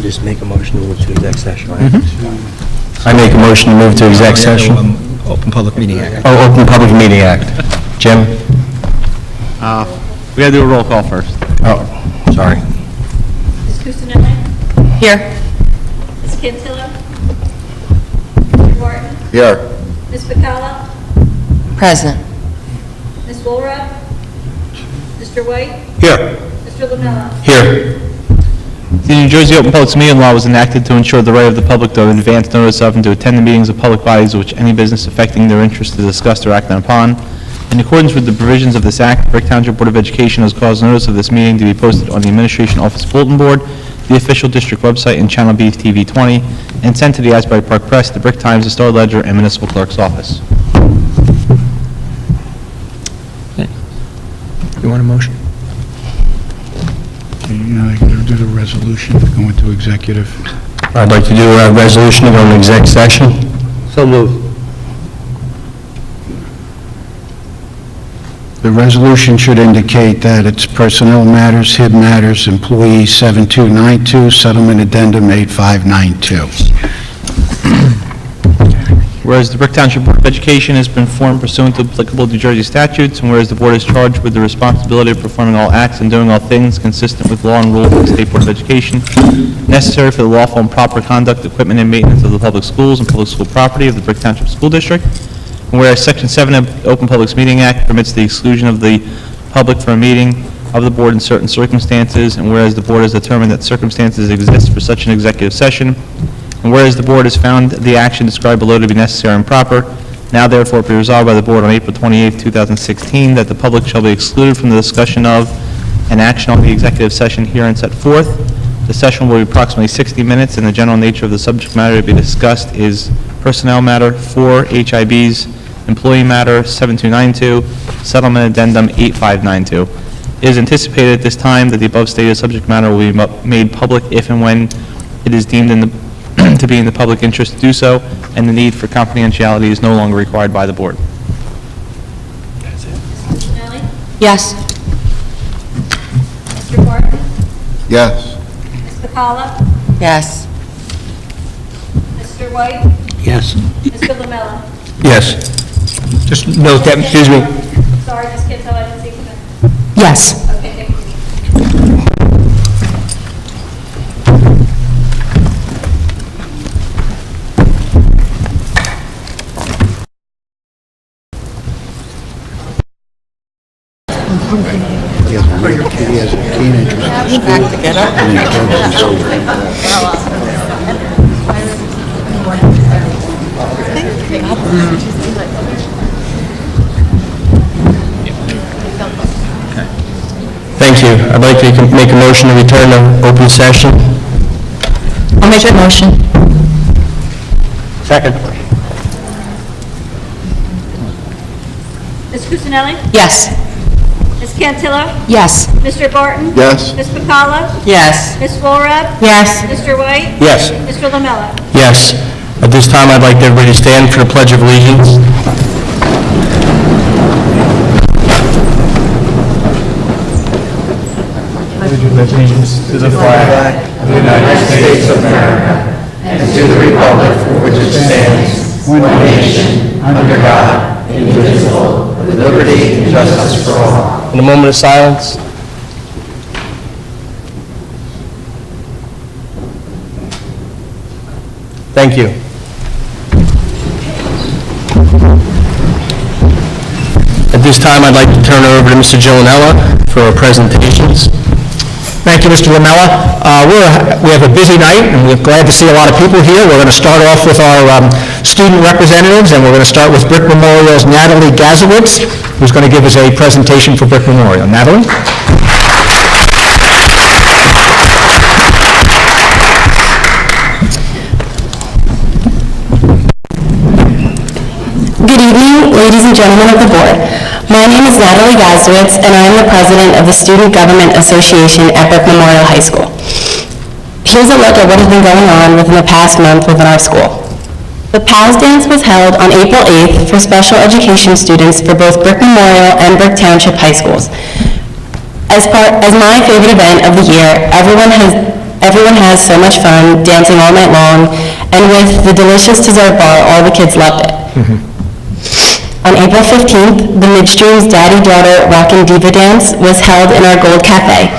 Just make a motion to move to exec session, right? I make a motion to move to exec session. Open Public Meeting Act. Oh, Open Public Meeting Act. Jim? We gotta do a roll call first. Oh, sorry. Ms. Cusinelli? Here. Ms. Cantillo? Mr. Martin? Here. Ms. Bacala? Present. Ms. Woolruff? Mr. White? Here. Mr. Lamella? Here. The New Jersey Open Public Meeting Law was enacted to ensure the right of the public to have advance notice of and to attend the meetings of public bodies which any business affecting their interest is discussed or acted upon. In accordance with the provisions of this act, Brick Township Board of Education has caused notice of this meeting to be posted on the Administration Office Bulletin Board, the official district website, and Channel B TV 20, and sent to the Asbury Park Press, the Brick Times, the Star Ledger, and Municipal Clerk's Office. You want a motion? I gotta do the resolution to go into executive. I'd like to do a resolution to go into exec session. So moved. The resolution should indicate that it's personnel matters, HIB matters, employee 7292, settlement addendum 8592. Whereas the Brick Township Board of Education has been formed pursuant to applicable New Jersey statutes, and whereas the board is charged with the responsibility of performing all acts and doing all things consistent with law and rules of the State Board of Education, necessary for the lawful and proper conduct, equipment, and maintenance of the public schools and public school property of the Brick Township School District, and whereas Section 7 of the Open Publics Meeting Act permits the exclusion of the public from a meeting of the board in certain circumstances, and whereas the board has determined that circumstances exist for such an executive session, and whereas the board has found the action described below to be necessary and proper, now therefore be resolved by the board on April 28, 2016, that the public shall be excluded from the discussion of and action on the executive session herein set forth. The session will be approximately 60 minutes, and the general nature of the subject matter to be discussed is personnel matter 4, HIBs, employee matter 7292, settlement addendum 8592. It is anticipated at this time that the above stated subject matter will be made public if and when it is deemed to be in the public interest to do so, and the need for confidentiality is no longer required by the board. Ms. Cusinelli? Yes. Mr. Martin? Yes. Ms. Bacala? Yes. Mr. White? Yes. Mr. Lamella? Yes. Just note that, excuse me. Sorry, Ms. Cantillo, I didn't see you. Yes. Okay, thank you. He has a keen interest. Back to get up. Thank you. I'd like to make a motion to return to open session. I'll make that motion. Second. Ms. Cusinelli? Yes. Ms. Cantillo? Yes. Mr. Barton? Yes. Ms. Bacala? Yes. Ms. Woolruff? Yes. Mr. White? Yes. Mr. Lamella? Yes. At this time, I'd like everybody to stand for the Pledge of Allegiance. Allegiance to the flag of the United States of America and to the republic for which it stands, one nation, under God, indivisible, with liberty and justice for all. In a moment of silence. Thank you. At this time, I'd like to turn it over to Mr. Gillanella for our presentations. Thank you, Mr. Lamella. We have a busy night, and we're glad to see a lot of people here. We're going to start off with our student representatives, and we're going to start with Brick Memorial's Natalie Gazowitz, who's going to give us a presentation for Brick Memorial. Natalie? Good evening, ladies and gentlemen of the board. My name is Natalie Gazowitz, and I am the president of the Student Government Association at Brick Memorial High School. Here's a look at what has been going on within the past month within our school. The PALS Dance was held on April 8th for special education students for both Brick Memorial and Brick Township High Schools. As my favorite event of the year, everyone has so much fun dancing all night long, and with the delicious dessert bar, all the kids loved it. On April 15th, the Midstream's Daddy-Daughter Rockin' Diva Dance was held in our Gold Cafe.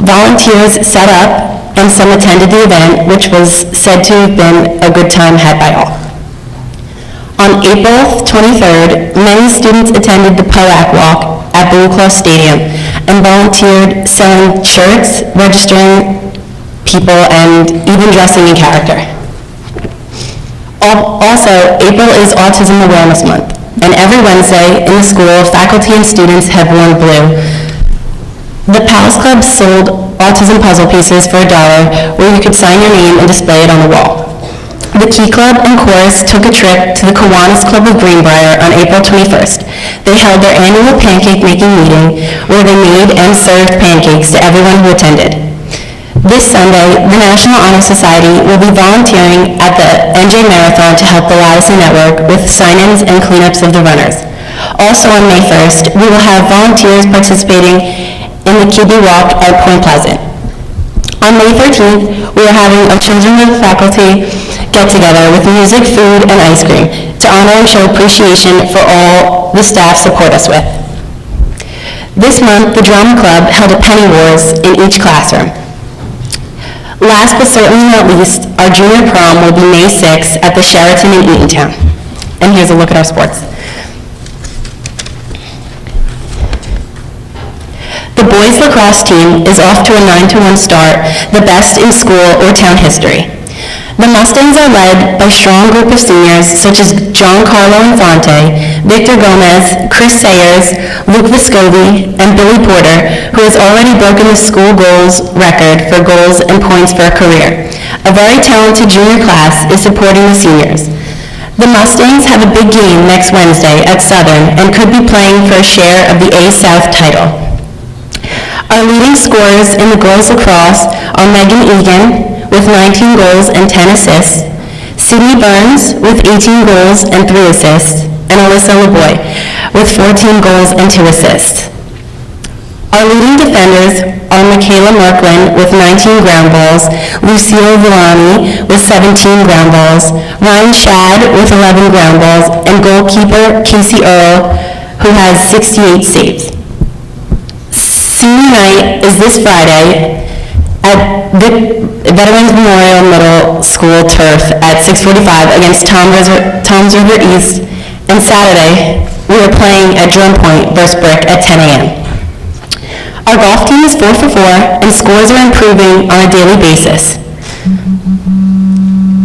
Volunteers set up, and some attended the event, which was said to have been a good time had by all. On April 23rd, many students attended the POAC Walk at Blue Cross Stadium and volunteered selling shirts, registering people, and even dressing in character. Also, April is Autism Awareness Month, and every Wednesday in the school, faculty and students have worn blue. The Palace Club sold autism puzzle pieces for $1, where you could sign your name and display it on the wall. The Key Club and Chorus took a trip to the Kiwanis Club of Greenbrier on April 21st. They held their annual pancake-making meeting, where they made and served pancakes to everyone who attended. This Sunday, the National Honor Society will be volunteering at the NJ Marathon to help the Ladison Network with sign-ins and cleanups of the runners. Also on May 1st, we will have volunteers participating in the Kibi Walk at Point Pleasant. On May 13th, we are having a Children with Faculty get-together with music, food, and ice cream to honor and show appreciation for all the staff support us with. This month, the Drama Club held a penny wars in each classroom. Last but certainly not least, our junior prom will be May 6th at the Sheraton in Eatontown. And here's a look at our sports. The boys lacrosse team is off to a 9-1 start, the best in school or town history. The Mustangs are led by a strong group of seniors such as Giancarlo Infante, Victor Gomez, Chris Sayers, Luke Viscovi, and Billy Porter, who has already broken the school goals record for goals and points for a career. A very talented junior class is supporting the seniors. The Mustangs have a big game next Wednesday at Southern and could be playing for a share of the A-South title. Our leading scorers in the girls lacrosse are Megan Egan with 19 goals and 10 assists, Sydney Burns with 18 goals and 3 assists, and Alyssa LeBoy with 14 goals and 2 assists. Our leading defenders are Michaela Merklin with 19 ground balls, Lucille Villani with 17 ground balls, Ryan Shad with 11 ground balls, and goalkeeper Casey Earl, who has 68 saves. Senior night is this Friday at the Veterans Memorial Middle School turf at 6:45 against Toms River East, and Saturday we are playing at Drum Point versus Brick at 10 a.m. Our golf team is 4 for 4, and scores are improving on a daily basis.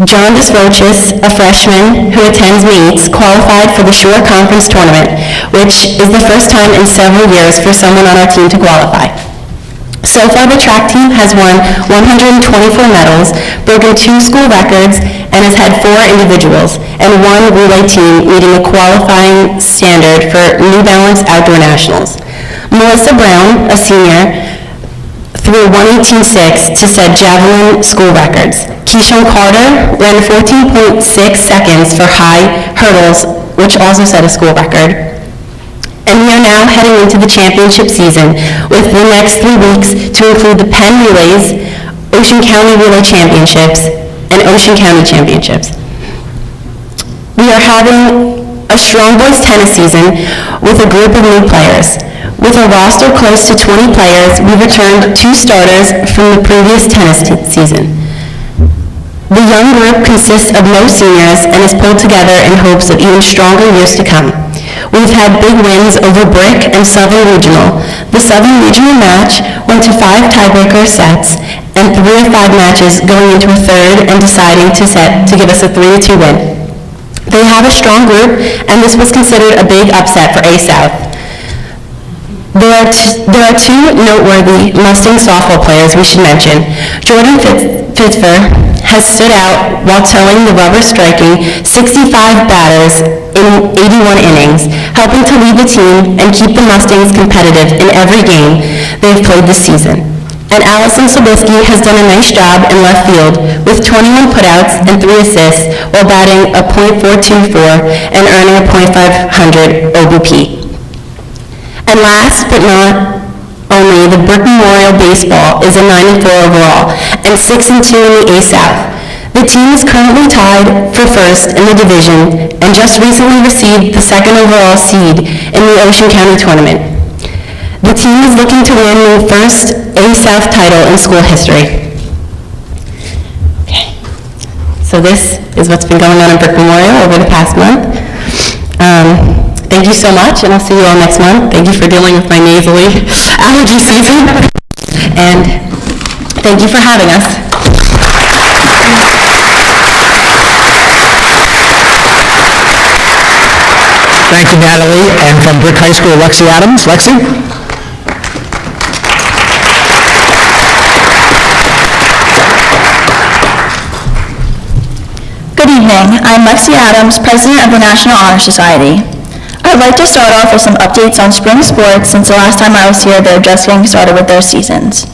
John Desroches, a freshman who attends meets, qualified for the Shore Conference Tournament, which is the first time in several years for someone on our team to qualify. So far, the track team has won 124 medals, broken 2 school records, and has had 4 individuals, and 1 relay team meeting the qualifying standard for New Balance Outdoor Nationals. Melissa Brown, a senior, threw 1:18.6 to set javelin school records. Keyshawn Carter ran 14.6 seconds for high hurdles, which also set a school record. And we are now heading into the championship season with the next 3 weeks to include the Penn Relays, Ocean County Relay Championships, and Ocean County Championships. We are having a strong boys tennis season with a group of new players. With a roster close to 20 players, we returned 2 starters from the previous tennis season. The young group consists of no seniors and is pulled together in hopes of even stronger years to come. We've had big wins over Brick and Southern Regional. The Southern Regional match went to 5 tiebreaker sets and 3 of 5 matches going into a third and deciding to give us a 3-2 win. They have a strong group, and this was considered a big upset for A-South. There are 2 noteworthy Mustang softball players we should mention. Jordan Fitzfer has stood out while towing the rubber-striking 65 batters in 81 innings, helping to lead the team and keep the Mustangs competitive in every game they've played this season. And Allison Sobieski has done a nice job in left field with 21 putouts and 3 assists while batting a .424 and earning a .500 OBP. And last but not only, the Brick Memorial Baseball is a 9-4 overall and 6-2 in the A South. The team is currently tied for first in the division and just recently received the 2nd overall seed in the Ocean County Tournament. The team is looking to win the first A South title in school history. Okay. So this is what's been going on in Brick Memorial over the past month. Thank you so much, and I'll see you all next month. Thank you for dealing with my nasally allergy season. And thank you for having us. Thank you, Natalie. And from Brick High School, Lexi Adams. Lexi? Good evening. I'm Lexi Adams, President of the National Honor Society. I'd like to start off with some updates on spring sports since the last time I was here they're just getting started with their seasons.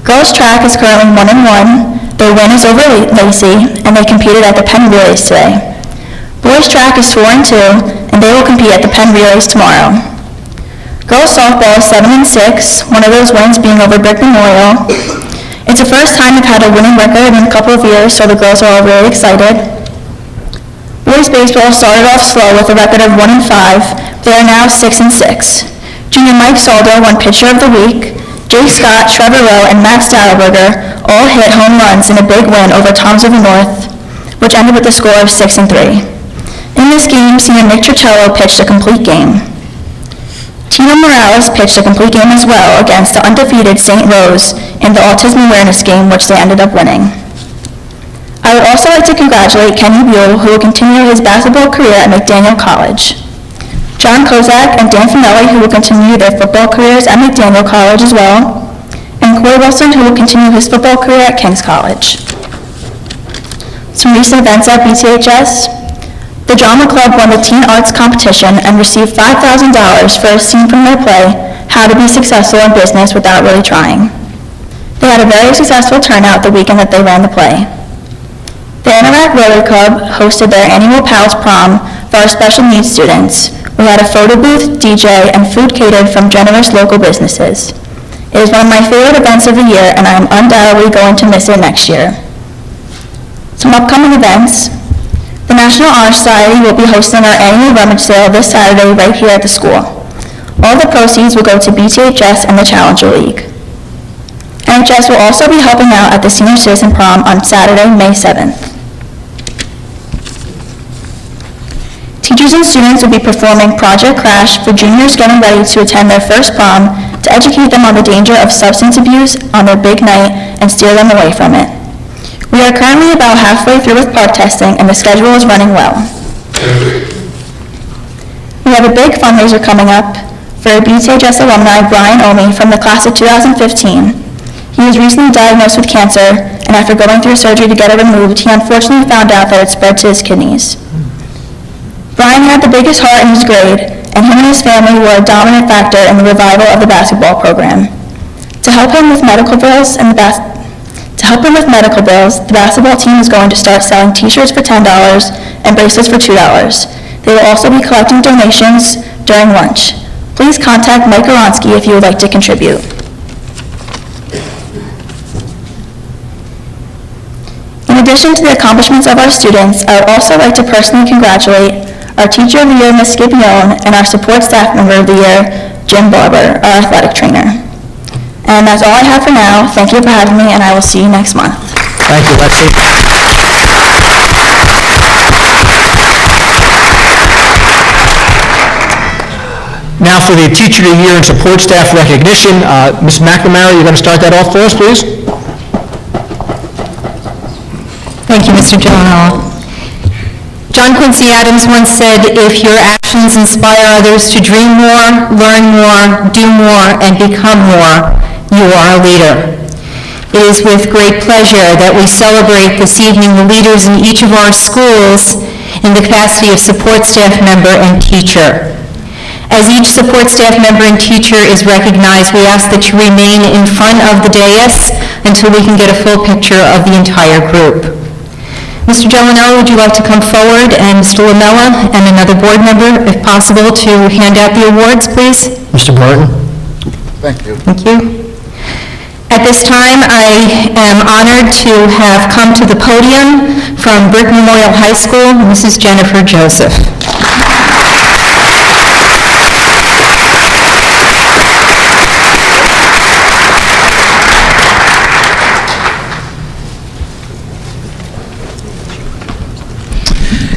Girls track is currently 1-1, their win is over Lacey, and they competed at the Penn Relays today. Boys track is 4-2, and they will compete at the Penn Relays tomorrow. Girls softball is 7-6, one of those wins being over Brick Memorial. It's the first time they've had a winning record in a couple of years, so the girls are all really excited. Boys baseball started off slow with a record of 1-5. They are now 6-6. Junior Mike Saldo won Pitcher of the Week. Jake Scott, Trevor Rowe, and Max Stauberger all hit home runs in a big win over Toms of the North, which ended with a score of 6-3. In this game, senior Nick Tricello pitched a complete game. Tino Morales pitched a complete game as well against the undefeated St. Rose in the Autism Awareness game, which they ended up winning. I would also like to congratulate Kenny Buell, who will continue his basketball career at McDaniel College. John Kozak and Dan Finelli, who will continue their football careers at McDaniel College as well. And Corey Wilson, who will continue his football career at King's College. Some recent events at BTHS. The Drama Club won the Teen Arts competition and received $5,000 for a scene from their play, How to Be Successful in Business Without Really Trying. They had a very successful turnout the weekend that they ran the play. The Anorak Rotary Club hosted their annual Pals Prom for our special needs students. We had a photo booth, DJ, and food catered from generous local businesses. It is one of my favorite events of the year, and I am undoubtedly going to miss it next year. Some upcoming events. The National Honor Society will be hosting our annual rummage sale this Saturday right here at the school. All the proceeds will go to BTHS and the Challenger League. NHS will also be helping out at the Senior Citizen Prom on Saturday, May 7th. Teachers and students will be performing Project Crash for juniors getting ready to attend their first prom to educate them on the danger of substance abuse on their big night and steer them away from it. We are currently about halfway through with park testing and the schedule is running well. We have a big fundraiser coming up for BTHS alumni Brian Omi from the class of 2015. He was recently diagnosed with cancer, and after going through surgery to get it removed, he unfortunately found out that it spread to his kidneys. Brian had the biggest heart in his grade, and him and his family were a dominant factor in the revival of the basketball program. To help him with medical bills, the basketball team is going to start selling t-shirts for $10 and bracelets for $2. They will also be collecting donations during lunch. Please contact Mike Oronsky if you would like to contribute. In addition to the accomplishments of our students, I would also like to personally congratulate our Teacher of the Year, Ms. Scipione, and our Support Staff Member of the Year, Jim Barber, our athletic trainer. And that's all I have for now. Thank you for having me, and I will see you next month. Thank you, Lexi. Now for the Teacher of the Year and Support Staff recognition, Ms. McNamara, you're going to start that off for us, please? Thank you, Mr. Gyllenhaal. John Quincy Adams once said, "If your actions inspire others to dream more, learn more, do more, and become more, you are a leader." It is with great pleasure that we celebrate this evening the leaders in each of our schools in the capacity of support staff member and teacher. As each support staff member and teacher is recognized, we ask that you remain in front of the dais until we can get a full picture of the entire group. Mr. Gyllenhaal, would you like to come forward, and Mr. Lamella and another board member, if possible, to hand out the awards, please? Mr. Barton? Thank you. Thank you. At this time, I am honored to have come to the podium from Brick Memorial High School, Mrs. Jennifer Joseph.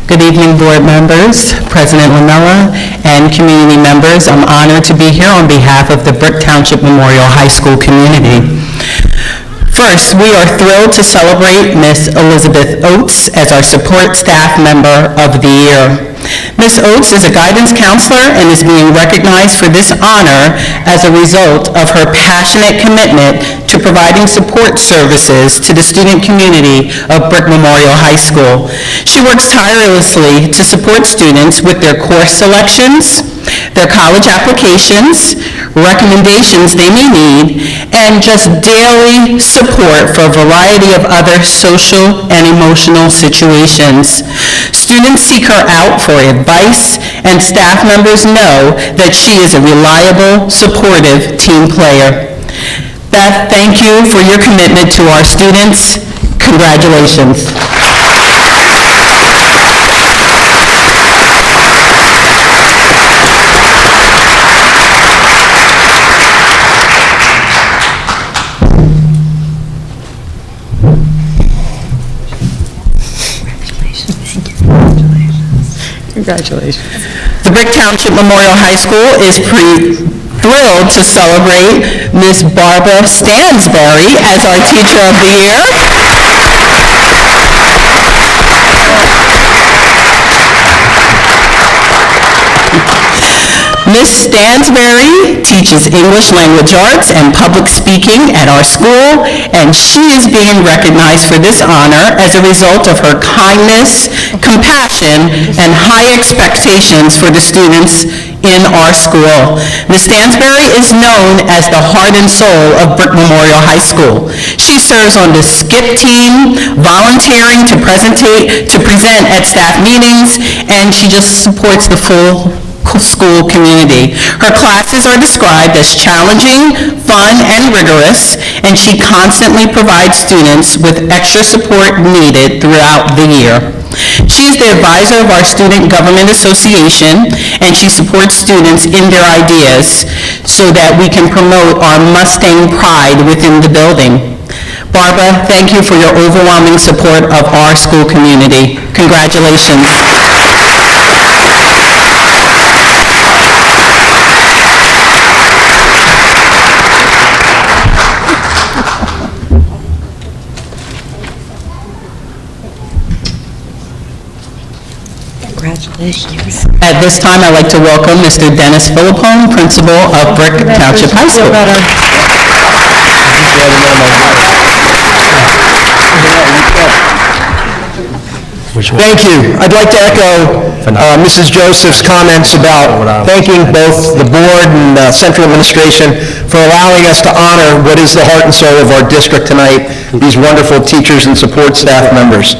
Good evening, board members, President Lamella, and community members. I'm honored to be here on behalf of the Brick Township Memorial High School community. First, we are thrilled to celebrate Miss Elizabeth Oates as our support staff member of the year. Ms. Oates is a guidance counselor and is being recognized for this honor as a result of her passionate commitment to providing support services to the student community of Brick Memorial High School. She works tirelessly to support students with their course selections, their college applications, recommendations they may need, and just daily support for a variety of other social and emotional situations. Students seek her out for advice, and staff members know that she is a reliable, supportive team player. Beth, thank you for your commitment to our students. Congratulations. Congratulations. The Brick Township Memorial High School is thrilled to celebrate Miss Barbara Stansberry as our Teacher of the Year. Miss Stansberry teaches English language arts and public speaking at our school, and she is being recognized for this honor as a result of her kindness, compassion, and high expectations for the students in our school. Ms. Stansberry is known as the heart and soul of Brick Memorial High School. She serves on the skip team, volunteering to present at staff meetings, and she just supports the full school community. Her classes are described as challenging, fun, and rigorous, and she constantly provides students with extra support needed throughout the year. She is the advisor of our Student Government Association, and she supports students in their ideas so that we can promote our Mustang pride within the building. Barbara, thank you for your overwhelming support of our school community. Congratulations. Congratulations. At this time, I'd like to welcome Mr. Dennis Philippone, principal of Brick Township High School. Thank you. I'd like to echo Mrs. Joseph's comments about thanking both the board and central administration for allowing us to honor what is the heart and soul of our district tonight, these wonderful teachers and support staff members.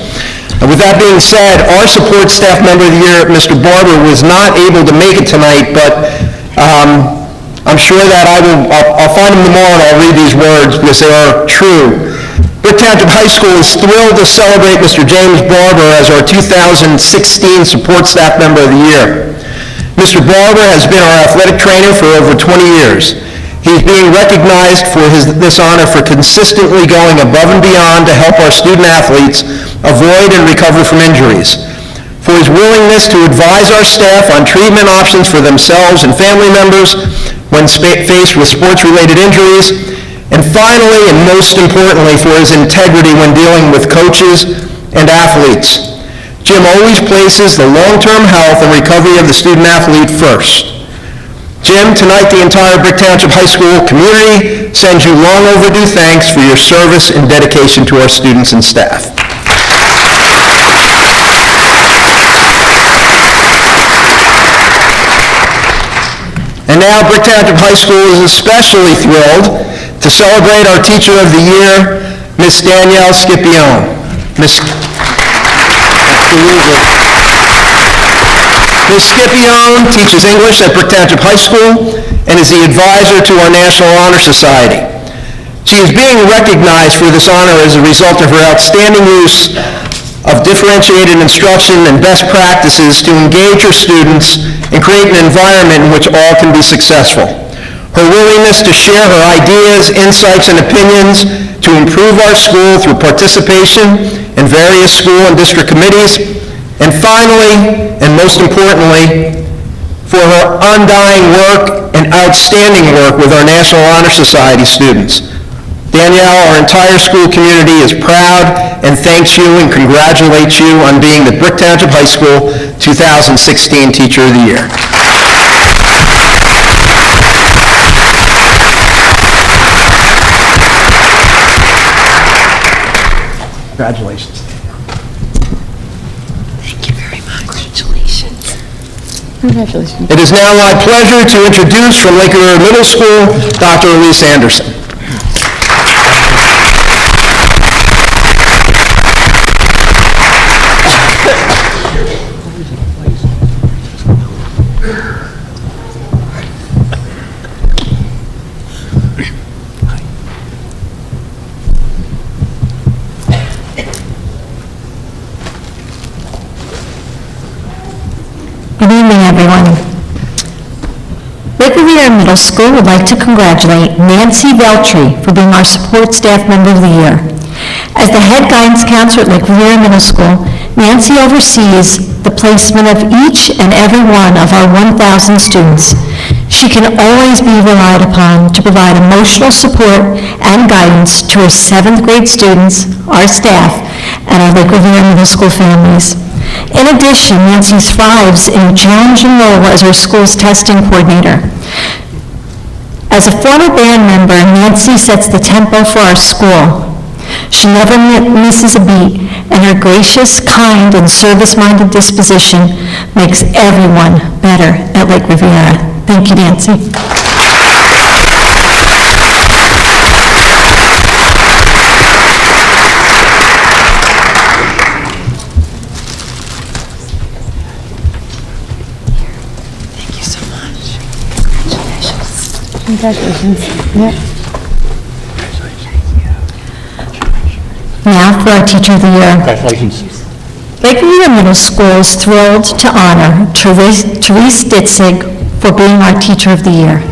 With that being said, our support staff member of the year, Mr. Barber, was not able to make it tonight, but I'm sure that I'll find him tomorrow and I'll read these words because they are true. Brick Township High School is thrilled to celebrate Mr. James Barber as our 2016 Support Staff Member of the Year. Mr. Barber has been our athletic trainer for over 20 years. He is being recognized for this honor for consistently going above and beyond to help our student athletes avoid and recover from injuries, for his willingness to advise our staff on treatment options for themselves and family members when faced with sports-related injuries, and finally, and most importantly, for his integrity when dealing with coaches and athletes. Jim always places the long-term health and recovery of the student-athlete first. Jim, tonight the entire Brick Township High School community sends you long overdue thanks for your service and dedication to our students and staff. And now Brick Township High School is especially thrilled to celebrate our Teacher of the Year, Miss Danielle Scipione. Miss Scipione teaches English at Brick Township High School and is the advisor to our National Honor Society. She is being recognized for this honor as a result of her outstanding use of differentiated instruction and best practices to engage her students and create an environment in which all can be successful. Her willingness to share her ideas, insights, and opinions to improve our school through participation in various school and district committees, and finally, and most importantly, for her undying work and outstanding work with our National Honor Society students. Danielle, our entire school community is proud and thanks you and congratulates you on being the Brick Township High School 2016 Teacher of the Year. Congratulations. It is now my pleasure to introduce from Lake Riviera Middle School, Dr. Elise Anderson. Good evening, everyone. Lake Riviera Middle School would like to congratulate Nancy Veltri for being our support staff member of the year. As the head guidance counselor at Lake Riviera Middle School, Nancy oversees the placement of each and every one of our 1,000 students. She can always be relied upon to provide emotional support and guidance to her 7th grade students, our staff, and our Lake Riviera Middle School families. In addition, Nancy thrives in a challenging role as our school's testing coordinator. As a former band member, Nancy sets the tempo for our school. She never misses a beat, and her gracious, kind, and service-minded disposition makes everyone better at Lake Riviera. Thank you, Nancy. Congratulations. Yep. Now for our Teacher of the Year. Congratulations. Lake Riviera Middle School is thrilled to honor Therese Ditzig for being our Teacher of the Year.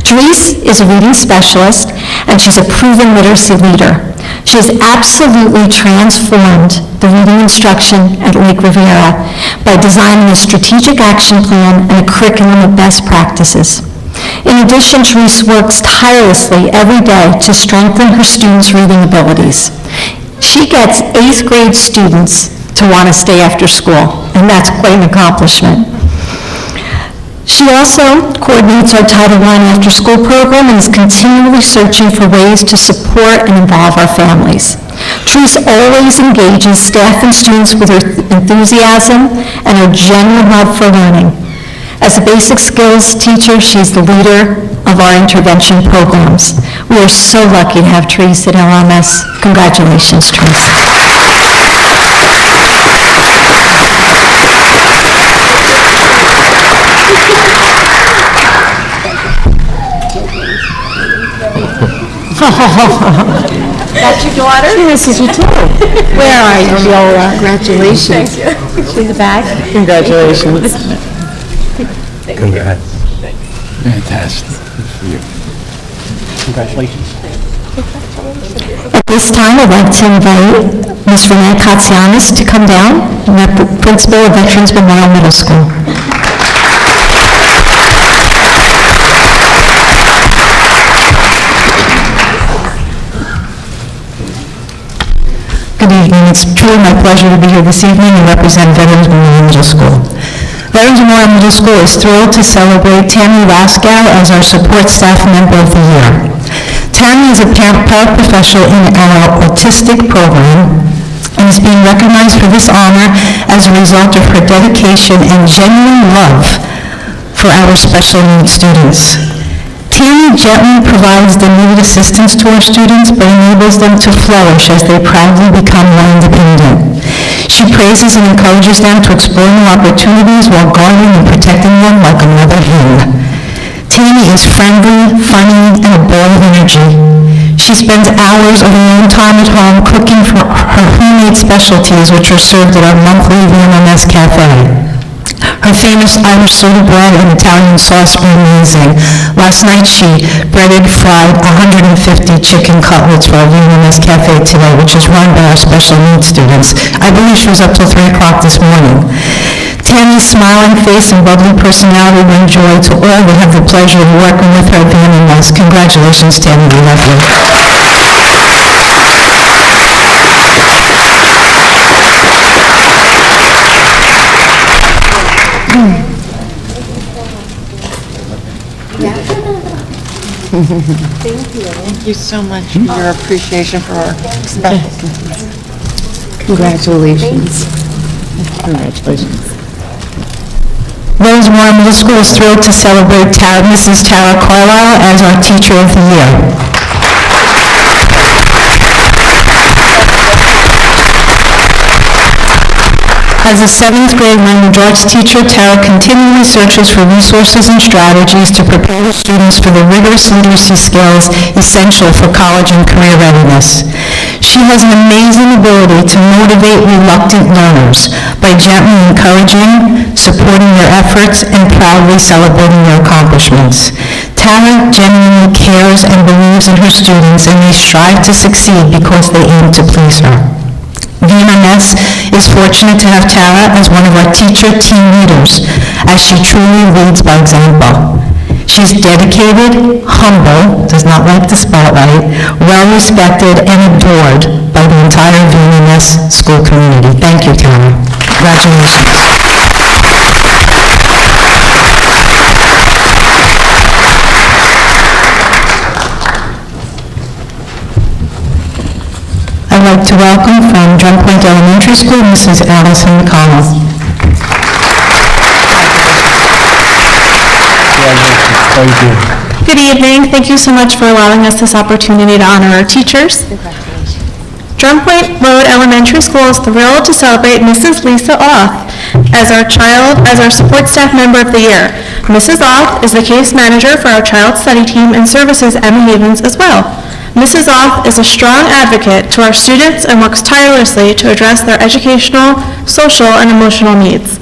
Therese is a reading specialist, and she's a proven literacy leader. She has absolutely transformed the reading instruction at Lake Riviera by designing a strategic action plan and a curriculum of best practices. In addition, Therese works tirelessly every day to strengthen her students' reading abilities. She gets 8th grade students to want to stay after school, and that's quite an accomplishment. She also coordinates our Title I after-school program and is continually searching for ways to support and involve our families. Therese always engages staff and students with her enthusiasm and her genuine love for learning. As a basic skills teacher, she's the leader of our intervention programs. We are so lucky to have Therese at LMS. Congratulations, Therese. That's your daughter? This is your daughter. Where are you, Viola? Congratulations. Thank you. See the bag? Congratulations. Congrats. Fantastic. Congratulations. At this time, I'd like to invite Ms. Renee Katsianis to come down, Principal of Veterans Memorial Middle School. Good evening. It's truly my pleasure to be here this evening and represent Veterans Memorial Middle School. Veterans Memorial Middle School is thrilled to celebrate Tammy Laskow as our support staff member of the year. Tammy is a paraprofessional in our autistic program and is being recognized for this honor as a result of her dedication and genuine love for our special needs students. Tammy gently provides the needed assistance to our students, but enables them to flourish as they proudly become more independent. She praises and encourages them to explore new opportunities while guarding and protecting them like a mother hen. Tammy is friendly, funny, and a ball of energy. She spends hours of her own time at home cooking for her homemade specialties, which are served at our monthly VMMS Cafe. Her famous Irish soda bread and Italian sauce are amazing. Last night she breaded fried 150 chicken cutlets for our VMMS Cafe today, which is run by our special needs students. I believe she was up till 3 o'clock this morning. Tammy's smiling face and bubbly personality bring joy to all that have the pleasure of working with her at VMMS. Congratulations, Tammy, we love you. Thank you so much for your appreciation for our specialties. Congratulations. Congratulations. Rosemore Middle School is thrilled to celebrate Mrs. Tara Carlisle as our Teacher of the Year. As a 7th grade language arts teacher, Tara continually searches for resources and strategies to prepare her students for the rigorous literacy skills essential for college and career readiness. She has an amazing ability to motivate reluctant learners by gently encouraging, supporting their efforts, and proudly celebrating their accomplishments. Tara genuinely cares and believes in her students, and they strive to succeed because they aim to please her. VMMS is fortunate to have Tara as one of our teacher team leaders, as she truly leads by example. She's dedicated, humble, does not like the spotlight, well-respected, and adored by the entire VMMS school community. Thank you, Tara. Congratulations. I'd like to welcome from Drum Point Elementary School, Mrs. Allison McConnell. Good evening. Thank you so much for allowing us this opportunity to honor our teachers. Drum Point Road Elementary School is thrilled to celebrate Mrs. Lisa Oth as our support staff member of the year. Mrs. Oth is the case manager for our child study team and services Emma Havens as well. Mrs. Oth is a strong advocate to our students and works tirelessly to address their educational, social, and emotional needs.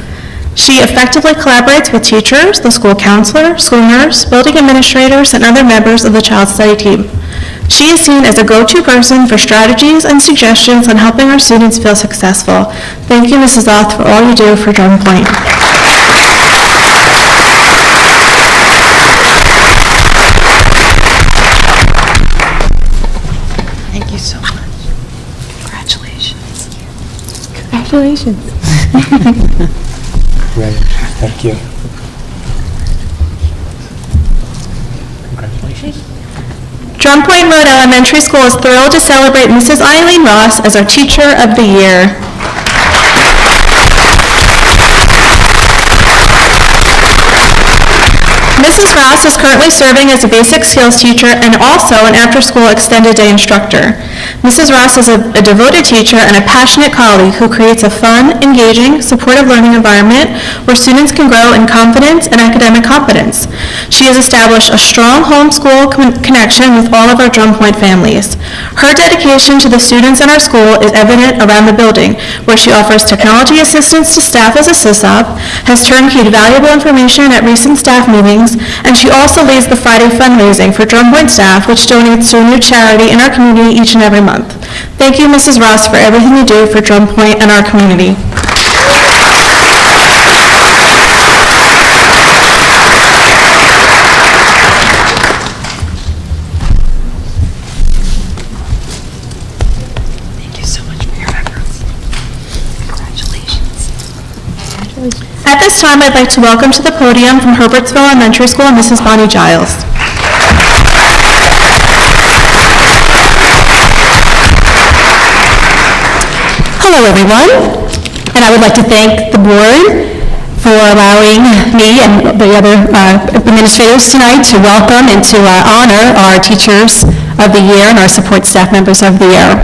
She effectively collaborates with teachers, the school counselor, school nurse, building administrators, and other members of the child study team. She is seen as a go-to person for strategies and suggestions on helping our students feel successful. Thank you, Mrs. Oth, for all you do for Drum Point. Thank you so much. Congratulations. Congratulations. Right, thank you. Drum Point Road Elementary School is thrilled to celebrate Mrs. Eileen Ross as our Teacher of the Year. Mrs. Ross is currently serving as a basic skills teacher and also an after-school extended day instructor. Mrs. Ross is a devoted teacher and a passionate colleague who creates a fun, engaging, supportive learning environment where students can grow in confidence and academic competence. She has established a strong homeschool connection with all of our Drum Point families. Her dedication to the students in our school is evident around the building, where she offers technology assistance to staff as a SysOp, has turnkeyd valuable information at recent staff meetings, and she also leads the Friday fundraising for Drum Point staff, which donates to a new charity in our community each and every month. Thank you, Mrs. Ross, for everything you do for Drum Point and our community. Thank you so much for your efforts. Congratulations. At this time, I'd like to welcome to the podium from Herbertsville Elementary School, Mrs. Bonnie Giles. Hello, everyone, and I would like to thank the board for allowing me and the other administrators tonight to welcome and to honor our Teachers of the Year and our support staff members of the year.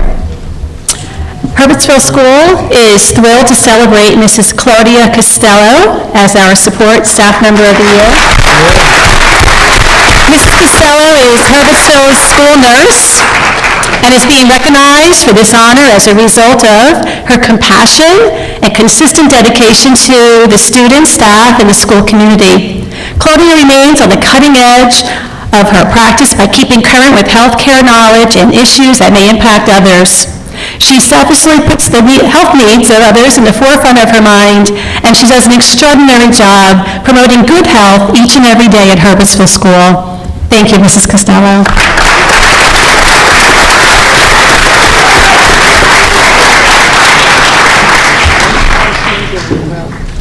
Herbertsville School is thrilled to celebrate Mrs. Claudia Costello as our support staff member of the year. Mrs. Costello is Herbertsville's school nurse and is being recognized for this honor as a result of her compassion and consistent dedication to the students, staff, and the school community. Claudia remains on the cutting edge of her practice by keeping current with healthcare knowledge and issues that may impact others. She selflessly puts the health needs of others in the forefront of her mind, and she does an extraordinary job promoting good health each and every day at Herbertsville School. Thank you, Mrs. Costello.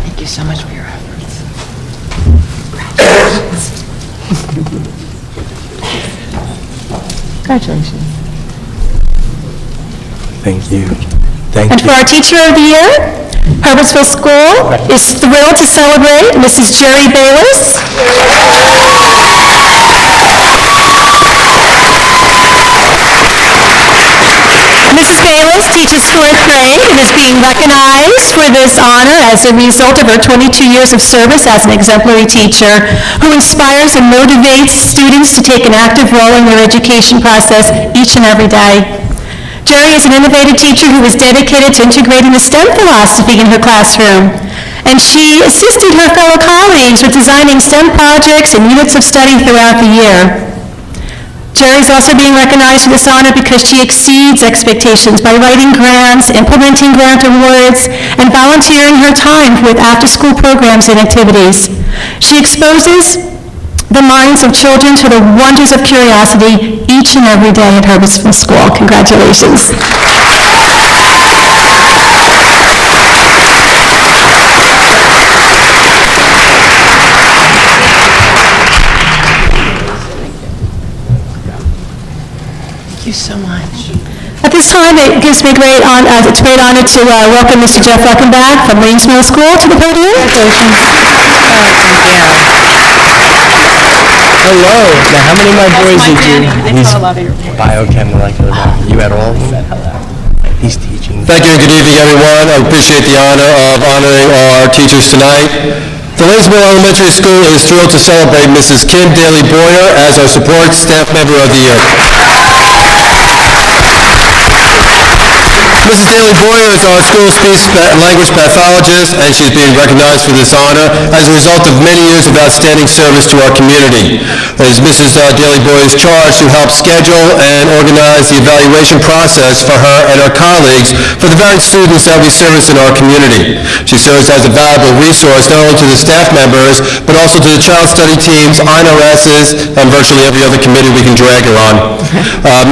Thank you so much for your efforts. Congratulations. Thank you. Thank And you. for our Teacher of the Year, Herbertsville School is thrilled to celebrate Mrs. Jerry Bayless. Mrs. Bayless teaches 4th grade and is being recognized for this honor as a result of her 22 years of service as an exemplary teacher who inspires and motivates students to take an active role in their education process each and every day. Jerry is an innovative teacher who is dedicated to integrating the STEM philosophy in her classroom, and she assisted her fellow colleagues with designing STEM projects and units of study throughout the year. Jerry is also being recognized for this honor because she exceeds expectations by writing grants, implementing grant awards, and volunteering her time with after-school programs and activities. She exposes the minds of children to the wonders of curiosity each and every day at Herbertsville School. Congratulations. Thank you so much. At this time, it gives me great honor, it's a great honor to welcome Mr. Jeff Reckenbach from Williams Middle School to the podium. Hello. Now, how many of my boys did you? He's biochem, molecular biology. You had all of them? He's teaching. Thank you and good evening, everyone. I appreciate the honor of honoring our teachers tonight. The Lanesville Elementary School is thrilled to celebrate Mrs. Kim Daly Boyer as our Support Staff Member of the Year. Mrs. Daly Boyer is our school speech language pathologist, and she's being recognized for this honor as a result of many years of outstanding service to our community. It is Mrs. Daly Boyer's charge to help schedule and organize the evaluation process for her and her colleagues for the varied students that we service in our community. She serves as a valuable resource not only to the staff members, but also to the child study teams, INRSs, and virtually every other committee we can drag her on.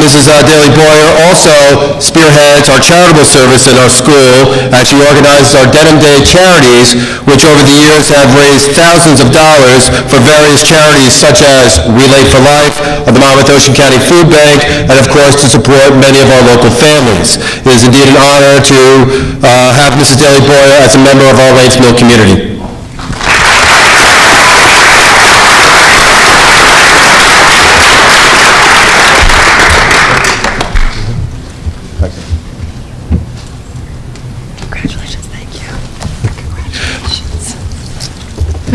Mrs. Daly Boyer also spearheads our charitable service in our school as she organizes our Denim Day charities, which over the years have raised thousands of dollars for various charities such as Relay for Life, the Monmouth Ocean County Food Bank, and of course to support many of our local families. It is indeed an honor to have Mrs. Daly Boyer as a member of our Lanesville community.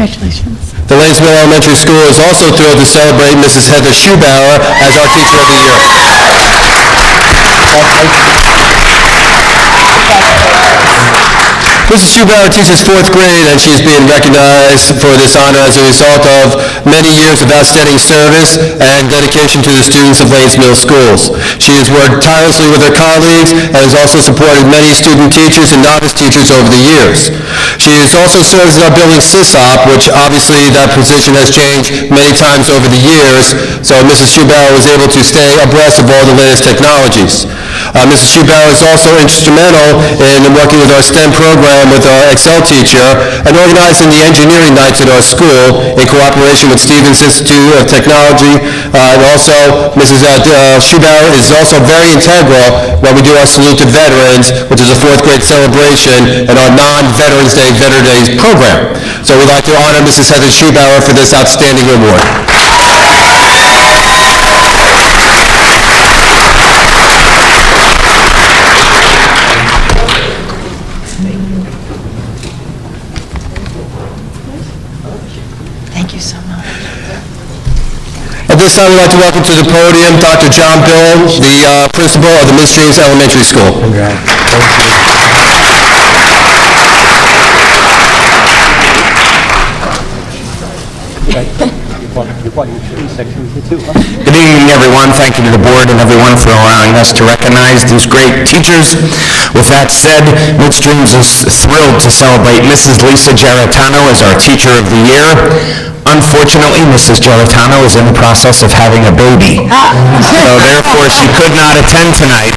Congratulations. The Lanesville Elementary School is also thrilled to celebrate Mrs. Heather Schubauer as our Teacher of the Year. Mrs. Schubauer teaches 4th grade, and she's being recognized for this honor as a result of many years of outstanding service and dedication to the students of Lanesville schools. She has worked tirelessly with her colleagues and has also supported many student teachers and novice teachers over the years. She has also served in our building SysOp, which obviously that position has changed many times over the years, so Mrs. Schubauer was able to stay abreast of all the latest technologies. Mrs. Schubauer is also instrumental in working with our STEM program with our Excel teacher and organizing the engineering nights at our school in cooperation with Stevens Institute of Technology. And also, Mrs. Schubauer is also very integral when we do our Salute to Veterans, which is a 4th grade celebration, and our non-Veterans Day, Veteran Days program. So we'd like to honor Mrs. Heather Schubauer for this outstanding award. Thank you so much. At this time, we'd like to welcome to the podium Dr. John Bill, the principal of the Miss James Elementary School. Good evening, everyone. Thank you to the board and everyone for allowing us to recognize these great teachers. With that said, Midstreams is thrilled to celebrate Mrs. Lisa Geritano as our Teacher of the Year. Unfortunately, Mrs. Geritano is in the process of having a baby, so therefore she could not attend tonight.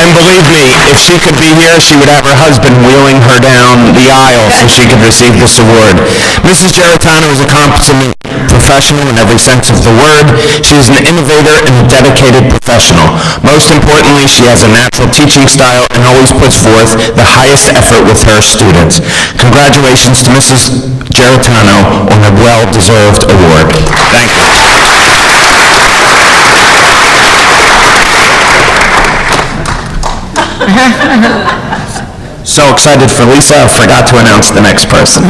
And believe me, if she could be here, she would have her husband wheeling her down the aisle so she could receive this award. Mrs. Geritano is a consummate professional in every sense of the word. She is an innovator and a dedicated professional. Most importantly, she has a natural teaching style and always puts forth the highest effort with her students. Congratulations to Mrs. Geritano on a well-deserved award. Thank you. So excited for Lisa, I forgot to announce the next person.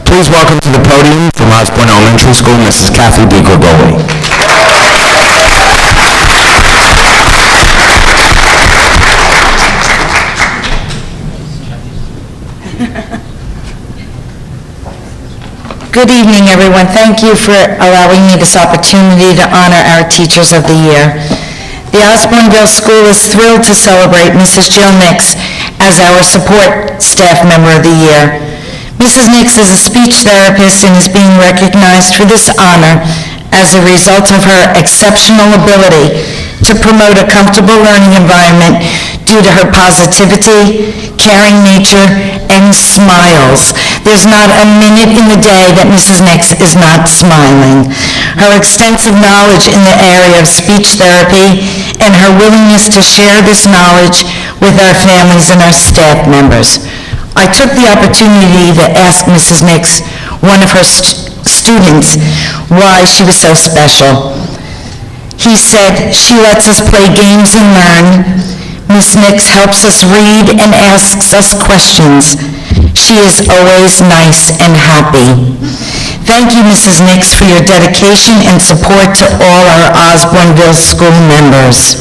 Please welcome to the podium from Osborne Elementary School, Mrs. Kathy D. Gregoli. Good evening, everyone. Thank you for allowing me this opportunity to honor our Teachers of the Year. The Osborneville School is thrilled to celebrate Mrs. Jill Nix as our Support Staff Member of the Year. Mrs. Nix is a speech therapist and is being recognized for this honor as a result of her exceptional ability to promote a comfortable learning environment due to her positivity, caring nature, and smiles. There's not a minute in the day that Mrs. Nix is not smiling. Her extensive knowledge in the area of speech therapy and her willingness to share this knowledge with our families and our staff members. I took the opportunity to ask Mrs. Nix, one of her students, why she was so special. He said, "She lets us play games and learn. Miss Nix helps us read and asks us questions. She is always nice and happy." Thank you, Mrs. Nix, for your dedication and support to all our Osborneville school members.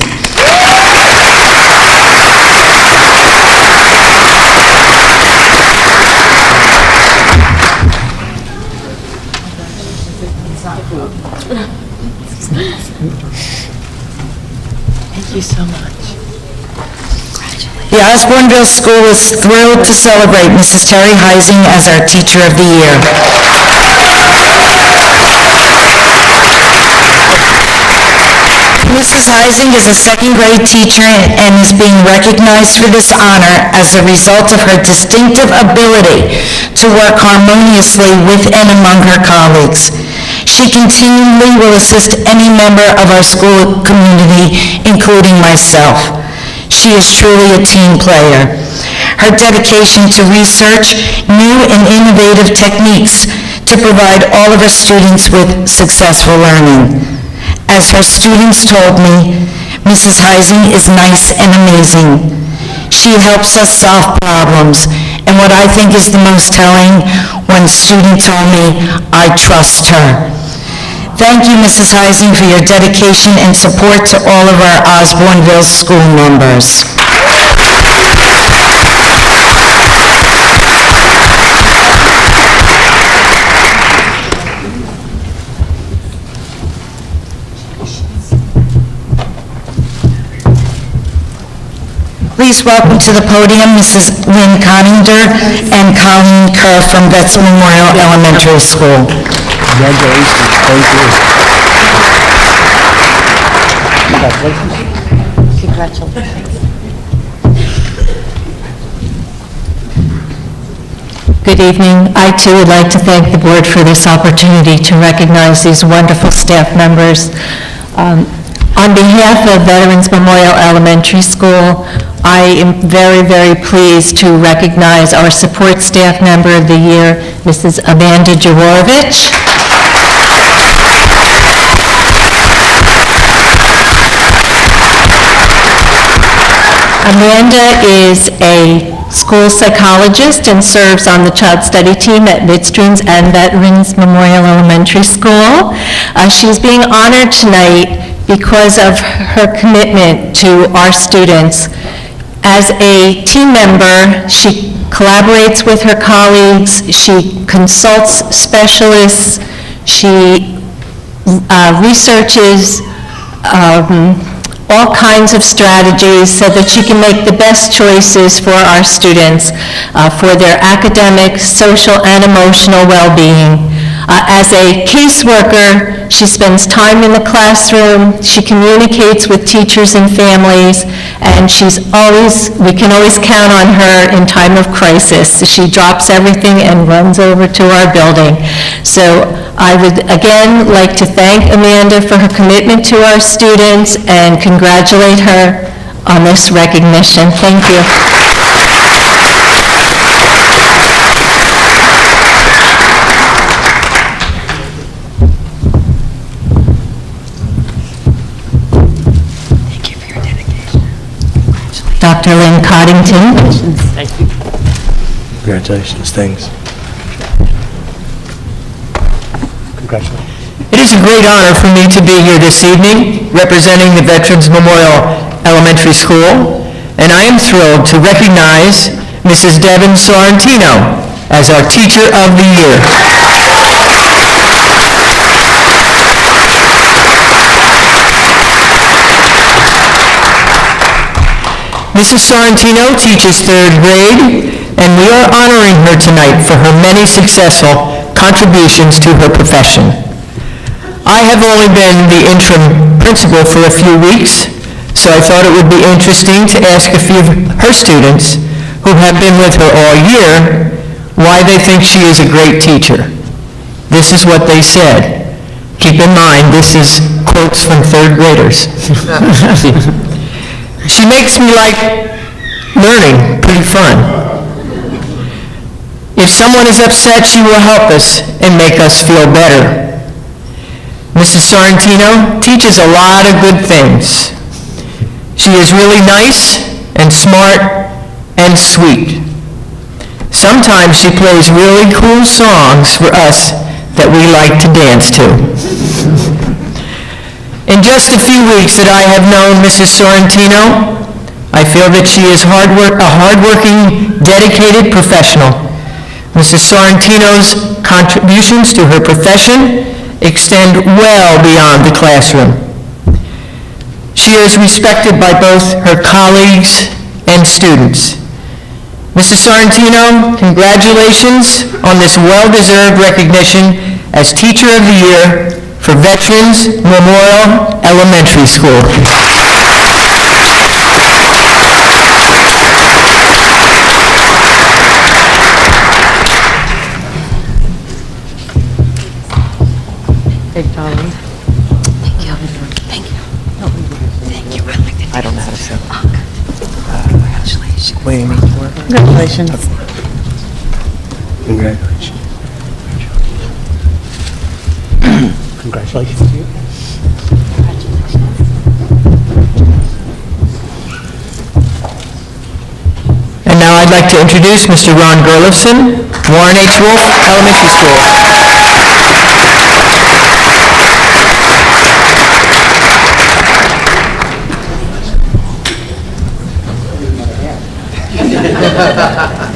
Thank you so much. The Osborneville School is thrilled to celebrate Mrs. Terry Heising as our Teacher of the Year. Mrs. Heising is a second-grade teacher and is being recognized for this honor as a result of her distinctive ability to work harmoniously with and among her colleagues. She continually will assist any member of our school community, including myself. She is truly a team player. Her dedication to research new and innovative techniques to provide all of her students with successful learning. As her students told me, Mrs. Heising is nice and amazing. She helps us solve problems, and what I think is the most telling, one student told me, "I trust her." Thank you, Mrs. Heising, for your dedication and support to all of our Osborneville school members. Please welcome to the podium Mrs. Lynn Conninger and Colleen Kerr from Vets Memorial Elementary School. Congratulations. Thank you. Congratulations. Good evening. I too would like to thank the board for this opportunity to recognize these wonderful staff members. On behalf of Veterans Memorial Elementary School, I am very, very pleased to recognize our support staff member of the year, Mrs. Amanda Jaworowicz. Amanda is a school psychologist and serves on the child study team at Midstreams and Veterans Memorial Elementary School. She's being honored tonight because of her commitment to our students. As a team member, she collaborates with her colleagues, she consults specialists, she researches all kinds of strategies so that she can make the best choices for our students, for their academic, social, and emotional well-being. As a caseworker, she spends time in the classroom, she communicates with teachers and families, and we can always count on her in time of crisis. She drops everything and runs over to our building. So I would again like to thank Amanda for her commitment to our students and congratulate her on this recognition. Thank you. Dr. Lynn Coddington. Congratulations, thanks. Congratulations. It is a great honor for me to be here this evening representing the Veterans Memorial Elementary School, and I am thrilled to recognize Mrs. Devin Sorrentino as our Teacher of the Year. Mrs. Sorrentino teaches third grade, and we are honoring her tonight for her many successful contributions to her profession. I have only been the interim principal for a few weeks, so I thought it would be interesting to ask a few of her students who have been with her all year why they think she is a great teacher. This is what they said. Keep in mind, this is quotes from third graders. She makes me like learning, pretty fun. If someone is upset, she will help us and make us feel better. Mrs. Sorrentino teaches a lot of good things. She is really nice and smart and sweet. Sometimes she plays really cool songs for us that we like to dance to. In just a few weeks that I have known Mrs. Sorrentino, I feel that she is a hardworking, dedicated professional. Mrs. Sorrentino's contributions to her profession extend well beyond the classroom. She is respected by both her colleagues and students. Mrs. Sorrentino, congratulations on this well-deserved recognition as Teacher of the Year for Veterans Memorial Elementary School. Thank you. Thank you. Thank you. I don't know how to say. Congratulations. What do you mean for? Congratulations. Congratulations. Congratulations to you. And now I'd like to introduce Mr. Ron Gerlifson, Warren H. Wolf Elementary School.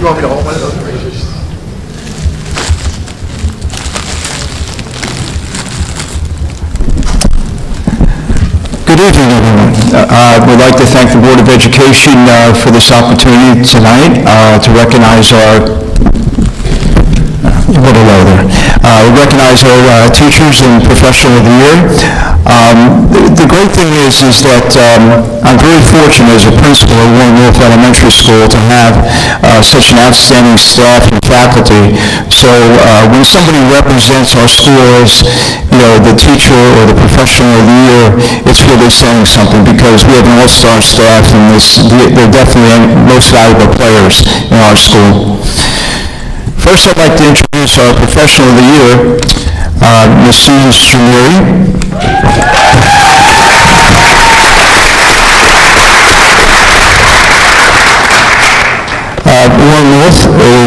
You want me to hold one of those razors? Good evening, everyone. We'd like to thank the Board of Education for this opportunity tonight to recognize our we recognize our teachers and professional of the year. The great thing is that I'm very fortunate as a principal at Warren Wolf Elementary School to have such an outstanding staff and faculty. So when somebody represents our school as, the teacher or the professional of the year, it's really saying something because we have an all-star staff and they're definitely the most valuable players in our school. First, I'd like to introduce our professional of the year, Ms. Susan Strumeri.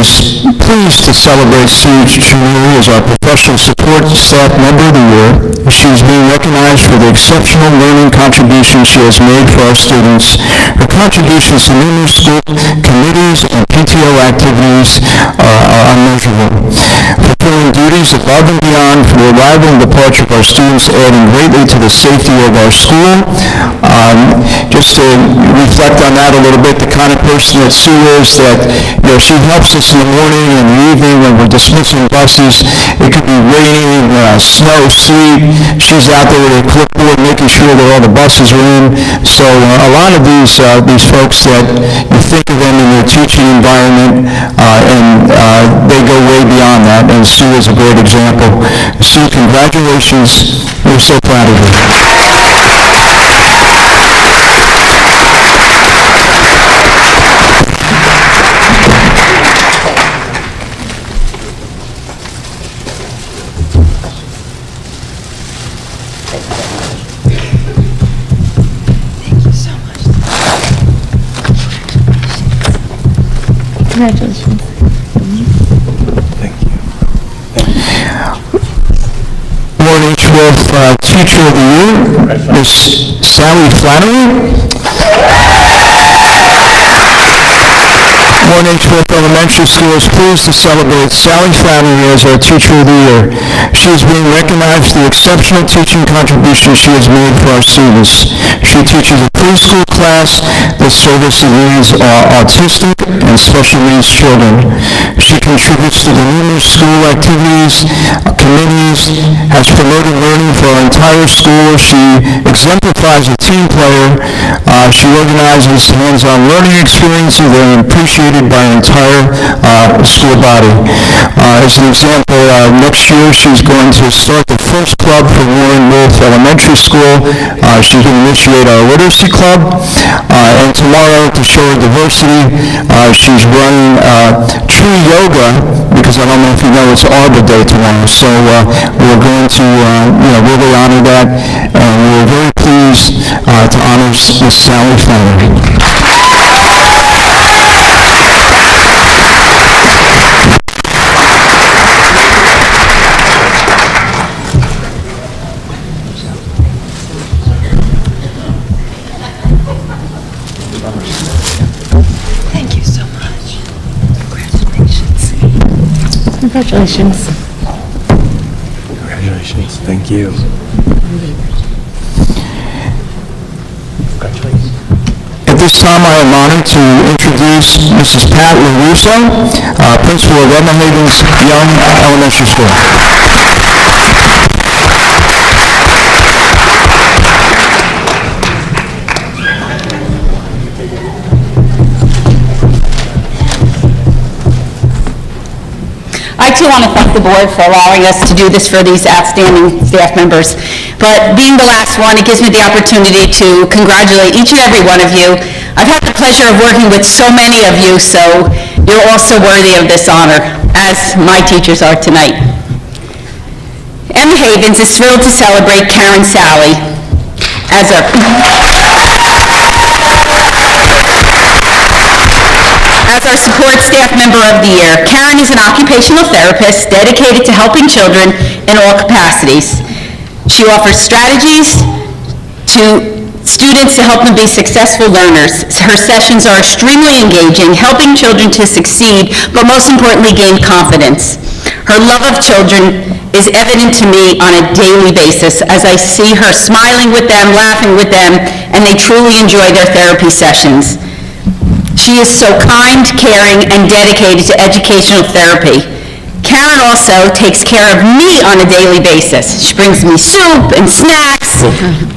is pleased to celebrate Sue Chimeri as our Professional Support Staff Member of the Year. She is being recognized for the exceptional learning contributions she has made for our students. Her contributions to numerous school committees and PTO activities are unmeasurable. Fulfilling duties above and beyond for the arrival and departure of our students, adding greatly to the safety of our school. Just to reflect on that a little bit, the kind of person that Sue is, that she helps us in the morning and the evening when we're dismissing buses. It could be raining, snow, sleet. She's out there with a clipboard making sure that all the buses are in. So a lot of these folks that you think of them in their teaching environment, and they go way beyond that, and Sue is a great example. Sue, congratulations. We're so proud of you. Congratulations. Thank you. Warren H. Wolf Teacher of the Year, Miss Sally Flannery. Warren H. Wolf Elementary School is pleased to celebrate Sally Flannery as our Teacher of the Year. She is being recognized for the exceptional teaching contributions she has made for our students. She teaches a preschool class that services needs autistic and special needs children. She contributes to the numerous school activities, committees, has promoted learning for our entire school. She exemplifies a team player. She organizes hands-on learning experiences that are appreciated by our entire school body. As an example, next year she's going to start the first club for Warren Wolf Elementary School. She's going to initiate our literacy club. And tomorrow, to show her diversity, she's running tree yoga, because I don't know if you know, it's Arbor Day tomorrow. So we're going to really honor that, and we're very pleased to honor Miss Sally Flannery. Thank you so much. Congratulations. Congratulations. Congratulations. Thank you. Congratulations. At this time, I am honored to introduce Mrs. Pat LaRusso, Principal of Edna Havens Young Elementary School. I too want to thank the board for allowing us to do this for these outstanding staff members. But being the last one, it gives me the opportunity to congratulate each and every one of you. I've had the pleasure of working with so many of you, so you're also worthy of this honor, as my teachers are tonight. Edna Havens is thrilled to celebrate Karen Sally as our support staff member of the year. Karen is an occupational therapist dedicated to helping children in all capacities. She offers strategies to students to help them be successful learners. Her sessions are extremely engaging, helping children to succeed, but most importantly, gain confidence. Her love of children is evident to me on a daily basis as I see her smiling with them, laughing with them, and they truly enjoy their therapy sessions. She is so kind, caring, and dedicated to educational therapy. Karen also takes care of me on a daily basis. She brings me soup and snacks,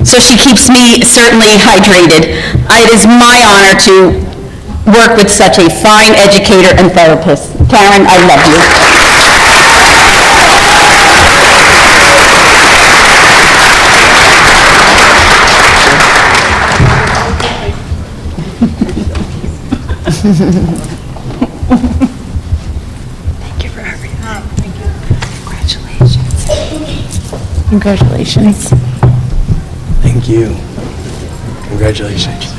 so she keeps me certainly hydrated. It is my honor to work with such a fine educator and therapist. Karen, I love you. Thank you for everything. Congratulations. Congratulations. Thank you. Congratulations.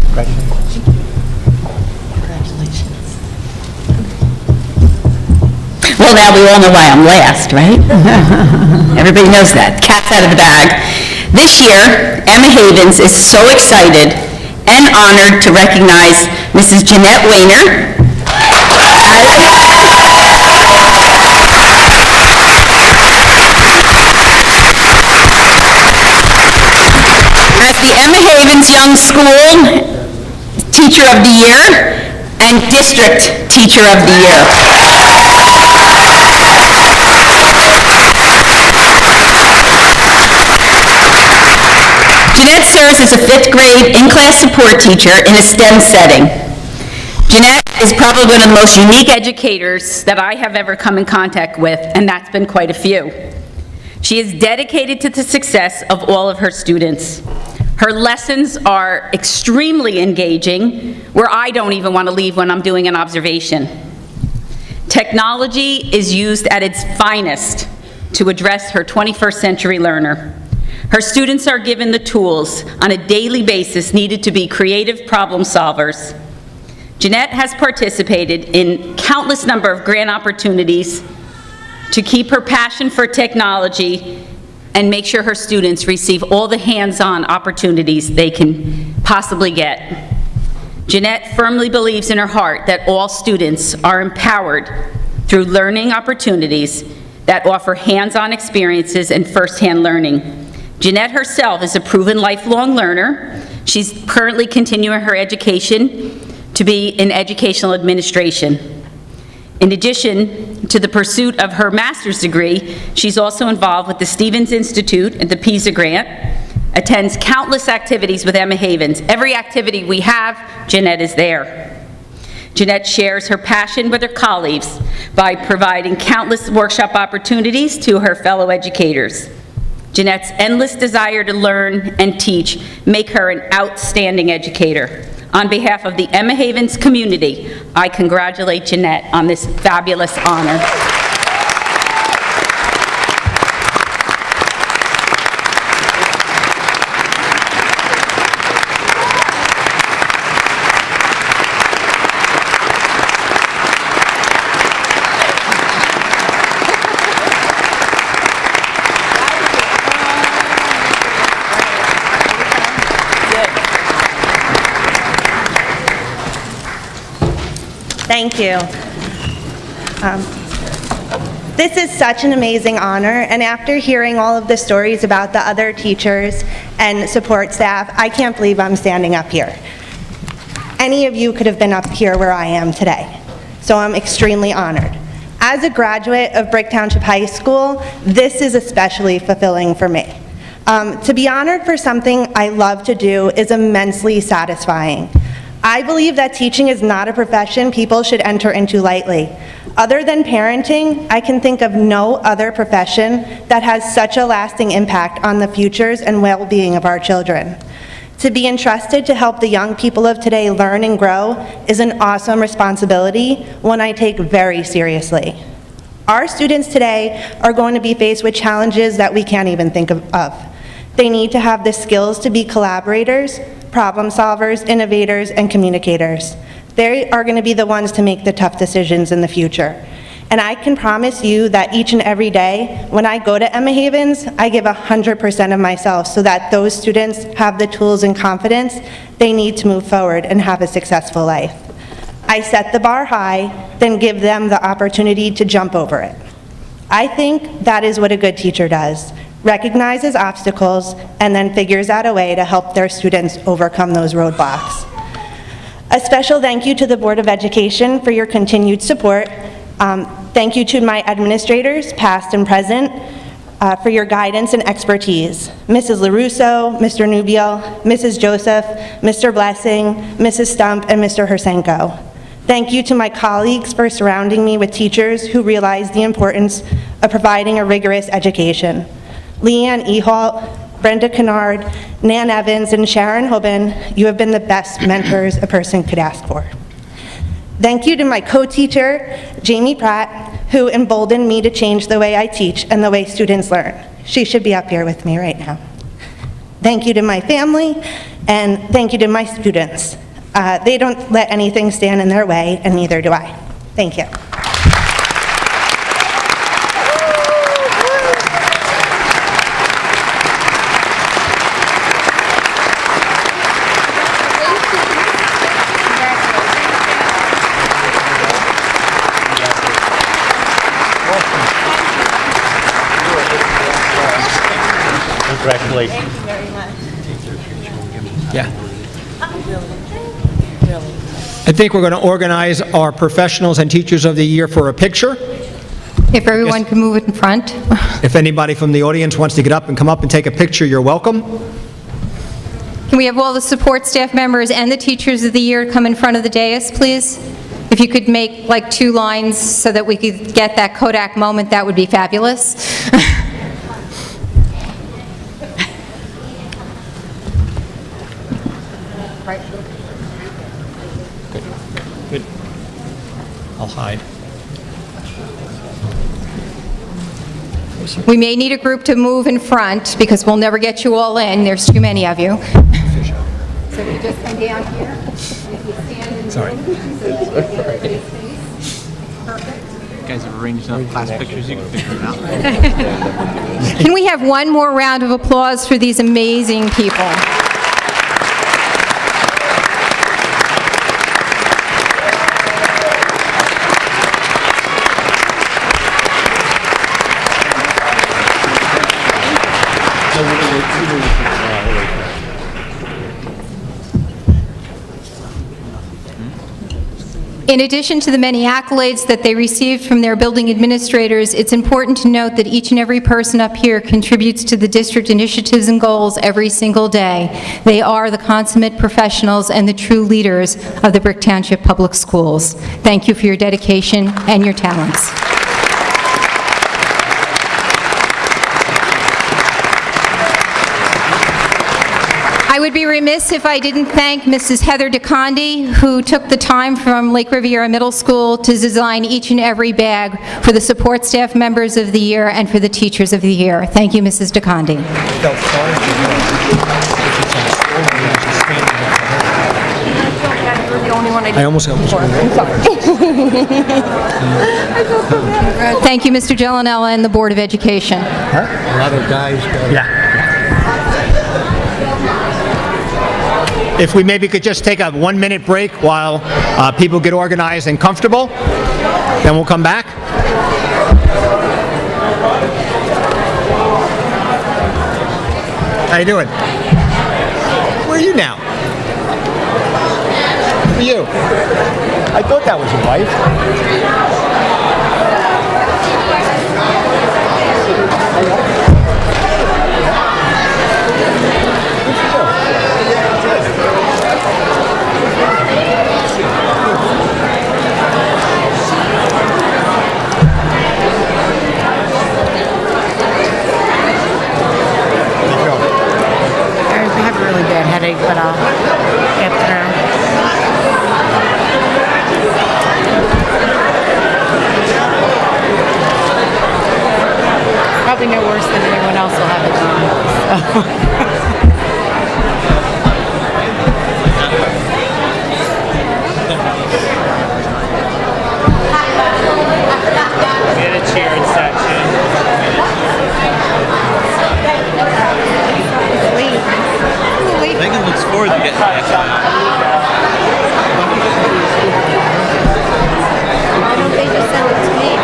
Congratulations. Well, now we all know why I'm last, right? Everybody knows that. Cat's out of the bag. This year, Emma Havens is so excited and honored to recognize Mrs. Jeanette Weiner as the Emma Havens Young School Teacher of the Year and District Teacher of the Year. Jeanette serves as a 5th grade in-class support teacher in a STEM setting. Jeanette is probably one of the most unique educators that I have ever come in contact with, and that's been quite a few. She is dedicated to the success of all of her students. Her lessons are extremely engaging, where I don't even want to leave when I'm doing an observation. Technology is used at its finest to address her 21st century learner. Her students are given the tools on a daily basis needed to be creative problem solvers. Jeanette has participated in countless number of grant opportunities to keep her passion for technology and make sure her students receive all the hands-on opportunities they can possibly get. Jeanette firmly believes in her heart that all students are empowered through learning opportunities that offer hands-on experiences and first-hand learning. Jeanette herself is a proven lifelong learner. She's currently continuing her education to be in educational administration. In addition to the pursuit of her master's degree, she's also involved with the Stevens Institute and the PISA grant, attends countless activities with Emma Havens. Every activity we have, Jeanette is there. Jeanette shares her passion with her colleagues by providing countless workshop opportunities to her fellow educators. Jeanette's endless desire to learn and teach make her an outstanding educator. On behalf of the Emma Havens community, I congratulate Jeanette on this fabulous honor. Thank you. This is such an amazing honor, and after hearing all of the stories about the other teachers and support staff, I can't believe I'm standing up here. Any of you could have been up here where I am today, so I'm extremely honored. As a graduate of Brick Township High School, this is especially fulfilling for me. To be honored for something I love to do is immensely satisfying. I believe that teaching is not a profession people should enter into lightly. Other than parenting, I can think of no other profession that has such a lasting impact on the futures and well-being of our children. To be entrusted to help the young people of today learn and grow is an awesome responsibility, one I take very seriously. Our students today are going to be faced with challenges that we can't even think of. They need to have the skills to be collaborators, problem solvers, innovators, and communicators. They are going to be the ones to make the tough decisions in the future. And I can promise you that each and every day, when I go to Emma Havens, I give 100% of myself so that those students have the tools and confidence they need to move forward and have a successful life. I set the bar high, then give them the opportunity to jump over it. I think that is what a good teacher does. Recognizes obstacles, and then figures out a way to help their students overcome those roadblocks. A special thank you to the Board of Education for your continued support. Thank you to my administrators, past and present, for your guidance and expertise. Mrs. LaRusso, Mr. Nubiel, Mrs. Joseph, Mr. Blessing, Mrs. Stump, and Mr. Hersenko. Thank you to my colleagues for surrounding me with teachers who realize the importance of providing a rigorous education. Leanne Ehalt, Brenda Kennard, Nan Evans, and Sharon Hoban, you have been the best mentors a person could ask for. Thank you to my co-teacher, Jamie Pratt, who emboldened me to change the way I teach and the way students learn. She should be up here with me right now. Thank you to my family, and thank you to my students. They don't let anything stand in their way, and neither do I. Thank you. Congratulations. Thank you very much. Yeah. I think we're going to organize our professionals and teachers of the year for a picture. If everyone can move it in front. If anybody from the audience wants to get up and come up and take a picture, you're welcome. Can we have all the support staff members and the teachers of the year come in front of the dais, please? If you could make like 2 lines so that we could get that Kodak moment, that would be fabulous. Right. Good. I'll hide. We may need a group to move in front because we'll never get you all in. There's too many of you. So if you just come down here, if you stand in Sorry. You guys have arranged enough class pictures, you can figure it out. Can we have one more round of applause for these amazing people? In addition to the many accolades that they received from their building administrators, it's important to note that each and every person up here contributes to the district initiatives and goals every single day. They are the consummate professionals and the true leaders of the Brick Township Public Schools. Thank you for your dedication and your talents. I would be remiss if I didn't thank Mrs. Heather DeCondi, who took the time from Lake Riviera Middle School to design each and every bag for the support staff members of the year and for the teachers of the year. Thank you, Mrs. DeCondi. I almost got Thank you, Mr. Gellinella and the Board of Education. A lot of guys. Yeah. If we maybe could just take a 1-minute break while people get organized and comfortable, then we'll come back. How you doing? Where are you now? Who are you? I thought that was your wife. I have a really bad headache, but I'll get through. Probably no worse than anyone else will have it. Get a cheering section. Megan looks forward to getting back out. Why don't they just send it to me?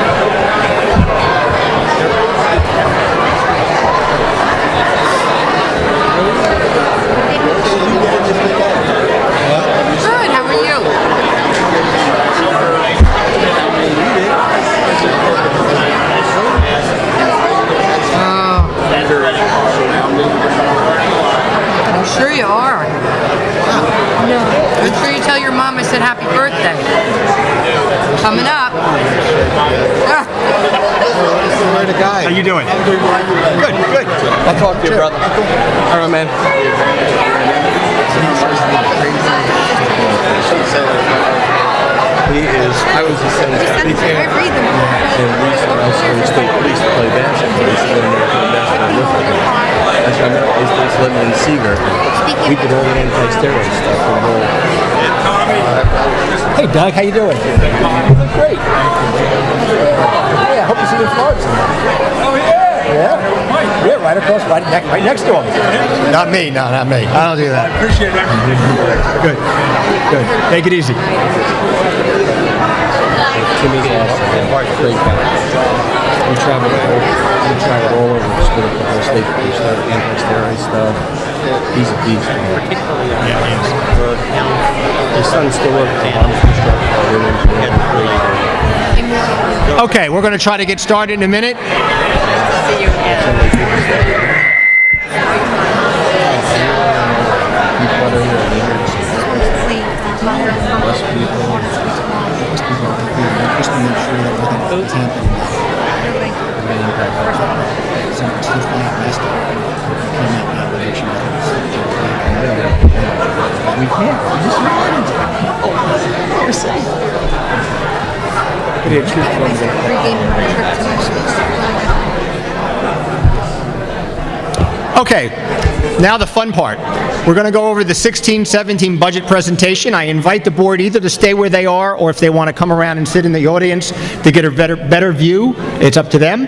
Good, how are you? I'm sure you are. No. Make sure you tell your mom I said happy birthday. Coming up. Where the guy? How you doing? Good, good. I'll talk to you, brother. All right, man. He is, I was just saying, he came I read them. and Reese State Police to play basketball. He said, when they play basketball with him. That's why I met him. He's living in Seager. We did all the anti-steroid stuff. Hey, Doug, how you doing? Great. Yeah, I hope you see the Florida. Oh, yeah? Yeah? Yeah, right across, right next to him. Not me, no, not me. I don't do that. I appreciate it. Good, good. Take it easy. Timmy great guy. We traveled all over the school, the whole state. We started anti-steroid nice stuff. He's a beast. His son's still working at the Okay, we're going to try to get started in a minute. Just to make sure that nothing happened. We can't. Okay, now the fun part. We're going to go over the 16-17 budget presentation. I invite the board either to stay where they are, or if they want to come around and sit in the audience to get a better view, it's up to them.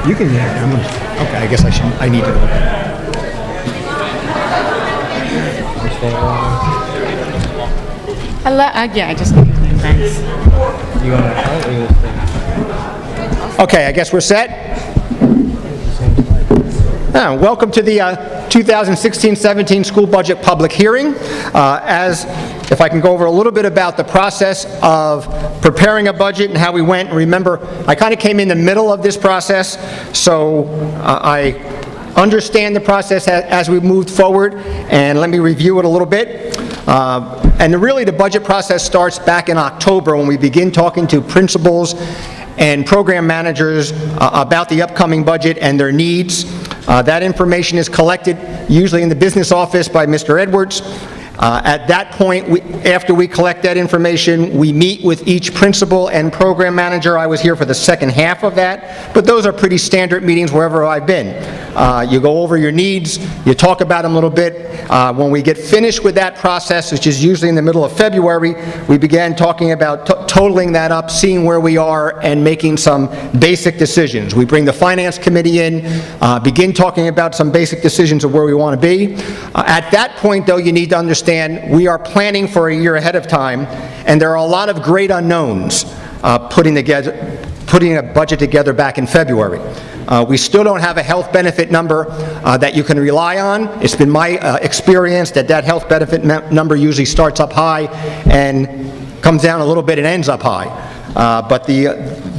You can, okay, I guess I need to go. Hello, yeah, I just, thanks. Okay, I guess we're set. Welcome to the 2016-17 school budget public hearing. If I can go over a little bit about the process of preparing a budget and how we went. Remember, I kind of came in the middle of this process, so I understand the process as we moved forward, and let me review it a little bit. And really, the budget process starts back in October when we begin talking to principals and program managers about the upcoming budget and their needs. That information is collected usually in the business office by Mr. Edwards. At that point, after we collect that information, we meet with each principal and program manager. I was here for the second half of that, but those are pretty standard meetings wherever I've been. You go over your needs, you talk about them a little bit. When we get finished with that process, which is usually in the middle of February, we began talking about totaling that up, seeing where we are, and making some basic decisions. We bring the finance committee in, begin talking about some basic decisions of where we want to be. At that point, though, you need to understand we are planning for a year ahead of time, and there are a lot of great unknowns putting a budget together back in February. We still don't have a health benefit number that you can rely on. It's been my experience that health benefit number usually starts up high and comes down a little bit and ends up high. But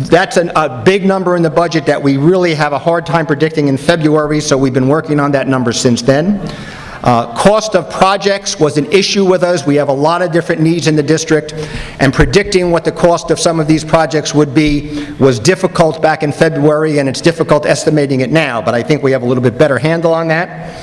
that's a big number in the budget that we really have a hard time predicting in February, so we've been working on that number since then. Cost of projects was an issue with us. We have a lot of different needs in the district, and predicting what the cost of some of these projects would be was difficult back in February, and it's difficult estimating it now, but I think we have a little bit better handle on that.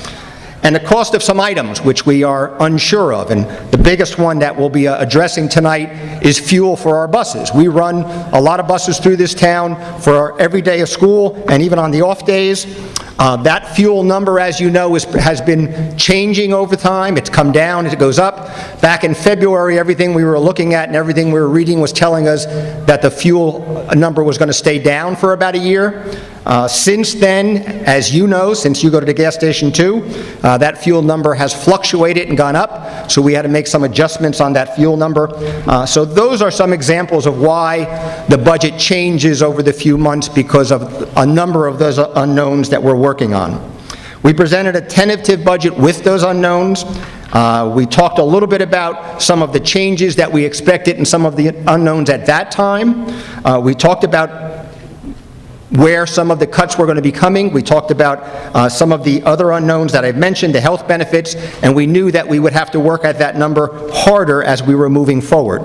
And the cost of some items, which we are unsure of, and the biggest one that we'll be addressing tonight is fuel for our buses. We run a lot of buses through this town for our every day of school, and even on the off days. That fuel number, as you know, has been changing over time. It's come down, it goes up. Back in February, everything we were looking at and everything we were reading was telling us that the fuel number was going to stay down for about a year. Since then, as you know, since you go to the gas station too, that fuel number has fluctuated and gone up, so we had to make some adjustments on that fuel number. So those are some examples of why the budget changes over the few months, because of a number of those unknowns that we're working on. We presented a tentative budget with those unknowns. We talked a little bit about some of the changes that we expected and some of the unknowns at that time. We talked about where some of the cuts were going to be coming. We talked about some of the other unknowns that I've mentioned, the health benefits, and we knew that we would have to work at that number harder as we were moving forward.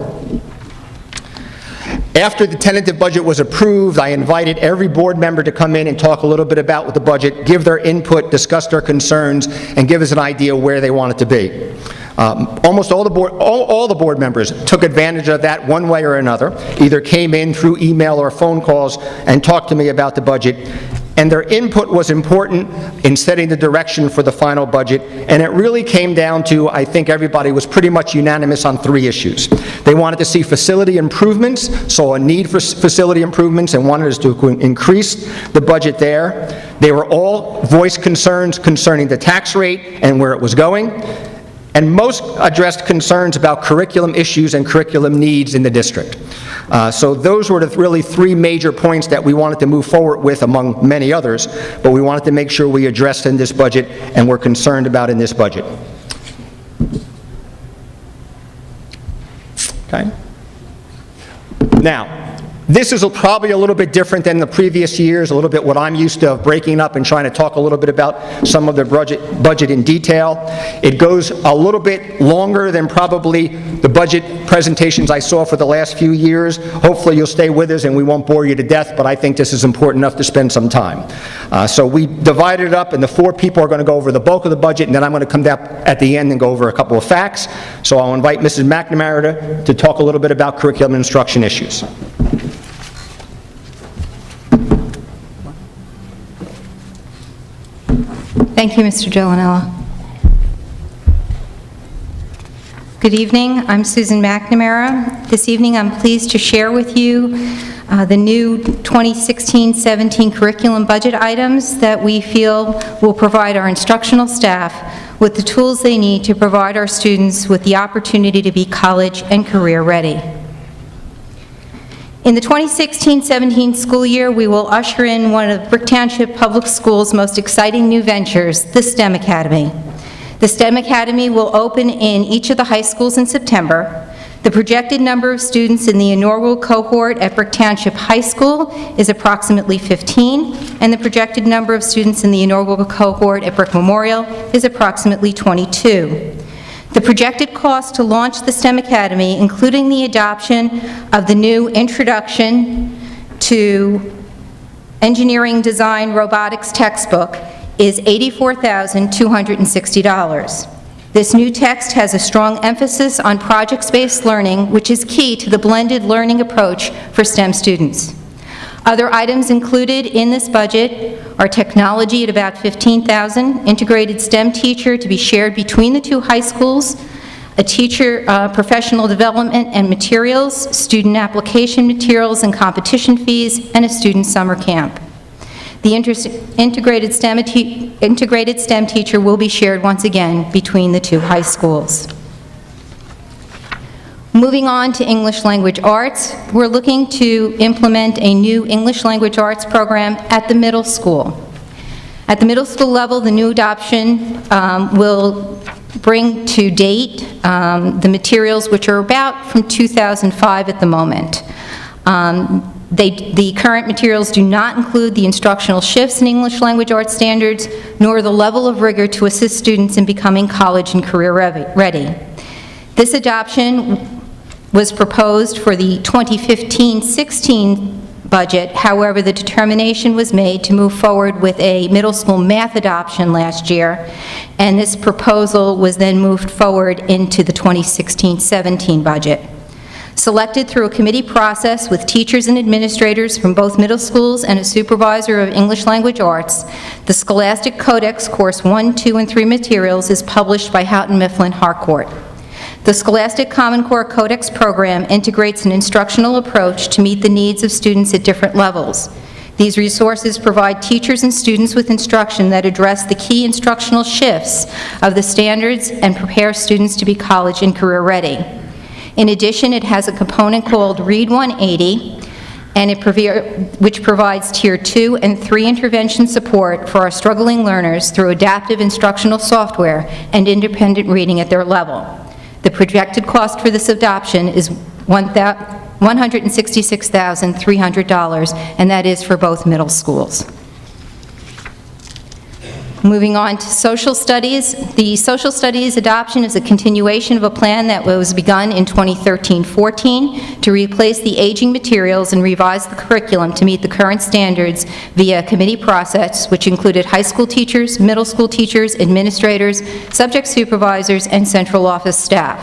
After the tentative budget was approved, I invited every board member to come in and talk a little bit about the budget, give their input, discuss their concerns, and give us an idea where they want it to be. Almost all the board members took advantage of that one way or another, either came in through email or phone calls and talked to me about the budget. and their input was important in setting the direction for the final budget, and it really came down to, I think everybody was pretty much unanimous on 3 issues. They wanted to see facility improvements, saw a need for facility improvements, and wanted us to increase the budget there. They were all voiced concerns concerning the tax rate and where it was going, and most addressed concerns about curriculum issues and curriculum needs in the district. So those were the really 3 major points that we wanted to move forward with, among many others, but we wanted to make sure we addressed in this budget and were concerned about in this budget. Okay? Now, this is probably a little bit different than the previous years, a little bit what I'm used to, of breaking up and trying to talk a little bit about some of the budget in detail. It goes a little bit longer than probably the budget presentations I saw for the last few years. Hopefully you'll stay with us and we won't bore you to death, but I think this is important enough to spend some time. So we divided it up, and the 4 people are going to go over the bulk of the budget, and then I'm going to come back at the end and go over a couple of facts. So I'll invite Mrs. McNamara to talk a little bit about curriculum and instruction issues. Thank you, Mr. Giovanella. Good evening, I'm Susan McNamara. This evening I'm pleased to share with you the new 2016-17 curriculum budget items that we feel will provide our instructional staff with the tools they need to provide our students with the opportunity to be college and career ready. In the 2016-17 school year, we will usher in one of Brick Township Public Schools' most exciting new ventures, the STEM Academy. The STEM Academy will open in each of the high schools in September. The projected number of students in the inaugural cohort at Brick Township High School is approximately 15, and the projected number of students in the inaugural cohort at Brick Memorial is approximately 22. The projected cost to launch the STEM Academy, including the adoption of the new Introduction to Engineering Design Robotics textbook, is $84,260. This new text has a strong emphasis on project-based learning, which is key to the blended learning approach for STEM students. Other items included in this budget are technology at about $15,000, integrated STEM teacher to be shared between the 2 high schools, a teacher professional development and materials, student application materials and competition fees, and a student summer camp. The integrated STEM teacher will be shared once again between the 2 high schools. Moving on to English Language Arts, we're looking to implement a new English Language Arts program at the middle school. At the middle school level, the new adoption will bring to date the materials which are about from 2005 at the moment. The current materials do not include the instructional shifts in English Language Arts standards, nor the level of rigor to assist students in becoming college and career ready. This adoption was proposed for the 2015-16 budget. However, the determination was made to move forward with a middle school math adoption last year, and this proposal was then moved forward into the 2016-17 budget. Selected through a committee process with teachers and administrators from both middle schools and a supervisor of English Language Arts, the Scholastic Codex Course 1, 2, and 3 materials is published by Houghton Mifflin Harcourt. The Scholastic Common Core Codex program integrates an instructional approach to meet the needs of students at different levels. These resources provide teachers and students with instruction that address the key instructional shifts of the standards and prepare students to be college and career ready. In addition, it has a component called Read 180, and which provides Tier 2 and 3 intervention support for our struggling learners through adaptive instructional software and independent reading at their level. The projected cost for this adoption is $166,300, and that is for both middle schools. Moving on to social studies. The social studies adoption is a continuation of a plan that was begun in 2013-14 to replace the aging materials and revise the curriculum to meet the current standards via a committee process, which included high school teachers, middle school teachers, administrators, subject supervisors, and central office staff.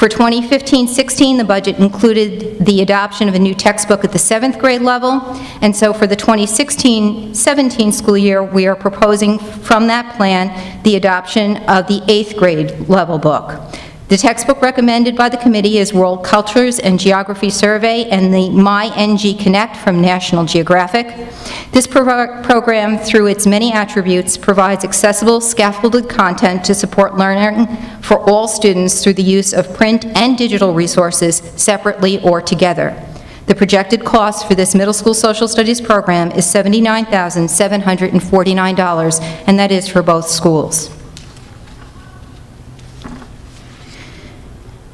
For 2015-16, the budget included the adoption of a new textbook at the 7th grade level, and so for the 2016-17 school year, we are proposing from that plan the adoption of the 8th grade level book. The textbook recommended by the committee is World Cultures and Geography Survey and the MyNG Connect from National Geographic. This program, through its many attributes, provides accessible, scaffolded content to support learning for all students through the use of print and digital resources separately or together. The projected cost for this middle school social studies program is $79,749, and that is for both schools.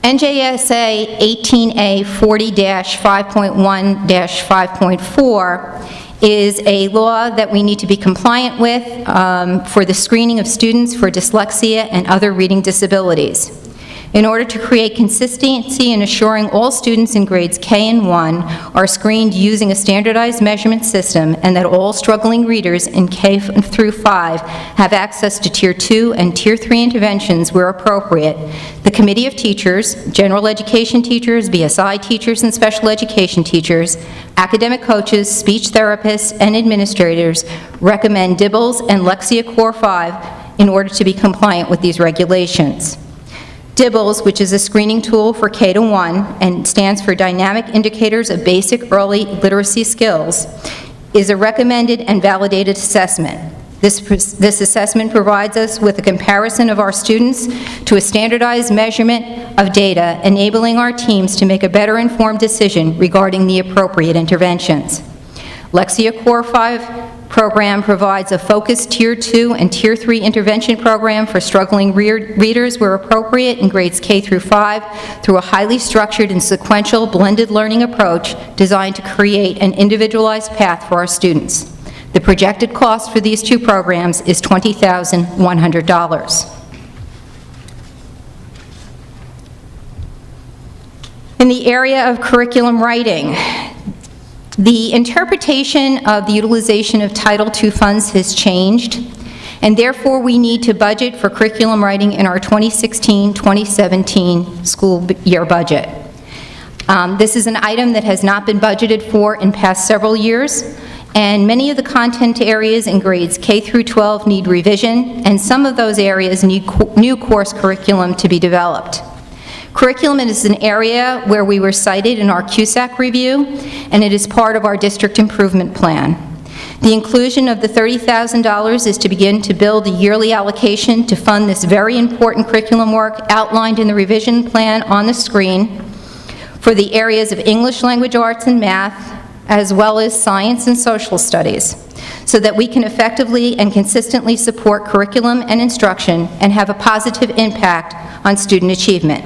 NJSA 18A 40-5.1-5.4 is a law that we need to be compliant with for the screening of students for dyslexia and other reading disabilities. In order to create consistency in assuring all students in grades K and 1 are screened using a standardized measurement system and that all struggling readers in K through 5 have access to Tier 2 and Tier 3 interventions where appropriate, the Committee of Teachers, General Education teachers, BSI teachers, and special education teachers, academic coaches, speech therapists, and administrators recommend DIBELS and Lexia Core 5 in order to be compliant with these regulations. DIBELS, which is a screening tool for K to 1 and stands for Dynamic Indicators of Basic Early Literacy Skills, is a recommended and validated assessment. This assessment provides us with a comparison of our students to a standardized measurement of data, enabling our teams to make a better informed decision regarding the appropriate interventions. Lexia Core 5 program provides a focused Tier 2 and Tier 3 intervention program for struggling readers where appropriate in grades K through 5 through a highly structured and sequential blended learning approach designed to create an individualized path for our students. The projected cost for these two programs is $20,100. In the area of curriculum writing, the interpretation of the utilization of Title II funds has changed, and therefore we need to budget for curriculum writing in our 2016-2017 school year budget. This is an item that has not been budgeted for in past several years, and many of the content areas in grades K through 12 need revision, and some of those areas need new course curriculum to be developed. Curriculum is an area where we were cited in our CUSAC review, and it is part of our district improvement plan. The inclusion of the $30,000 is to begin to build a yearly allocation to fund this very important curriculum work outlined in the revision plan on the screen for the areas of English language arts and math, as well as science and social studies, so that we can effectively and consistently support curriculum and instruction and have a positive impact on student achievement.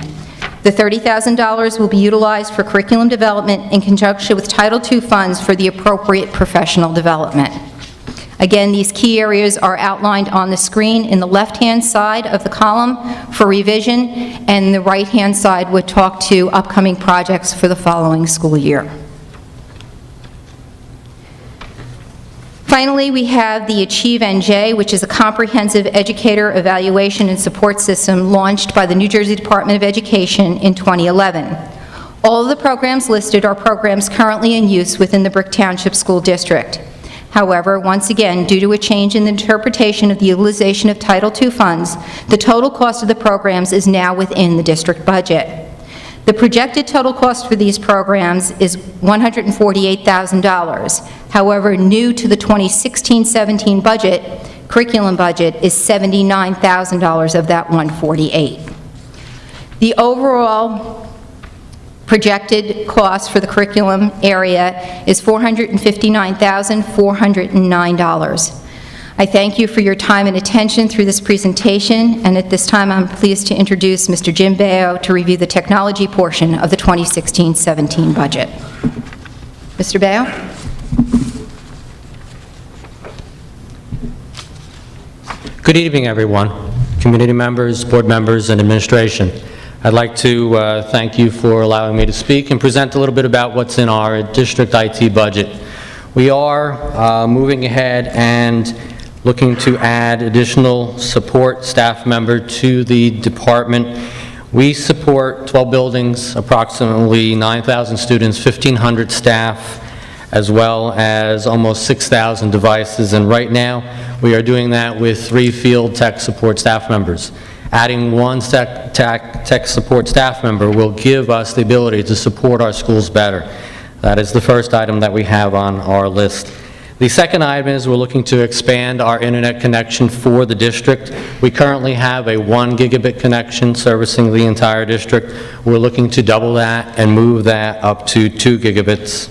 The $30,000 will be utilized for curriculum development in conjunction with Title II funds for the appropriate professional development. Again, these key areas are outlined on the screen in the left-hand side of the column for revision, and the right-hand side would talk to upcoming projects for the following school year. Finally, we have the Achieve NJ, which is a comprehensive educator evaluation and support system launched by the New Jersey Department of Education in 2011. All of the programs listed are programs currently in use within the Brick Township School District. However, once again, due to a change in the interpretation of the utilization of Title II funds, the total cost of the programs is now within the district budget. The projected total cost for these programs is $148,000. However, new to the 2016-17 budget, curriculum budget is $79,000 of that $148,000. The overall projected cost for the curriculum area is $459,409. I thank you for your time and attention through this presentation, and at this time I'm pleased to introduce Mr. Jim Baio to review the technology portion of the 2016-17 budget. Mr. Baio? Good evening, everyone, community members, board members, and administration. I'd like to thank you for allowing me to speak and present a little bit about what's in our district IT budget. We are moving ahead and looking to add additional support staff member to the department. We support 12 buildings, approximately 9,000 students, 1,500 staff, as well as almost 6,000 devices. And right now, we are doing that with 3 field tech support staff members. Adding 1 tech support staff member will give us the ability to support our schools better. That is the first item that we have on our list. The second item is we're looking to expand our internet connection for the district. We currently have a 1 gigabit connection servicing the entire district. We're looking to double that and move that up to 2 gigabits.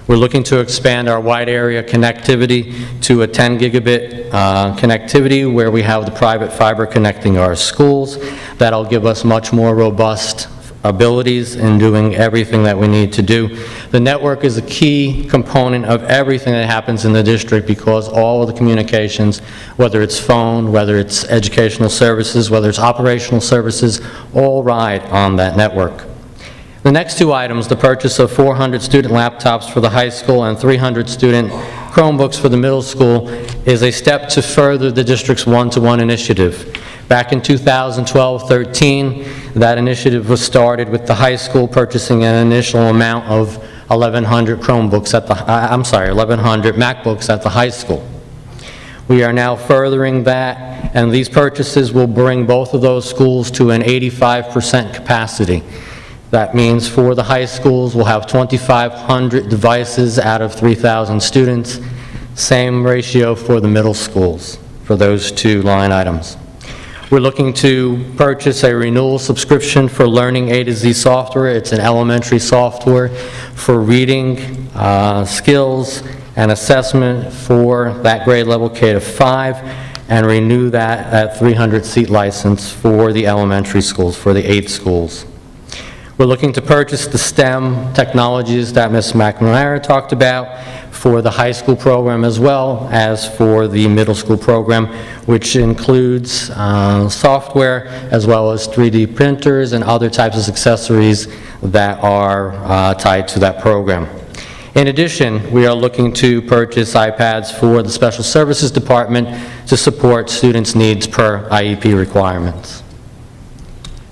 We're looking to expand our wide area connectivity to a 10 gigabit connectivity where we have the private fiber connecting our schools. That'll give us much more robust abilities in doing everything that we need to do. The network is a key component of everything that happens in the district because all of the communications, whether it's phone, whether it's educational services, whether it's operational services, all ride on that network. The next 2 items, the purchase of 400 student laptops for the high school and 300 student Chromebooks for the middle school, is a step to further the district's one-to-one initiative. Back in 2012-13, that initiative was started with the high school purchasing an initial amount of 1,100 Chromebooks at the, 1,100 MacBooks at the high school. We are now furthering that, and these purchases will bring both of those schools to an 85% capacity. That means for the high schools, we'll have 2,500 devices out of 3,000 students. Same ratio for the middle schools for those 2 line items. We're looking to purchase a renewal subscription for Learning A to Z software. It's an elementary software for reading skills and assessment for that grade level K to 5, and renew that at 300-seat license for the elementary schools, for the 8 schools. We're looking to purchase the STEM technologies that Ms. McNamara talked about for the high school program as well as for the middle school program, which includes software as well as 3D printers and other types of accessories that are tied to that program. In addition, we are looking to purchase iPads for the Special Services Department to support students' needs per IEP requirements.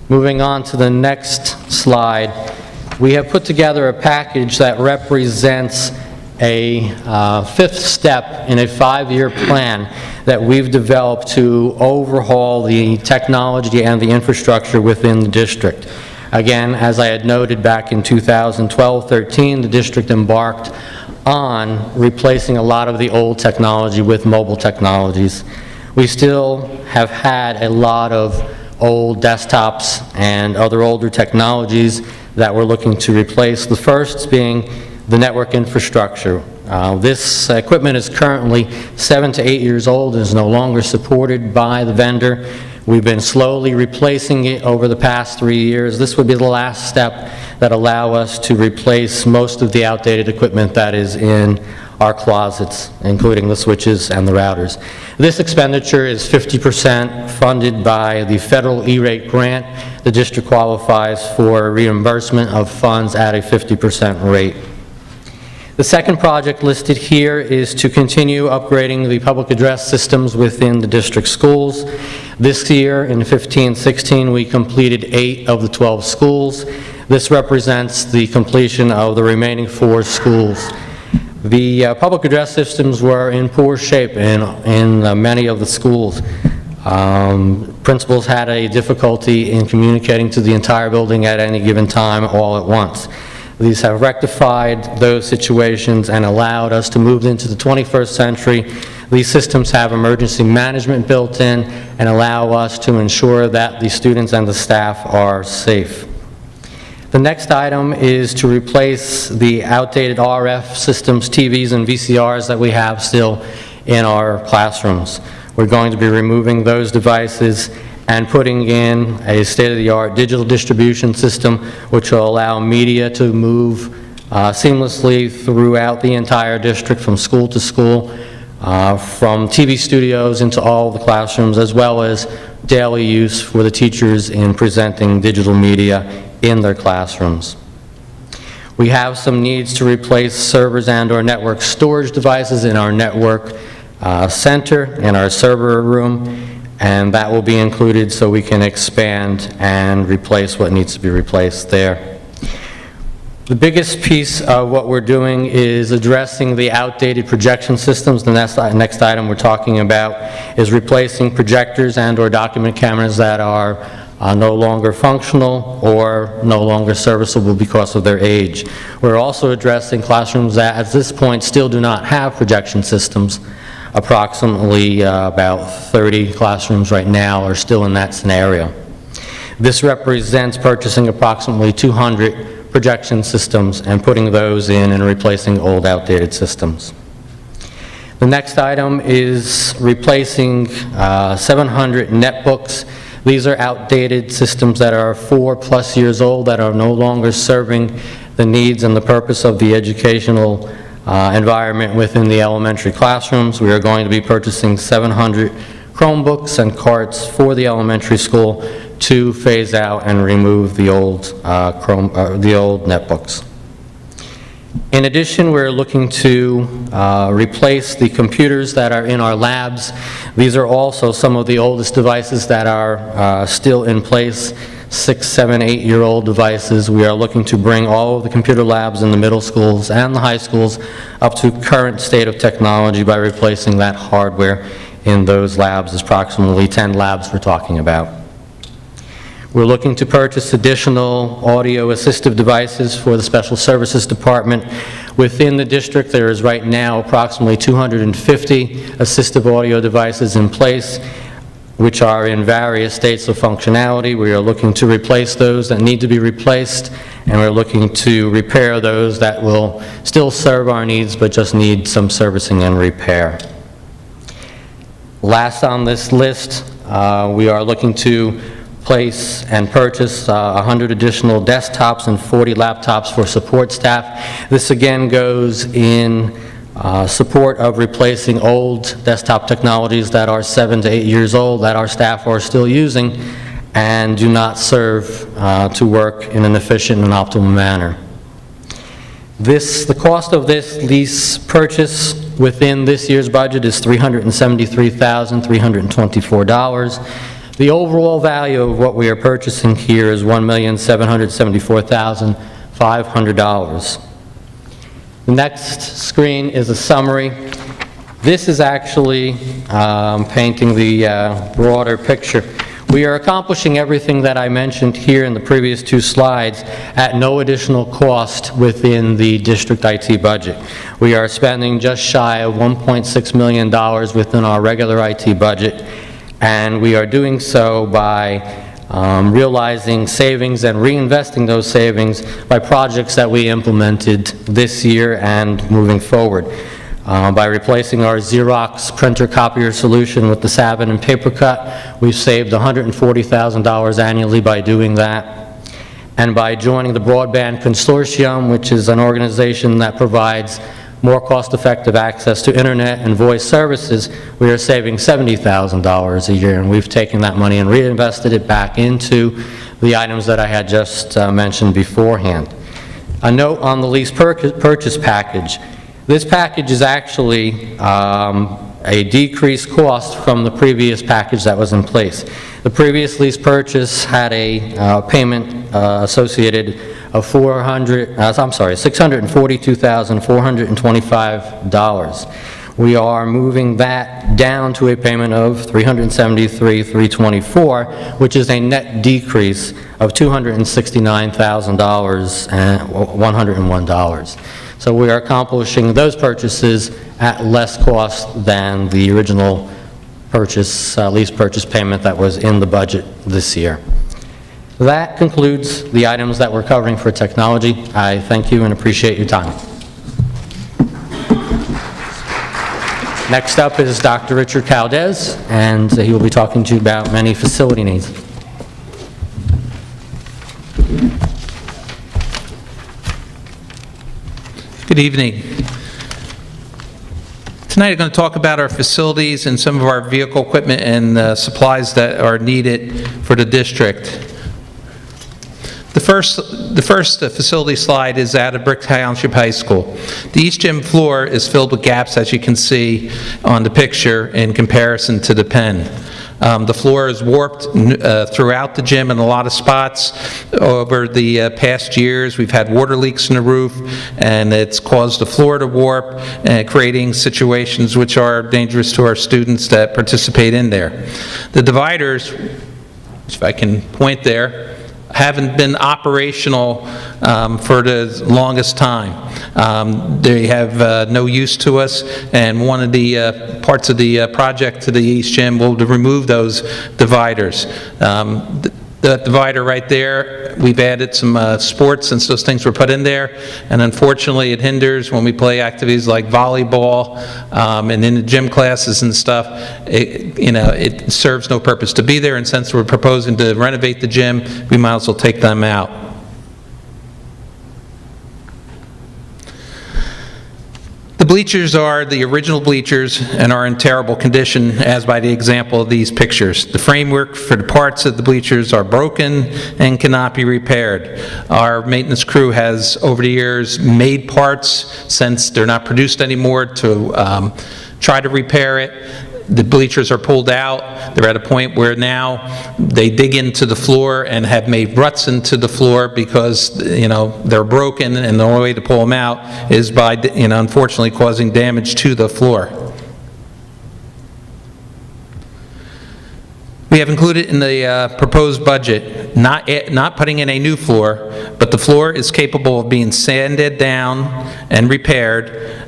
Moving on to the next slide, we have put together a package that represents a 5th step in a 5-year plan that we've developed to overhaul the technology and the infrastructure within the district. Again, as I had noted back in 2012-13, the district embarked on replacing a lot of the old technology with mobile technologies. We still have had a lot of old desktops and other older technologies that we're looking to replace. The first being the network infrastructure. This equipment is currently 7 to 8 years old and is no longer supported by the vendor. We've been slowly replacing it over the past 3 years. This would be the last step that allow us to replace most of the outdated equipment that is in our closets, including the switches and the routers. This expenditure is 50% funded by the federal E-rate grant. The district qualifies for reimbursement of funds at a 50% rate. The second project listed here is to continue upgrading the public address systems within the district schools. This year, in 15-16, we completed 8 of the 12 schools. This represents the completion of the remaining 4 schools. The public address systems were in poor shape in many of the schools. Principals had a difficulty in communicating to the entire building at any given time all at once. These have rectified those situations and allowed us to move into the 21st century. These systems have emergency management built in and allow us to ensure that the students and the staff are safe. The next item is to replace the outdated RF systems, TVs, and VCRs that we have still in our classrooms. We're going to be removing those devices and putting in a state-of-the-art digital distribution system which will allow media to move seamlessly throughout the entire district from school to school, from TV studios into all the classrooms, as well as daily use for the teachers in presenting digital media in their classrooms. We have some needs to replace servers and/or network storage devices in our network center, in our server room, and that will be included so we can expand and replace what needs to be replaced there. The biggest piece of what we're doing is addressing the outdated projection systems. The next item we're talking about is replacing projectors and/or document cameras that are no longer functional or no longer serviceable because of their age. We're also addressing classrooms that at this point still do not have projection systems. Approximately about 30 classrooms right now are still in that scenario. This represents purchasing approximately 200 projection systems and putting those in and replacing old outdated systems. The next item is replacing 700 netbooks. These are outdated systems that are 4+ years old that are no longer serving the needs and the purpose of the educational environment within the elementary classrooms. We are going to be purchasing 700 Chromebooks and carts for the elementary school to phase out and remove the old netbooks. In addition, we're looking to replace the computers that are in our labs. These are also some of the oldest devices that are still in place, 6, 7, 8-year-old devices. We are looking to bring all of the computer labs in the middle schools and the high schools up to current state of technology by replacing that hardware in those labs. There's approximately 10 labs we're talking about. We're looking to purchase additional audio assistive devices for the Special Services Department. Within the district, there is right now approximately 250 assistive audio devices in place, which are in various states of functionality. We are looking to replace those that need to be replaced, and we're looking to repair those that will still serve our needs but just need some servicing and repair. Last on this list, we are looking to place and purchase 100 additional desktops and 40 laptops for support staff. This again goes in support of replacing old desktop technologies that are 7 to 8 years old that our staff are still using and do not serve to work in an efficient and optimal manner. The cost of this lease purchase within this year's budget is $373,324. The overall value of what we are purchasing here is $1,774,500. The next screen is a summary. This is actually painting the broader picture. We are accomplishing everything that I mentioned here in the previous 2 slides at no additional cost within the district IT budget. We are spending just shy of $1.6 million within our regular IT budget, and we are doing so by realizing savings and reinvesting those savings by projects that we implemented this year and moving forward. By replacing our Xerox printer copier solution with the Savin and PaperCut, we've saved $140,000 annually by doing that. And by joining the Broadband Consortium, which is an organization that provides more cost-effective access to internet and voice services, we are saving $70,000 a year, and we've taken that money and reinvested it back into the items that I had just mentioned beforehand. A note on the lease purchase package. This package is actually a decreased cost from the previous package that was in place. The previous lease purchase had a payment associated of $642,425. We are moving that down to a payment of $373,324, which is a net decrease of $269,101. So we are accomplishing those purchases at less cost than the original purchase, lease purchase payment that was in the budget this year. That concludes the items that we're covering for technology. I thank you and appreciate your time. Next up is Dr. Richard Caldez, and he will be talking to you about many facility needs. Good evening. Tonight I'm going to talk about our facilities and some of our vehicle equipment and supplies that are needed for the district. The first facility slide is out of Brick Township High School. The East Gym floor is filled with gaps, as you can see on the picture, in comparison to the pen. The floor is warped throughout the gym in a lot of spots. Over the past years, we've had water leaks in the roof, and it's caused the floor to warp, creating situations which are dangerous to our students that participate in there. The dividers, if I can point there, haven't been operational for the longest time. They have no use to us, and one of the parts of the project to the East Gym will remove those dividers. The divider right there, we've added some sports since those things were put in there, and unfortunately it hinders when we play activities like volleyball and in the gym classes and stuff. It serves no purpose to be there, and since we're proposing to renovate the gym, we might as well take them out. The bleachers are the original bleachers and are in terrible condition, as by the example of these pictures. The framework for the parts of the bleachers are broken and cannot be repaired. Our maintenance crew has, over the years, made parts, since they're not produced anymore, to try to repair it. The bleachers are pulled out. They're at a point where now they dig into the floor and have made ruts into the floor because, they're broken, and the only way to pull them out is by, unfortunately causing damage to the floor. We have included in the proposed budget, not putting in a new floor, but the floor is capable of being sanded down and repaired,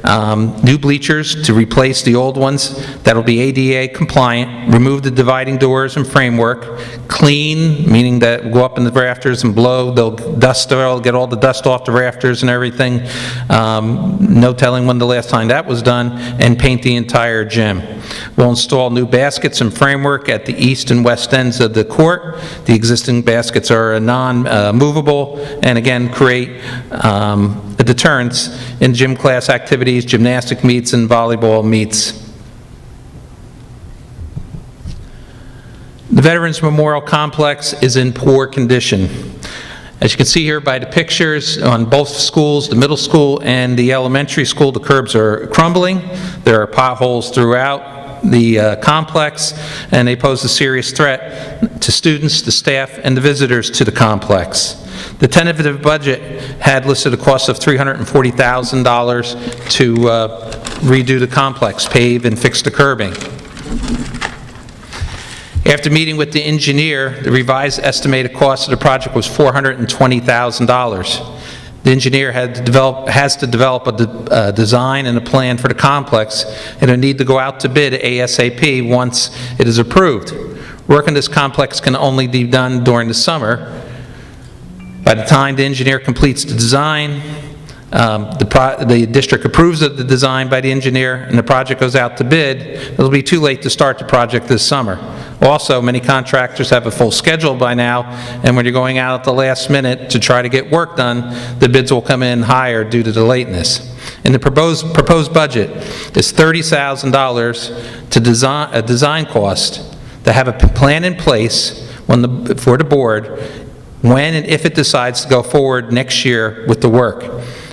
new bleachers to replace the old ones that'll be ADA compliant, remove the dividing doors and framework, clean, meaning that go up in the rafters and blow, they'll get all the dust off the rafters and everything, no telling when the last time that was done, and paint the entire gym. We'll install new baskets and framework at the east and west ends of the court. The existing baskets are non-movable, and again, create a deterrence in gym class activities, gymnastic meets, and volleyball meets. The Veterans Memorial Complex is in poor condition. As you can see here by the pictures, on both schools, the middle school and the elementary school, the curbs are crumbling. There are potholes throughout the complex, and they pose a serious threat to students, the staff, and the visitors to the complex. The tentative budget had listed a cost of $340,000 to redo the complex, pave and fix the curbing. After meeting with the engineer, the revised estimated cost of the project was $420,000. The engineer has to develop a design and a plan for the complex, and it'll need to go out to bid ASAP once it is approved. Work on this complex can only be done during the summer. By the time the engineer completes the design, the district approves of the design by the engineer, and the project goes out to bid, it'll be too late to start the project this summer. Also, many contractors have a full schedule by now, and when you're going out at the last minute to try to get work done, the bids will come in higher due to the lateness. In the proposed budget is $30,000 to a design cost to have a plan in place for the board when and if it decides to go forward next year with the work.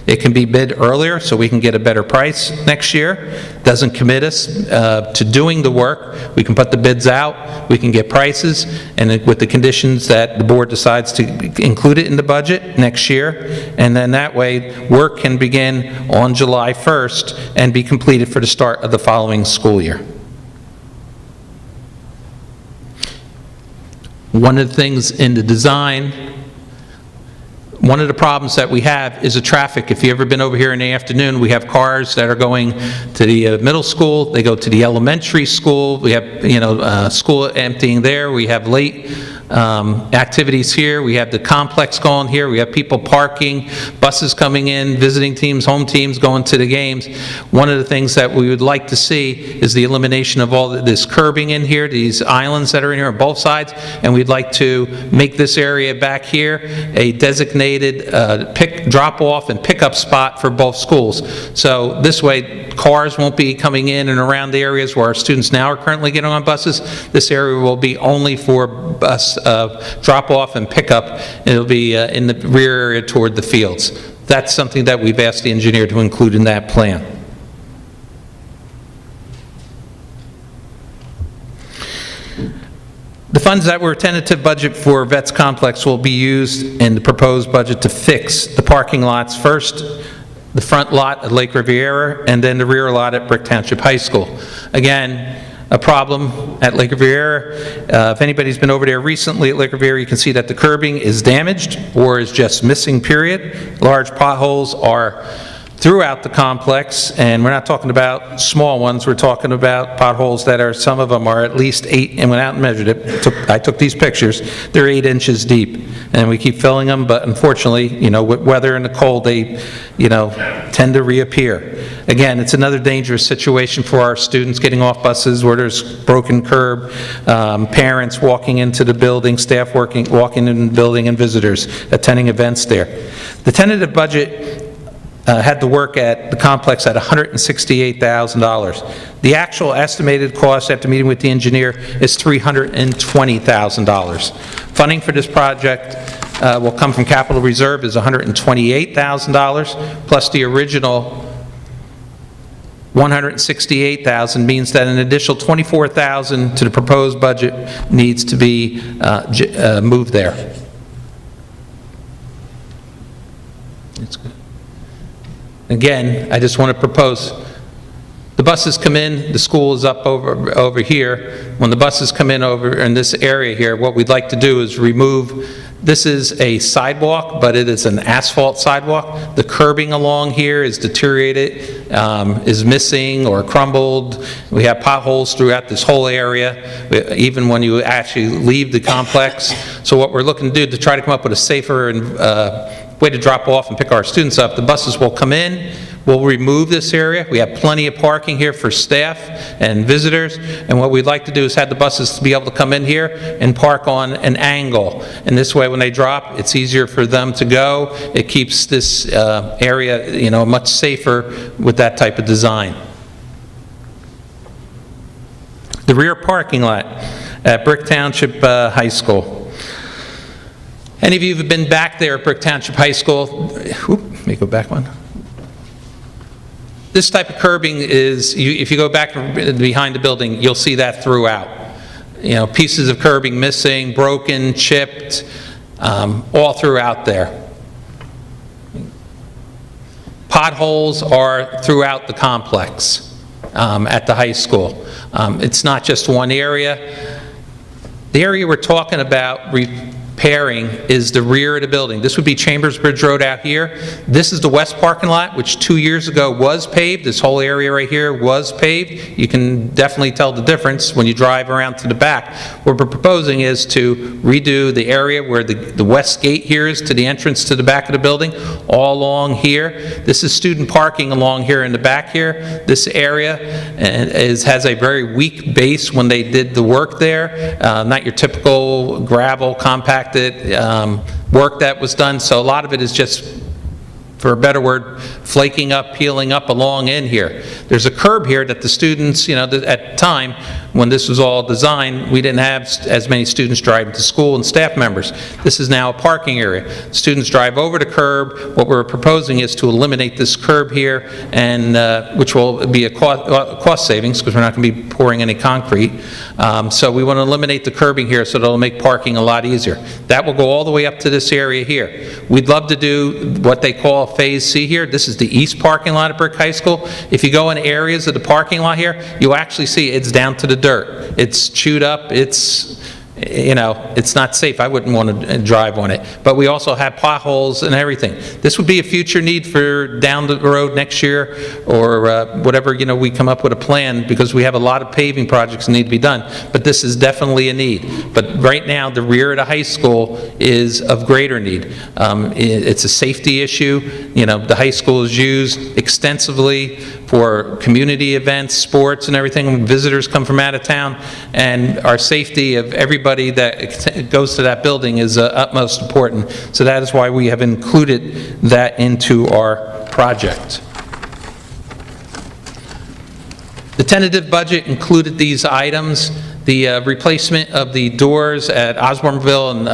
It can be bid earlier so we can get a better price next year. Doesn't commit us to doing the work. We can put the bids out, we can get prices, and with the conditions that the board decides to include it in the budget next year, and then that way work can begin on July 1st and be completed for the start of the following school year. One of the things in the design, one of the problems that we have is the traffic. If you've ever been over here in the afternoon, we have cars that are going to the middle school, they go to the elementary school, we have, school emptying there, we have late activities here, we have the complex going here, we have people parking, buses coming in, visiting teams, home teams going to the games. One of the things that we would like to see is the elimination of all this curbing in here, these islands that are in here on both sides, and we'd like to make this area back here a designated drop-off and pickup spot for both schools. So this way, cars won't be coming in and around the areas where our students now are currently getting on buses. This area will be only for bus drop-off and pickup. It'll be in the rear area toward the fields. That's something that we've asked the engineer to include in that plan. The funds that were tentative budget for Vets Complex will be used in the proposed budget to fix the parking lots. First, the front lot at Lake Riviera, and then the rear lot at Brick Township High School. Again, a problem at Lake Riviera. If anybody's been over there recently at Lake Riviera, you can see that the curbing is damaged or is just missing, period. Large potholes are throughout the complex, and we're not talking about small ones, we're talking about potholes that are, some of them are at least 8, and went out and measured it. I took these pictures, they're 8 inches deep, and we keep filling them, but unfortunately, you know, with weather and the cold, they, you know, tend to reappear. Again, it's another dangerous situation for our students getting off buses where there's broken curb, parents walking into the building, staff walking in the building, and visitors attending events there. The tentative budget had to work at the complex at $168,000. The actual estimated cost after meeting with the engineer is $320,000. Funding for this project will come from capital reserve is $128,000, plus the original $168,000 means that an additional $24,000 to the proposed budget needs to be moved there. It's good. Again, I just want to propose, the buses come in, the school is up over here. When the buses come in over in this area here, what we'd like to do is remove, this is a sidewalk, but it is an asphalt sidewalk. The curbing along here is deteriorated, is missing or crumbled. We have potholes throughout this whole area, even when you actually leave the complex. So what we're looking to do to try to come up with a safer and way to drop off and pick our students up, the buses will come in, we'll remove this area. We have plenty of parking here for staff and visitors, and what we'd like to do is have the buses to be able to come in here and park on an angle. And this way, when they drop, it's easier for them to go. It keeps this area, you know, much safer with that type of design. The rear parking lot at Brick Township High School. Any of you who've been back there at Brick Township High School, let me go back one. This type of curbing is, if you go back behind the building, you'll see that throughout. You know, pieces of curbing missing, broken, chipped, all throughout there. Potholes are throughout the complex at the high school. It's not just one area. The area we're talking about repairing is the rear of the building. This would be Chambers Bridge Road out here. This is the west parking lot, which 2 years ago was paved. This whole area right here was paved. You can definitely tell the difference when you drive around to the back. What we're proposing is to redo the area where the west gate here is to the entrance to the back of the building, all along here. This is student parking along here in the back here. This area has a very weak base when they did the work there. Not your typical gravel, compacted work that was done, so a lot of it is just, for a better word, flaking up, peeling up along in here. There's a curb here that the students, you know, at the time when this was all designed, we didn't have as many students driving to school and staff members. This is now a parking area. Students drive over the curb. What we're proposing is to eliminate this curb here, and which will be a cost savings because we're not going to be pouring any concrete. So we want to eliminate the curbing here so it'll make parking a lot easier. That will go all the way up to this area here. We'd love to do what they call Phase C here. This is the east parking lot at Brick High School. If you go in areas of the parking lot here, you'll actually see it's down to the dirt. It's chewed up. It's, you know, it's not safe. I wouldn't want to drive on it. But we also have potholes and everything. This would be a future need for down the road next year or whatever, you know, we come up with a plan, because we have a lot of paving projects that need to be done. But this is definitely a need. But right now, the rear of the high school is of greater need. It's a safety issue. You know, the high school is used extensively for community events, sports and everything, when visitors come from out of town, and our safety of everybody that goes to that building is utmost important. So that is why we have included that into our project. The tentative budget included these items. The replacement of the doors at Osborneville and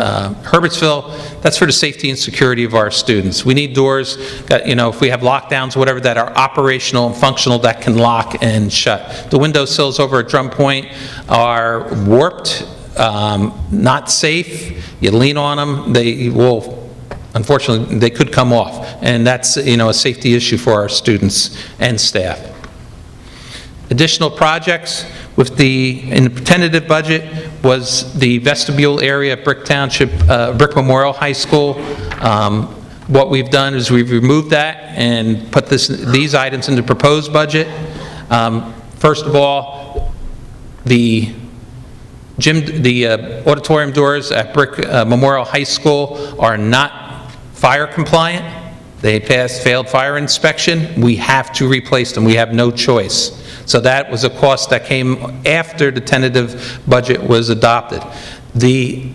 Herbertsville, that's for the safety and security of our students. We need doors that, you know, if we have lockdowns or whatever, that are operational and functional, that can lock and shut. The window sills over at Drum Point are warped. not safe, you lean on them, they will, unfortunately, they could come off. And that's, a safety issue for our students and staff. Additional projects in the tentative budget was the vestibule area at Brick Township, Brick Memorial High School. What we've done is we've removed that and put these items into proposed budget. First of all, the auditorium doors at Brick Memorial High School are not fire compliant. They failed fire inspection. We have to replace them. We have no choice. So that was a cost that came after the tentative budget was adopted. The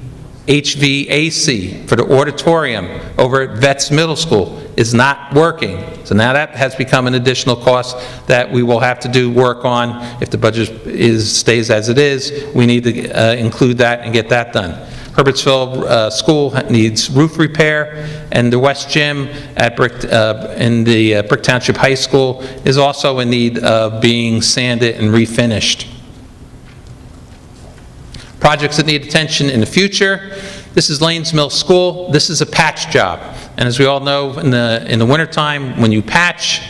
HVAC for the auditorium over at Vets Middle School is not working. So now that has become an additional cost that we will have to do work on. If the budget stays as it is, we need to include that and get that done. Herbertsville School needs roof repair, and the West Gym at in the Brick Township High School is also in need of being sanded and refinished. Projects that need attention in the future. This is Lanes Mill School. This is a patch job. And as we all know, in the wintertime, when you patch,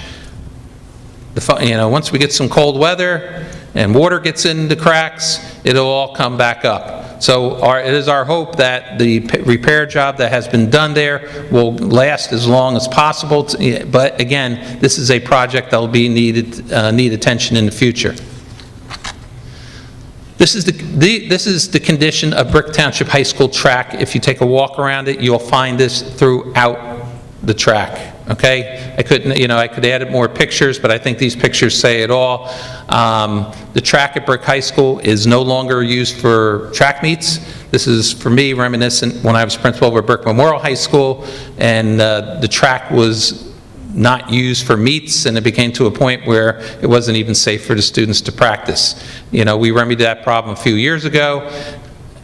once we get some cold weather and water gets in the cracks, it'll all come back up. So it is our hope that the repair job that has been done there will last as long as possible. But again, this is a project that will be need attention in the future. This is the condition of Brick Township High School track. If you take a walk around it, you'll find this throughout the track. Okay, I could add more pictures, but I think these pictures say it all. The track at Brick High School is no longer used for track meets. This is, for me, reminiscent when I was principal over at Brick Memorial High School, and the track was not used for meets, and it became to a point where it wasn't even safe for the students to practice. We remedied that problem a few years ago.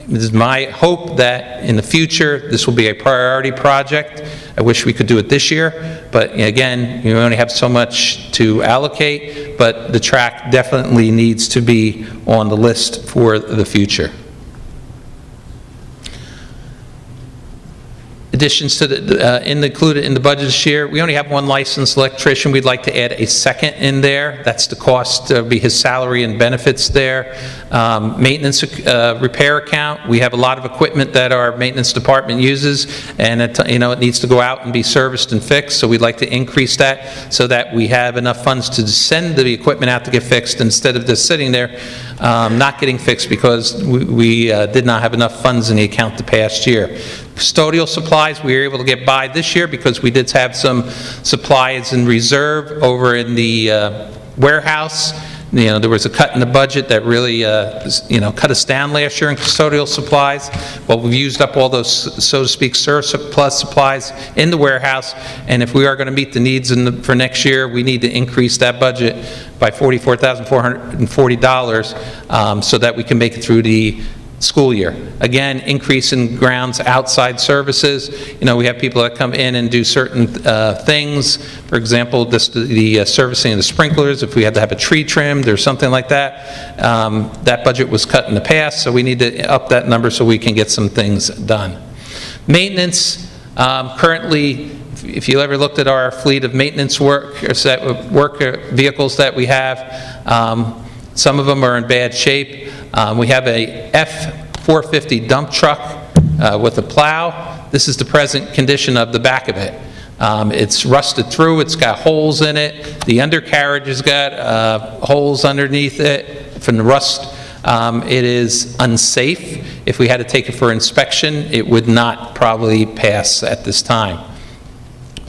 It is my hope that in the future, this will be a priority project. I wish we could do it this year, but again, you only have so much to allocate, but the track definitely needs to be on the list for the future. Additions to included in the budget this year, we only have one licensed electrician. We'd like to add a second in there. That's the cost, be his salary and benefits there. Maintenance repair account, we have a lot of equipment that our maintenance department uses, and it needs to go out and be serviced and fixed, so we'd like to increase that so that we have enough funds to send the equipment out to get fixed instead of just sitting there not getting fixed because we did not have enough funds in the account the past year. Custodial supplies, we were able to get by this year because we did have some supplies in reserve over in the warehouse. There was a cut in the budget that really, cut us down last year in custodial supplies. Well, we've used up all those, so to speak, surplus supplies in the warehouse, and if we are going to meet the needs for next year, we need to increase that budget by $44,440 so that we can make it through the school year. Again, increase in grounds outside services. We have people that come in and do certain things. For example, the servicing of the sprinklers, if we had to have a tree trimmed or something like that. That budget was cut in the past, so we need to up that number so we can get some things done. Maintenance, currently, if you ever looked at our fleet of maintenance work vehicles that we have, some of them are in bad shape. We have a F-450 dump truck with a plow. This is the present condition of the back of it. It's rusted through, it's got holes in it. The undercarriage has got holes underneath it from the rust. It is unsafe. If we had to take it for inspection, it would not probably pass at this time.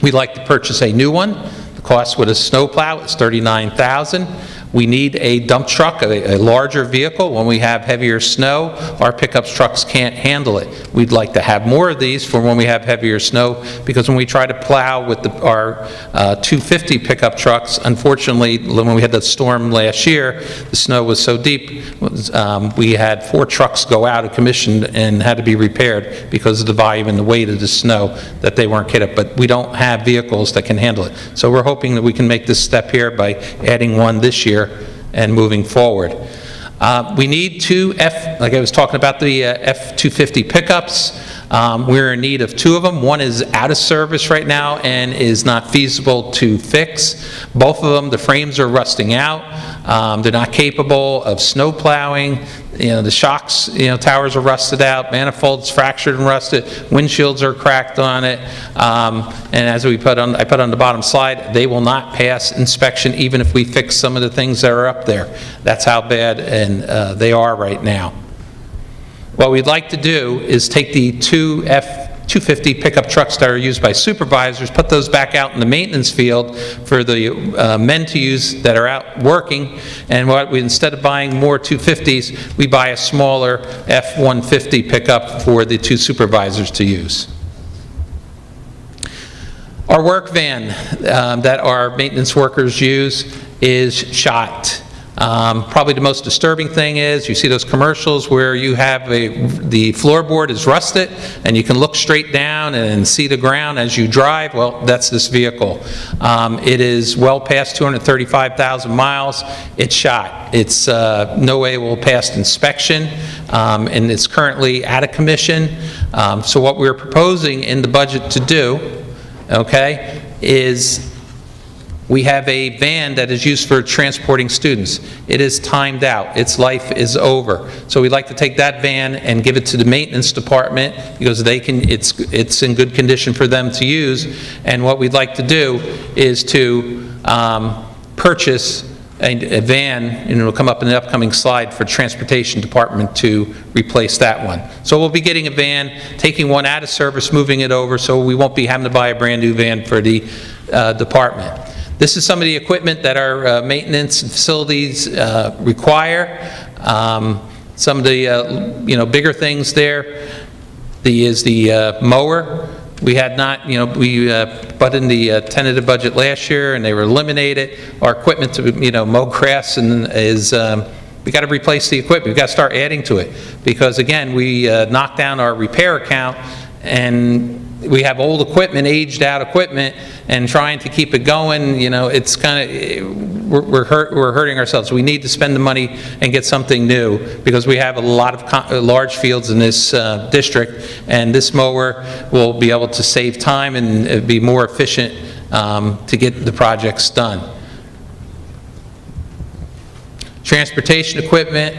We'd like to purchase a new one. The cost with a snowplow is $39,000. We need a dump truck, a larger vehicle. When we have heavier snow, our pickup trucks can't handle it. We'd like to have more of these for when we have heavier snow, because when we try to plow with our 250 pickup trucks, unfortunately, when we had the storm last year, the snow was so deep, we had 4 trucks go out of commission and had to be repaired because of the volume and the weight of the snow that they weren't kitted. But we don't have vehicles that can handle it. So we're hoping that we can make this step here by adding one this year and moving forward. We need two like I was talking about the F-250 pickups. We're in need of two of them. One is out of service right now and is not feasible to fix. Both of them, the frames are rusting out. They're not capable of snow plowing. The shocks, towers are rusted out, manifolds fractured and rusted, windshields are cracked on it. And as I put on the bottom slide, they will not pass inspection even if we fix some of the things that are up there. That's how bad they are right now. What we'd like to do is take the two F-250 pickup trucks that are used by supervisors, put those back out in the maintenance field for the men to use that are out working, and instead of buying more 250s, we buy a smaller F-150 pickup for the two supervisors to use. Our work van that our maintenance workers use is shot. Probably the most disturbing thing is you see those commercials where you have the floorboard is rusted and you can look straight down and see the ground as you drive. Well, that's this vehicle. It is well past 235,000 miles. It's shot. It's no way will pass inspection, and it's currently out of commission. So what we're proposing in the budget to do, okay, is we have a van that is used for transporting students. It is timed out. Its life is over. So we'd like to take that van and give it to the maintenance department because it's in good condition for them to use. And what we'd like to do is to purchase a van, and it'll come up in the upcoming slide, for transportation department to replace that one. So we'll be getting a van, taking one out of service, moving it over, so we won't be having to buy a brand new van for the department. This is some of the equipment that our maintenance facilities require. Some of the bigger things there is the mower. We had not, we put in the tentative budget last year and they were eliminated. Our equipment to mow grass is we got to replace the equipment. We've got to start adding to it because again we knocked down our repair account and we have old equipment, aged out equipment, and trying to keep it going, it's kind of, we're hurting ourselves. We need to spend the money and get something new because we have a lot of large fields in this district, and this mower will be able to save time and be more efficient to get the projects done. Transportation equipment.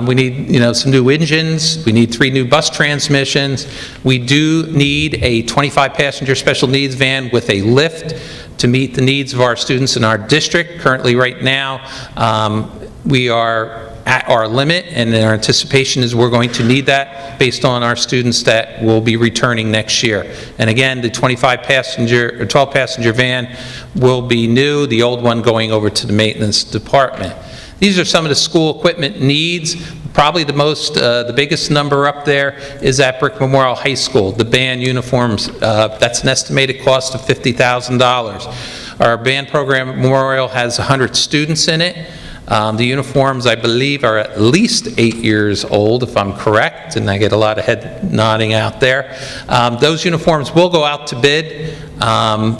We need, some new engines. We need 3 new bus transmissions. We do need a 25-passenger special needs van with a lift to meet the needs of our students in our district. Currently, right now, we are at our limit, and our anticipation is we're going to need that based on our students that will be returning next year. And again, the 25-passenger or 12-passenger van will be new, the old one going over to the maintenance department. These are some of the school equipment needs. Probably the biggest number up there is at Brick Memorial High School, the band uniforms. That's an estimated cost of $50,000. Our band program at Memorial has 100 students in it. The uniforms, I believe, are at least 8 years old, if I'm correct, and I get a lot of head nodding out there. Those uniforms will go out to bid,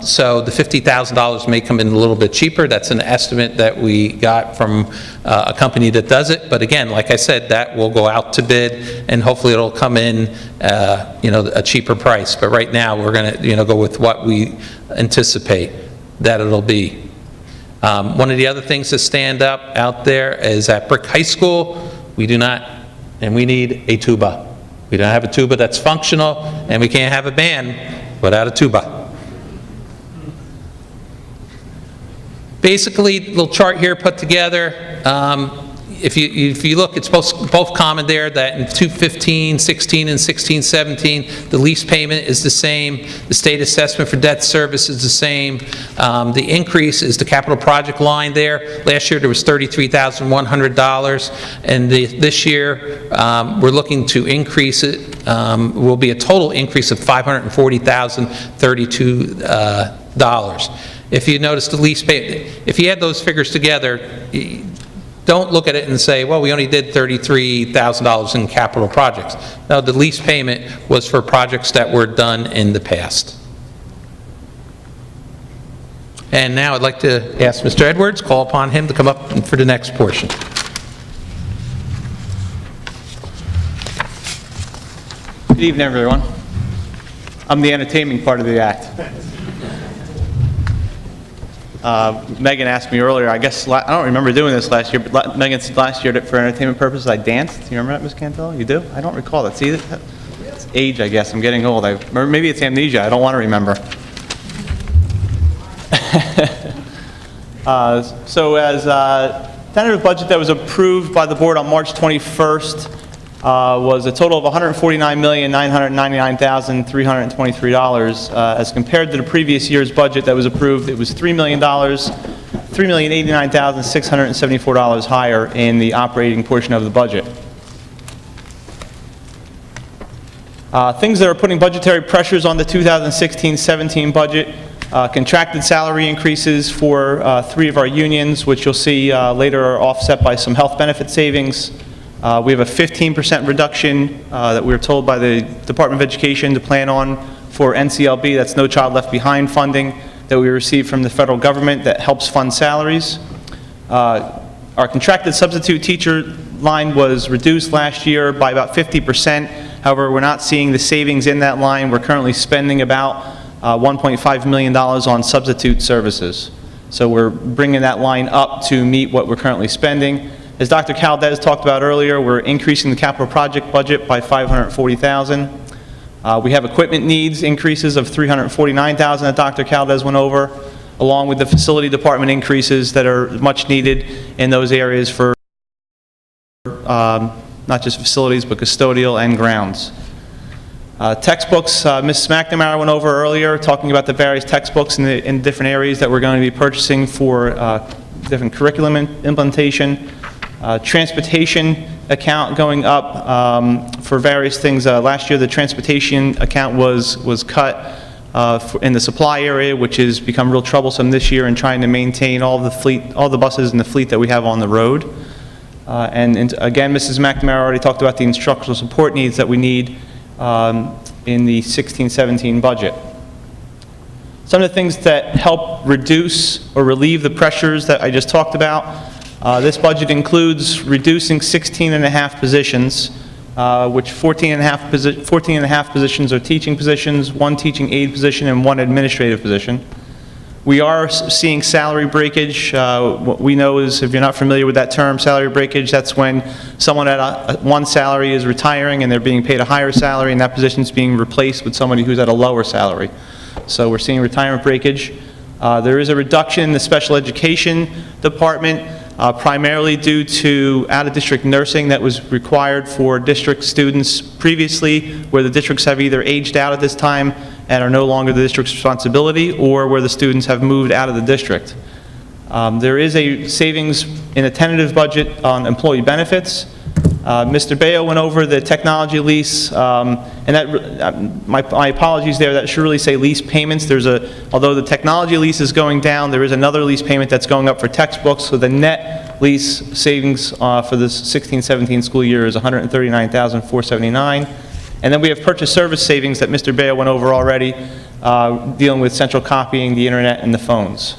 so the $50,000 may come in a little bit cheaper. That's an estimate that we got from a company that does it, but again, like I said, that will go out to bid, and hopefully it'll come in, a cheaper price. But right now, we're going to, go with what we anticipate that it'll be. One of the other things that stand up out there is at Brick High School, we do not, and we need a tuba. We don't have a tuba that's functional, and we can't have a band without a tuba. Basically, little chart here put together. If you look, it's both common there that in 2015-16 and 16-17, the lease payment is the same. The state assessment for debt service is the same. The increase is the capital project line there. Last year there was $33,100, and this year we're looking to increase it. Will be a total increase of $540,032. If you notice the lease payment, if you add those figures together, don't look at it and say, well, we only did $33,000 in capital projects. No, the lease payment was for projects that were done in the past. And now I'd like to ask Mr. Edwards, call upon him to come up for the next portion. Good evening, everyone. I'm the entertainment part of the act. Megan asked me earlier, I guess, I don't remember doing this last year, but Megan said last year that for entertainment purposes I danced. Do you remember that, Ms. Cantello? You do? I don't recall that. See, it's age, I guess. I'm getting old. Or maybe it's amnesia. I don't want to remember. So as tentative budget that was approved by the board on March 21st was a total of $149,999,323. As compared to the previous year's budget that was approved, it was $3,089,674 higher in the operating portion of the budget. Things that are putting budgetary pressures on the 2016-17 budget. Contracted salary increases for 3 of our unions, which you'll see later are offset by some health benefit savings. We have a 15% reduction that we were told by the Department of Education to plan on for NCLB, that's No Child Left Behind funding that we received from the federal government that helps fund salaries. Our contracted substitute teacher line was reduced last year by about 50%. However, we're not seeing the savings in that line. We're currently spending about $1.5 million on substitute services. So we're bringing that line up to meet what we're currently spending. As Dr. Caldez talked about earlier, we're increasing the capital project budget by $540,000. We have equipment needs increases of $349,000 that Dr. Caldez went over, along with the facility department increases that are much needed in those areas for not just facilities, but custodial and grounds. Textbooks, Ms. McNamara went over earlier, talking about the various textbooks in different areas that we're going to be purchasing for different curriculum implementation. Transportation account going up for various things. Last year, the transportation account was cut in the supply area, which has become real troublesome this year in trying to maintain all the buses in the fleet that we have on the road. And again, Mrs. McNamara already talked about the instructional support needs that we need in the 16-17 budget. Some of the things that help reduce or relieve the pressures that I just talked about. This budget includes reducing 16.5 positions, which 14.5 positions are teaching positions, 1 teaching aide position, and 1 administrative position. We are seeing salary breakage. What we know is, if you're not familiar with that term, salary breakage, that's when someone at one salary is retiring and they're being paid a higher salary, and that position is being replaced with somebody who's at a lower salary. So we're seeing retirement breakage. There is a reduction in the special education department, primarily due to out-of-district nursing that was required for district students previously, where the districts have either aged out at this time and are no longer the district's responsibility, or where the students have moved out of the district. There is a savings in a tentative budget on employee benefits. Mr. Bayo went over the technology lease, and that, my apologies there, that should really say lease payments. Although the technology lease is going down, there is another lease payment that's going up for textbooks, so the net lease savings for this 16-17 school year is $139,479. And then we have purchase service savings that Mr. Bayo went over already, dealing with central copying, the internet, and the phones.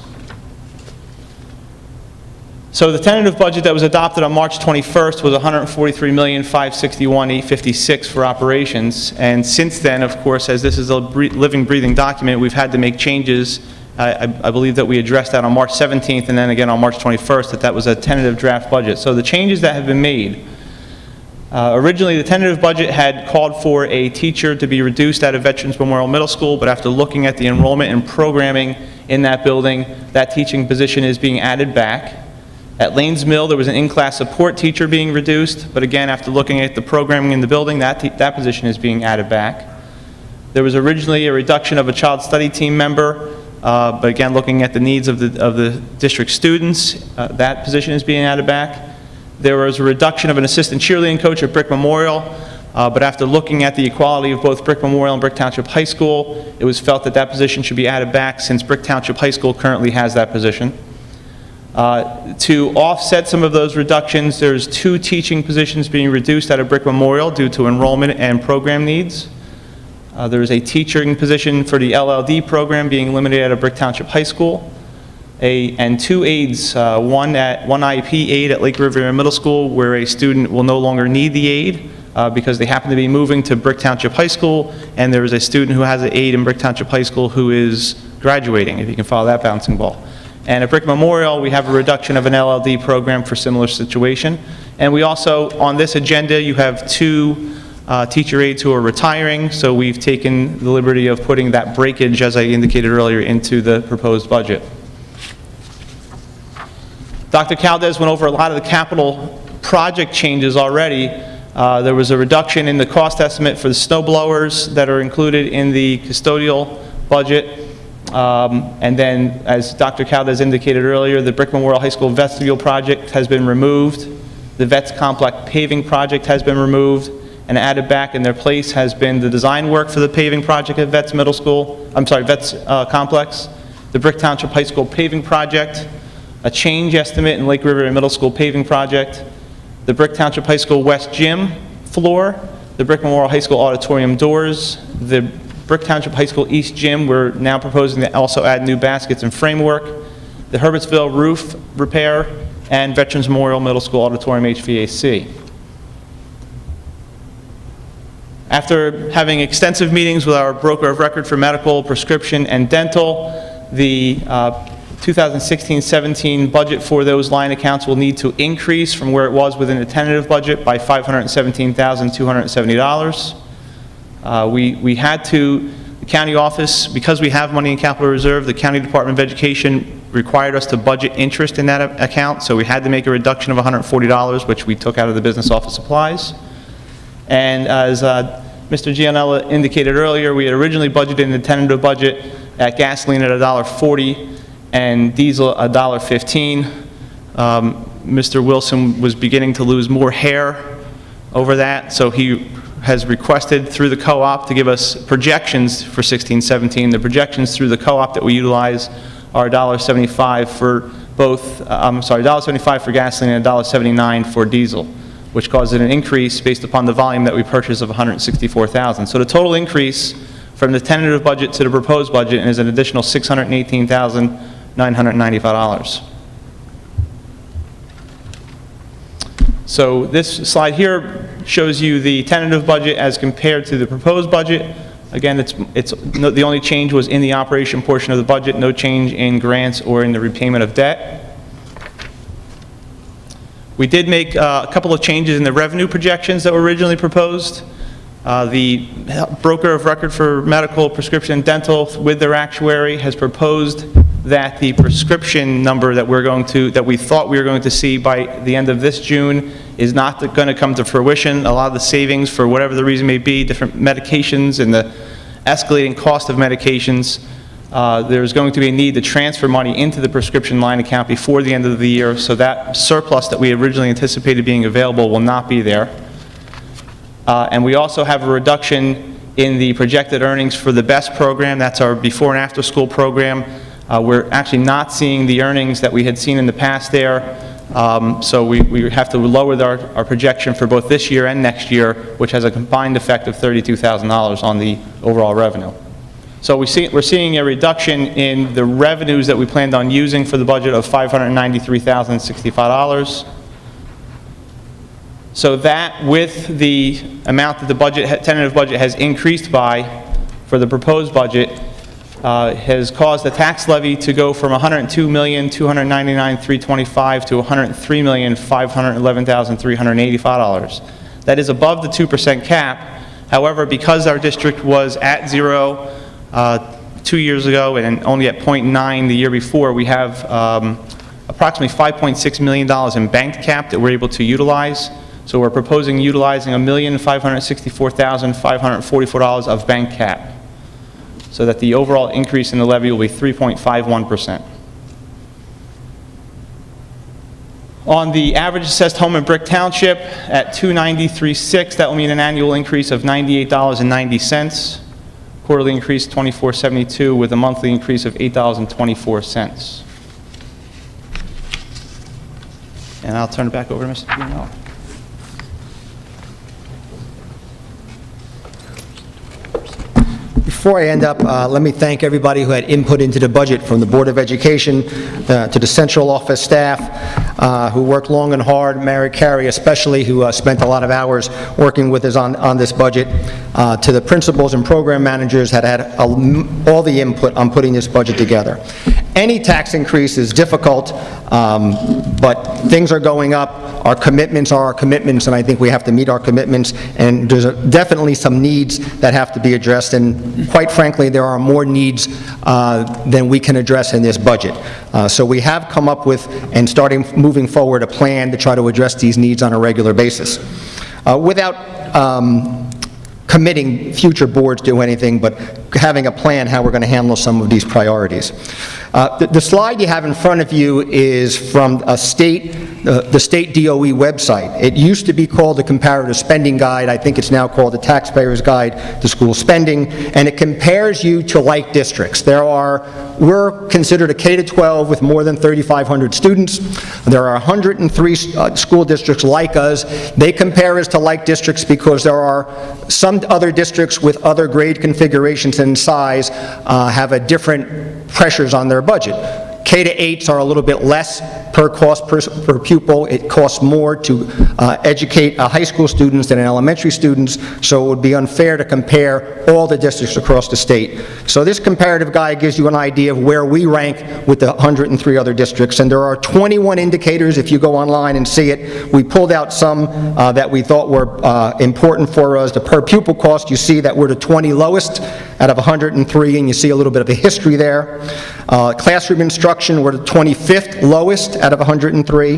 So the tentative budget that was adopted on March 21st was $143,561,856 for operations. And since then, of course, as this is a living, breathing document, we've had to make changes. I believe that we addressed that on March 17th and then again on March 21st, that was a tentative draft budget. So the changes that have been made. Originally, the tentative budget had called for a teacher to be reduced out of Veterans Memorial Middle School, but after looking at the enrollment and programming in that building, that teaching position is being added back. At Lanes Mill, there was an in-class support teacher being reduced, but again, after looking at the programming in the building, that position is being added back. There was originally a reduction of a child study team member, but again, looking at the needs of the district students, that position is being added back. There was a reduction of an assistant cheerleading coach at Brick Memorial, but after looking at the equality of both Brick Memorial and Brick Township High School, it was felt that that position should be added back since Brick Township High School currently has that position. To offset some of those reductions, there's 2 teaching positions being reduced out of Brick Memorial due to enrollment and program needs. There's a teaching position for the LLD program being eliminated out of Brick Township High School. And 2 aides, one IEP aide at Lake Riviera Middle School, where a student will no longer need the aide, because they happen to be moving to Brick Township High School, and there is a student who has an aide in Brick Township High School who is graduating, if you can follow that bouncing ball. And at Brick Memorial, we have a reduction of an LLD program for similar situation. And we also, on this agenda, you have 2 teacher aides who are retiring, so we've taken the liberty of putting that breakage, as I indicated earlier, into the proposed budget. Dr. Caldez went over a lot of the capital project changes already. There was a reduction in the cost estimate for the snow blowers that are included in the custodial budget. And then, as Dr. Caldez indicated earlier, the Brick Memorial High School vestibule project has been removed. The Vets Complex paving project has been removed, and added back in their place has been the design work for the paving project at Vets Middle School, Vets Complex, the Brick Township High School paving project, a change estimate in Lake River Middle School paving project, the Brick Township High School West Gym floor, the Brick Memorial High School auditorium doors, the Brick Township High School East Gym, we're now proposing to also add new baskets and framework, the Herbertsville roof repair, and Veterans Memorial Middle School auditorium HVAC. After having extensive meetings with our broker of record for medical, prescription, and dental, the 2016-17 budget for those line accounts will need to increase from where it was within the tentative budget by $517,270. We had to, the county office, because we have money in capital reserve, the County Department of Education required us to budget interest in that account, so we had to make a reduction of $140, which we took out of the business office supplies. And as Mr. Gianella indicated earlier, we had originally budgeted in the tentative budget at gasoline at $1.40 and diesel $1.15. Mr. Wilson was beginning to lose more hair over that, so he has requested through the co-op to give us projections for 16-17. The projections through the co-op that we utilize are $1.75 for both, $1.75 for gasoline and $1.79 for diesel, which causes an increase based upon the volume that we purchased of $164,000. So the total increase from the tentative budget to the proposed budget is an additional $618,995. So this slide here shows you the tentative budget as compared to the proposed budget. Again, the only change was in the operation portion of the budget, no change in grants or in the repayment of debt. We did make a couple of changes in the revenue projections that were originally proposed. The broker of record for medical, prescription, and dental with their actuary has proposed that the prescription number that we thought we were going to see by the end of this June is not going to come to fruition. A lot of the savings, for whatever the reason may be, different medications and the escalating cost of medications, there's going to be a need to transfer money into the prescription line account before the end of the year, so that surplus that we originally anticipated being available will not be there. And we also have a reduction in the projected earnings for the BEST program. That's our before and after school program. We're actually not seeing the earnings that we had seen in the past there. So we have to lower our projection for both this year and next year, which has a combined effect of $32,000 on the overall revenue. So we're seeing a reduction in the revenues that we planned on using for the budget of $593,065. So that, with the amount that the tentative budget has increased by for the proposed budget, has caused the tax levy to go from $102,299,325 to $103,511,385. That is above the 2% cap. However, because our district was at 0 2 years ago and only at 0.9 the year before, we have approximately $5.6 million in banked cap that we're able to utilize. So we're proposing utilizing $1,564,544 of bank cap, so that the overall increase in the levy will be 3.51%. On the average assessed home in Brick Township at $293,600, that will mean an annual increase of $98.90. Quarterly increase $24.72 with a monthly increase of $8.24. And I'll turn it back over to Mr. Gianella. Before I end up, let me thank everybody who had input into the budget, from the Board of Education to the central office staff who worked long and hard, Mary Carey especially, who spent a lot of hours working with us on this budget, to the principals and program managers that had all the input on putting this budget together. Any tax increase is difficult, but things are going up. Our commitments are our commitments, and I think we have to meet our commitments, and there's definitely some needs that have to be addressed, and quite frankly, there are more needs than we can address in this budget. So we have come up with, and moving forward, a plan to try to address these needs on a regular basis. Without committing future boards to anything, but having a plan how we're going to handle some of these priorities. The slide you have in front of you is from the state DOE website. It used to be called the Comparative Spending Guide. I think it's now called the Taxpayer's Guide to School Spending, and it compares you to like districts. We're considered a K-12 with more than 3,500 students. There are 103 school districts like us. They compare us to like districts because there are some other districts with other grade configurations and size have a different pressures on their budget. K-8s are a little bit less per pupil. It costs more to educate high school students than elementary students, so it would be unfair to compare all the districts across the state. So this comparative guide gives you an idea of where we rank with the 103 other districts, and there are 21 indicators if you go online and see it. We pulled out some that we thought were important for us. The per pupil cost, you see that we're the 20 lowest out of 103, and you see a little bit of a history there. Classroom instruction, we're the 25th lowest out of 103.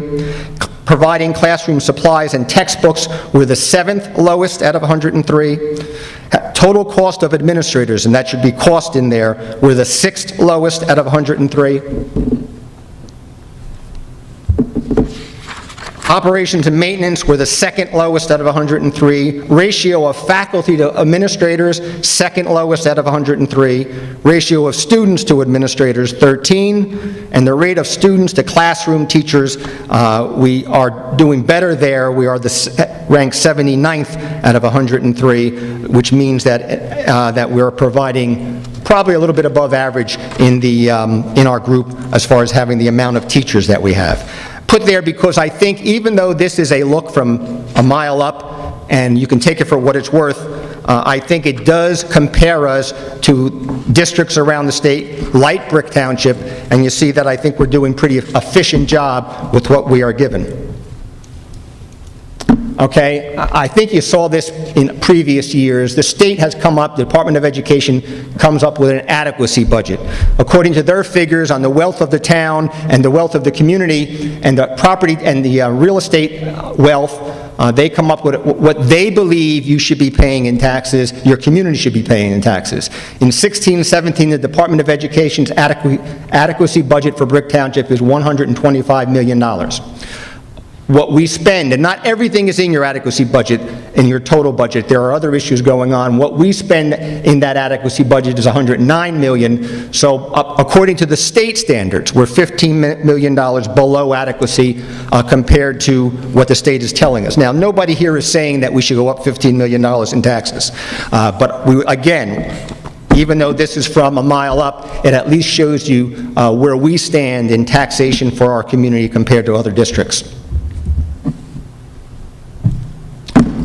Providing classroom supplies and textbooks, we're the 7th lowest out of 103. Total cost of administrators, and that should be cost in there, we're the 6th lowest out of 103. Operations and maintenance, we're the 2nd lowest out of 103. Ratio of faculty to administrators, 2nd lowest out of 103. Ratio of students to administrators, 13. And the rate of students to classroom teachers, we are doing better there. We are ranked 79th out of 103, which means that we're providing probably a little bit above average in our group as far as having the amount of teachers that we have. Put there because I think even though this is a look from a mile up, and you can take it for what it's worth, I think it does compare us to districts around the state, like Brick Township, and you see that I think we're doing a pretty efficient job with what we are given. Okay, I think you saw this in previous years. The state has come up, the Department of Education comes up with an adequacy budget. According to their figures on the wealth of the town and the wealth of the community and the property and the real estate wealth, they come up with what they believe you should be paying in taxes, your community should be paying in taxes. In 16-17, the Department of Education's adequacy budget for Brick Township is $125 million. What we spend, and not everything is in your adequacy budget, in your total budget. There are other issues going on. What we spend in that adequacy budget is $109 million. So according to the state standards, we're $15 million below adequacy compared to what the state is telling us. Now, nobody here is saying that we should go up $15 million in taxes. But again, even though this is from a mile up, it at least shows you where we stand in taxation for our community compared to other districts.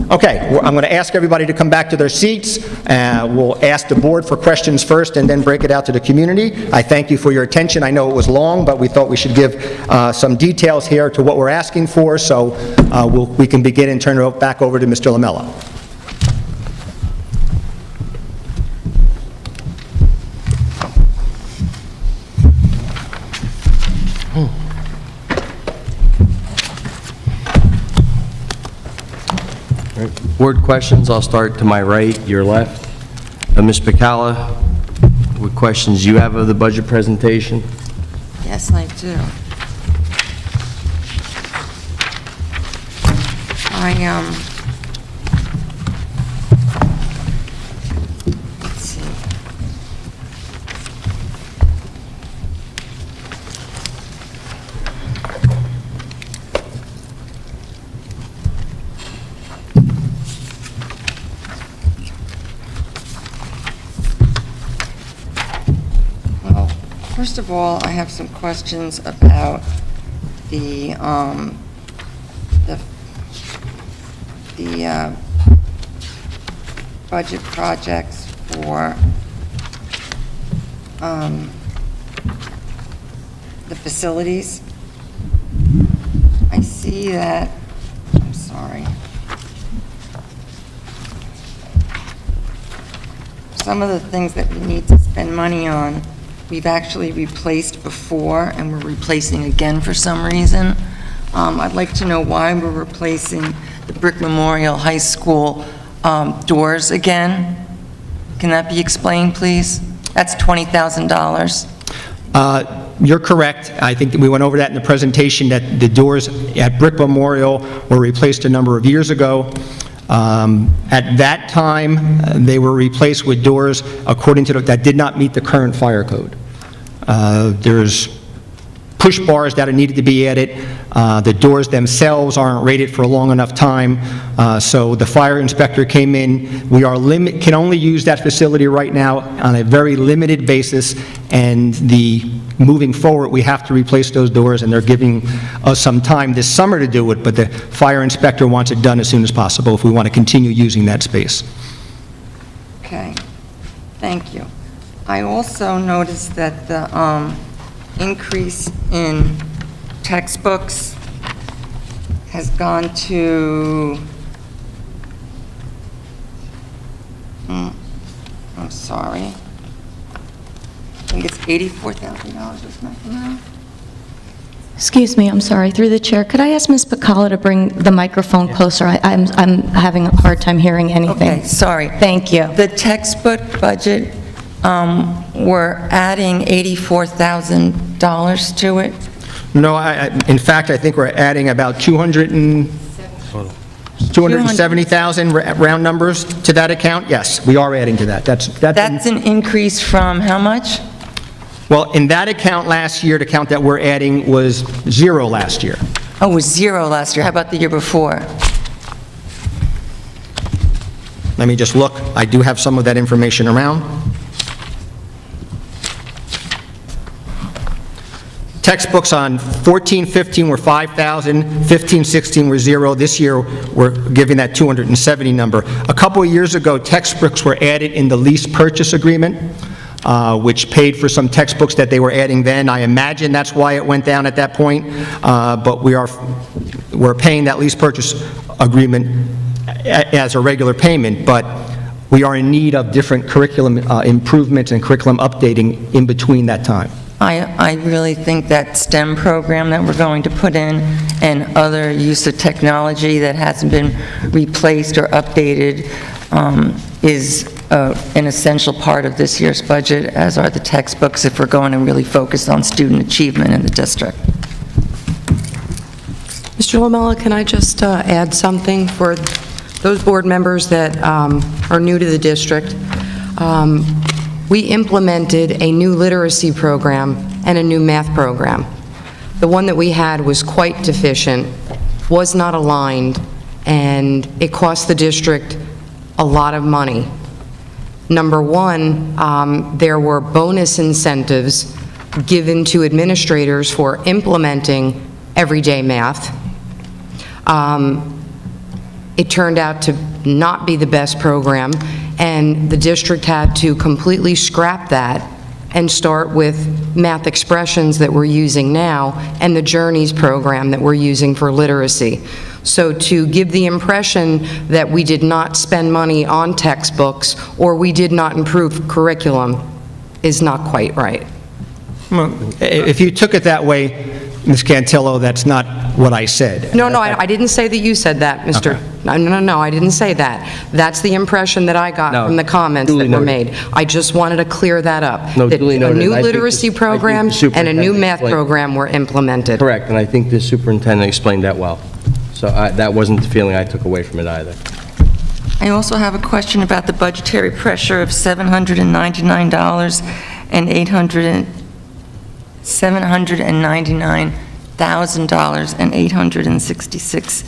Okay, I'm going to ask everybody to come back to their seats. We'll ask the board for questions first and then break it out to the community. I thank you for your attention. I know it was long, but we thought we should give some details here to what we're asking for, so we can begin and turn it back over to Mr. Lamella. Board questions, I'll start to my right, your left. Ms. Bacala, what questions do you have of the budget presentation? Yes, I do. Let's see. First of all, I have some questions about the budget projects for the facilities. I see that, I'm sorry. Some of the things that we need to spend money on, we've actually replaced before, and we're replacing again for some reason. I'd like to know why we're replacing the Brick Memorial High School doors again. Can that be explained, please? That's $20,000. You're correct. I think that we went over that in the presentation, that the doors at Brick Memorial were replaced a number of years ago. At that time, they were replaced with doors according to that did not meet the current fire code. There's push bars that are needed to be added. The doors themselves aren't rated for a long enough time, so the fire inspector came in. We can only use that facility right now on a very limited basis, and moving forward, we have to replace those doors, and they're giving us some time this summer to do it, but the fire inspector wants it done as soon as possible if we want to continue using that space. Okay, thank you. I also noticed that the increase in textbooks has gone to, I'm sorry, I think it's $84,000 or something now. Excuse me, I'm sorry, through the chair, could I ask Ms. Bacala to bring the microphone closer? I'm having a hard time hearing anything. Okay, sorry. Thank you. The textbook budget, we're adding $84,000 to it. No, in fact, I think we're adding about 270,000 round numbers to that account. Yes, we are adding to that. That's an increase from how much? Well, in that account last year, the account that we're adding was zero last year. Oh, it was zero last year. How about the year before? Let me just look. I do have some of that information around. Textbooks on 14-15 were 5,000, 15-16 were zero. This year, we're giving that 270 number. A couple of years ago, textbooks were added in the lease purchase agreement, which paid for some textbooks that they were adding then. I imagine that's why it went down at that point, but we're paying that lease purchase agreement as a regular payment, but we are in need of different curriculum improvements and curriculum updating in between that time. I really think that STEM program that we're going to put in and other use of technology that hasn't been replaced or updated is an essential part of this year's budget, as are the textbooks, if we're going to really focus on student achievement in the district. Mr. Lamella, can I just add something for those board members that are new to the district? We implemented a new literacy program and a new math program. The one that we had was quite deficient, was not aligned, and it cost the district a lot of money. Number one, there were bonus incentives given to administrators for implementing everyday math. It turned out to not be the best program, and the district had to completely scrap that and start with math expressions that we're using now and the Journeys program that we're using for literacy. So to give the impression that we did not spend money on textbooks or we did not improve curriculum is not quite right. Well, if you took it that way, Ms. Cantillo, that's not what I said. No, I didn't say that you said that, Mr. Okay. No, I didn't say that. That's the impression that I got from the comments that were made. I just wanted to clear that up. No, that duly noted. a new I think literacy I think program the and a new superintendent math explained- program were implemented. Correct, and I think the superintendent explained that well. So that wasn't the feeling I took away from it either. I also have a question about the budgetary pressure of $799,866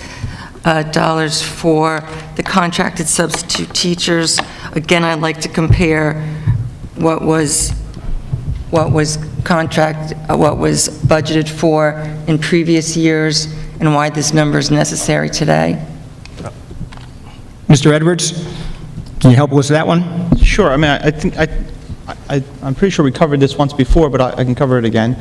for the contracted substitute teachers. Again, I'd like to compare what was what was budgeted for in previous years, and why this number is necessary today? Mr. Edwards, can you help us with that one? Sure. I mean, I think, I'm pretty sure we covered this once before, but I can cover it again.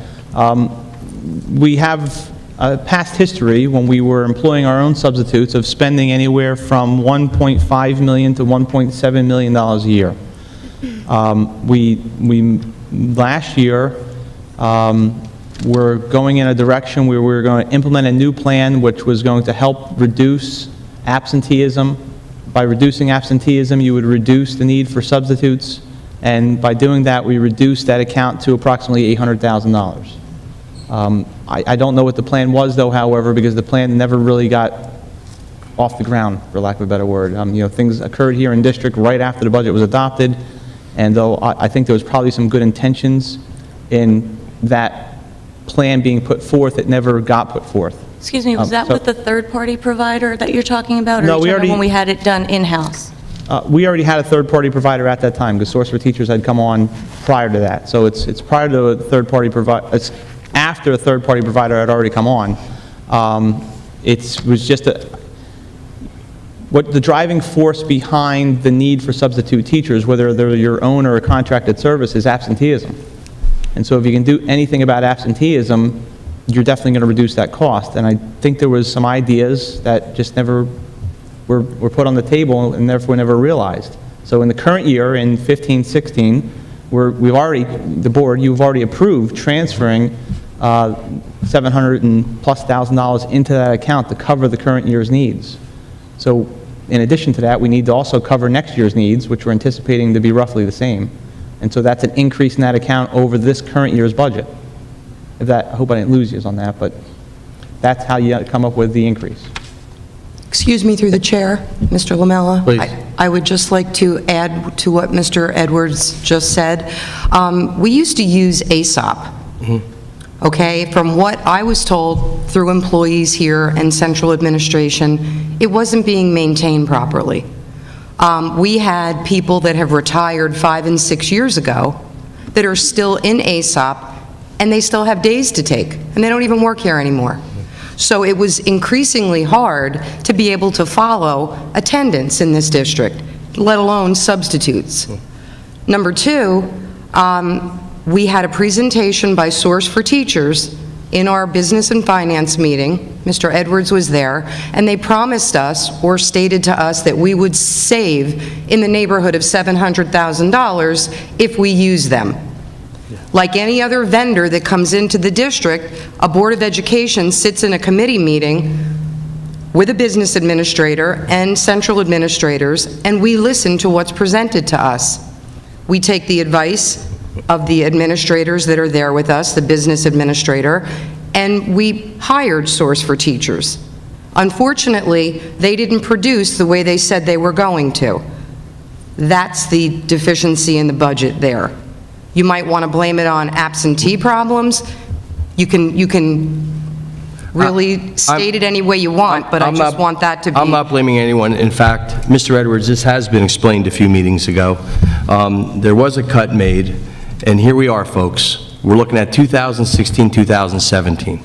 We have a past history when we were employing our own substitutes of spending anywhere from $1.5 million to $1.7 million a year. We last year, we're going in a direction where we're going to implement a new plan which was going to help reduce absenteeism. By reducing absenteeism, you would reduce the need for substitutes, and by doing that, we reduced that account to approximately $800,000. I don't know what the plan was, though, however, because the plan never really got off the ground, for lack of a better word. Things occurred here in district right after the budget was adopted, and though I think there was probably some good intentions in that plan being put forth, it never got put forth. Excuse me, was that with the third-party provider that you're talking about? No, or we already- when we had it done in-house? We already had a third-party provider at that time, because Source for Teachers had come on prior to that. So it's prior to a third-party provider, it's after a third-party provider had already come on. It was just what the driving force behind the need for substitute teachers, whether they're your own or a contracted service, is absenteeism. And so if you can do anything about absenteeism, you're definitely going to reduce that cost. And I think there was some ideas that just never were put on the table and therefore never realized. So in the current year, in 15-16, we've already, the board, you've already approved transferring $700,000 and plus into that account to cover the current year's needs. So in addition to that, we need to also cover next year's needs, which we're anticipating to be roughly the same. And so that's an increase in that account over this current year's budget. I hope I didn't lose you on that, but that's how you come up with the increase. Excuse me, through the chair, Mr. Lamella. Please. I would just like to add to what Mr. Edwards just said. We used to use ASOP, okay? From what I was told through employees here and central administration, it wasn't being maintained properly. We had people that have retired 5 and 6 years ago that are still in ASOP, and they still have days to take, and they don't even work here anymore. So it was increasingly hard to be able to follow attendance in this district, let alone substitutes. Number two, we had a presentation by Source for Teachers in our business and finance meeting. Mr. Edwards was there, and they promised us, or stated to us, that we would save in the neighborhood of $700,000 if we use them. Like any other vendor that comes into the district, a Board of Education sits in a committee meeting with a business administrator and central administrators, and we listen to what's presented to us. We take the advice of the administrators that are there with us, the business administrator, and we hired Source for Teachers. Unfortunately, they didn't produce the way they said they were going to. That's the deficiency in the budget there. You might want to blame it on absentee problems. You can really state it any way you want, but I just want that to be... I'm not blaming anyone. In fact, Mr. Edwards, this has been explained a few meetings ago. There was a cut made, and here we are, folks. We're looking at 2016, 2017.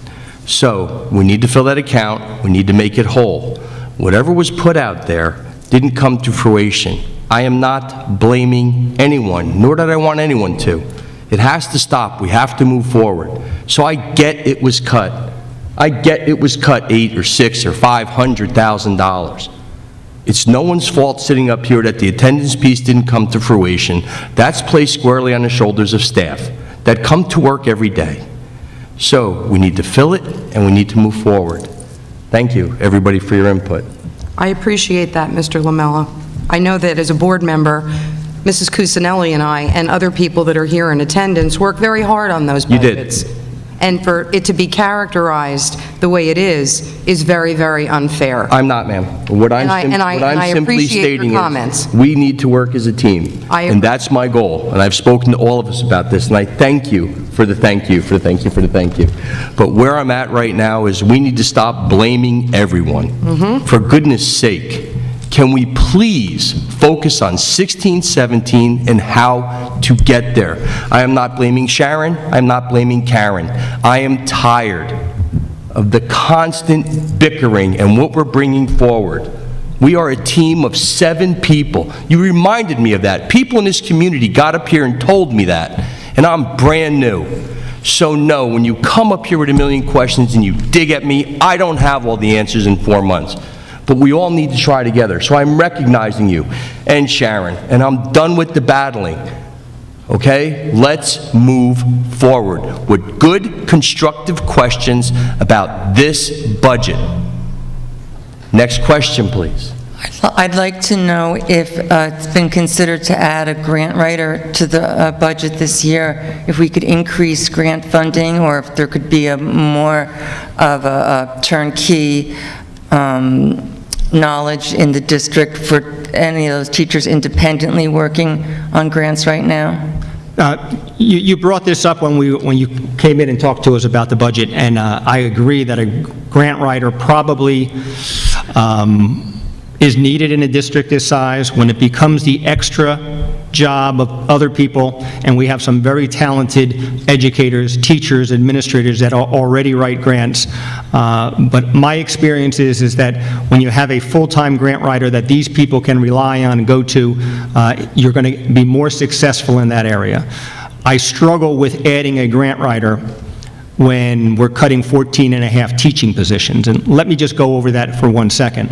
So we need to fill that account. We need to make it whole. Whatever was put out there didn't come to fruition. I am not blaming anyone, nor did I want anyone to. It has to stop. We have to move forward. So I get it was cut. I get it was cut $8 or $6 or $500,000. It's no one's fault sitting up here that the attendance piece didn't come to fruition. That's placed squarely on the shoulders of staff that come to work every day. So we need to fill it, and we need to move forward. Thank you, everybody, for your input. I appreciate that, Mr. Lamella. I know that as a board member, Mrs. Cusinelli and I, and other people that are here in attendance, work very hard on those budgets. You did. And for it to be characterized the way it is very, very unfair. I'm not, ma'am. What I'm simply appreciate stating your comments. is, we need to work as a team. And that's my goal. And I've spoken to all of us about this, and I thank you for the thank you, for the thank you, for the thank you. But where I'm at right now is we need to stop blaming everyone. For goodness sake, can we please focus on 16, 17, and how to get there? I am not blaming Sharon, I'm not blaming Karen. I am tired of the constant bickering and what we're bringing forward. We are a team of 7 people. You reminded me of that. People in this community got up here and told me that, and I'm brand new. So no, when you come up here with a million questions and you dig at me, I don't have all the answers in 4 months. But we all need to try together. So I'm recognizing you and Sharon, and I'm done with the battling. Okay? Let's move forward with good, constructive questions about this budget. Next question, please. I'd like to know if it's been considered to add a grant writer to the budget this year, if we could increase grant funding, or if there could be a more of a turnkey knowledge in the district for any of those teachers independently working on grants right now? You brought this up when you came in and talked to us about the budget, and I agree that a grant writer probably is needed in a district this size. When it becomes the extra job of other people, and we have some very talented educators, teachers, administrators that already write grants. But my experience is that when you have a full-time grant writer that these people can rely on and go to, you're going to be more successful in that area. I struggle with adding a grant writer when we're cutting 14 and a half teaching positions. And let me just go over that for 1 second.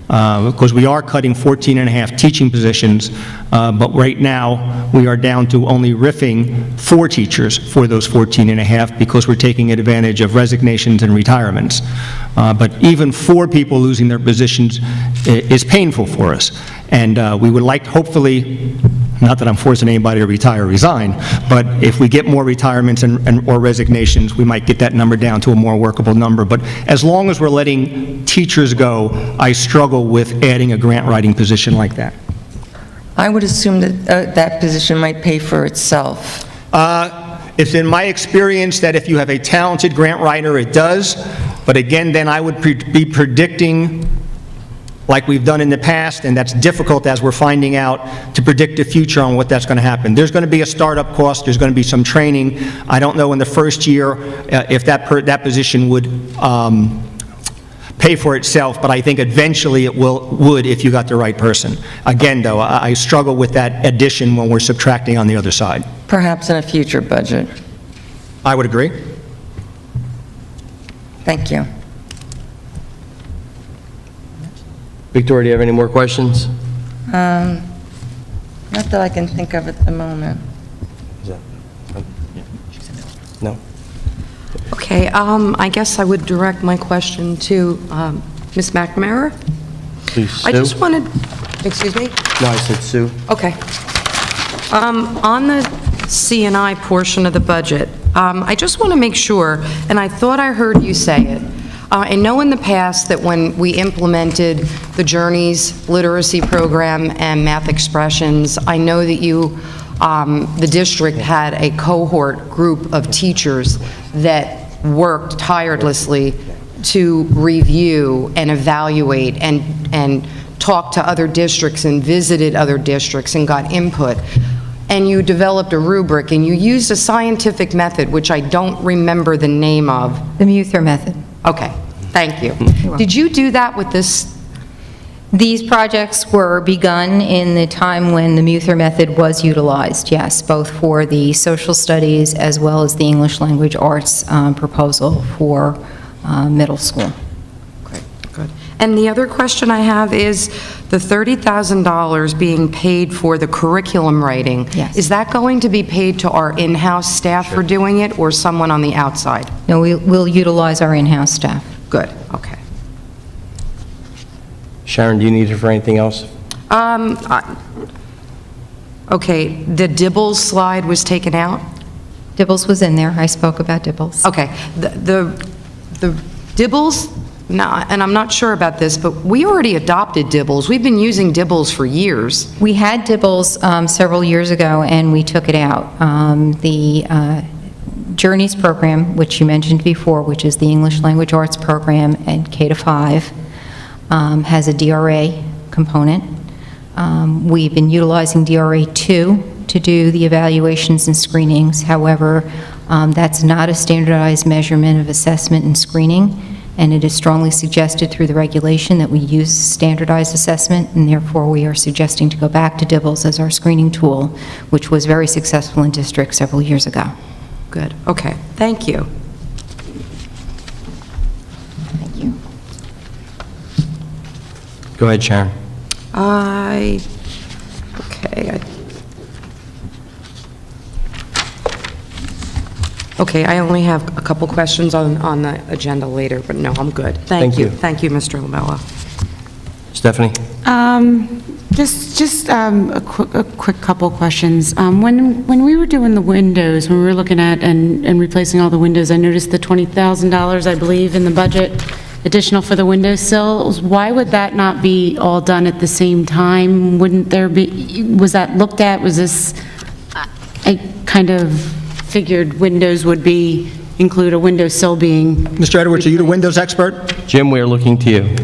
Because we are cutting 14 and a half teaching positions, but right now, we are down to only riffing 4 teachers for those 14 and a half because we're taking advantage of resignations and retirements. But even 4 people losing their positions is painful for us. And we would like, hopefully, not that I'm forcing anybody to retire or resign, but if we get more retirements or resignations, we might get that number down to a more workable number. But as long as we're letting teachers go, I struggle with adding a grant writing position like that. I would assume that that position might pay for itself. It's in my experience that if you have a talented grant writer, it does. But again, then I would be predicting like we've done in the past, and that's difficult as we're finding out to predict the future on what that's going to happen. There's going to be a startup cost, there's going to be some training. I don't know in the first year if that position would pay for itself, but I think eventually it would if you got the right person. Again, though, I struggle with that addition when we're subtracting on the other side. Perhaps in a future budget. I would agree. Thank you. Victoria, do you have any more questions? Not that I can think of at the moment. No? Okay, I guess I would direct my question to Ms. McNamara. Please, Sue. I just wanted, excuse me? No, I said Sue. Okay. On the C&I portion of the budget, I just want to make sure, and I thought I heard you say it, I know in the past that when we implemented the Journeys Literacy Program and Math Expressions, I know that you, the district had a cohort group of teachers that worked tirelessly to review and evaluate and talk to other districts and visited other districts and got input. And you developed a rubric, and you used a scientific method, which I don't remember the name of. The Muther method. Okay, thank you. Did you do that with this? These projects were begun in the time when the Muther method was utilized, yes, both for the social studies as well as the English language arts proposal for middle school. Great, good. And the other question I have is the $30,000 being paid for the curriculum writing. Yes. Is that going to be paid to our in-house staff for doing it, or someone on the outside? No, we'll utilize our in-house staff. Good, okay. Sharon, do you need her for anything else? Okay, the Dibbles slide was taken out? Dibbles was in there. I spoke about Dibbles. Okay, the Dibbles, no, and I'm not sure about this, but we already adopted Dibbles. We've been using Dibbles for years. We had Dibbles several years ago, and we took it out. The Journeys program, which you mentioned before, which is the English Language Arts program and K-5, has a DRA component. We've been utilizing DRA2 to do the evaluations and screenings. However, that's not a standardized measurement of assessment and screening, and it is strongly suggested through the regulation that we use standardized assessment, and therefore we are suggesting to go back to DIBELS as our screening tool, which was very successful in district several years ago. Good, okay, thank you. Thank you. Go ahead, Sharon. Okay, I only have a couple questions on the agenda later, but no, I'm good. Thank you. Thank you, Mr. Lamella. Stephanie? Just a quick couple questions. When we were doing the windows, when we were looking at and replacing all the windows, I noticed the $20,000, I believe, in the budget, additional for the window sills. Why would that not be all done at the same time? Wouldn't there be, was that looked at? Was this, I kind of figured windows would be, include a window sill being... Mr. Edwards, are you the Windows expert? Jim, we are looking to you.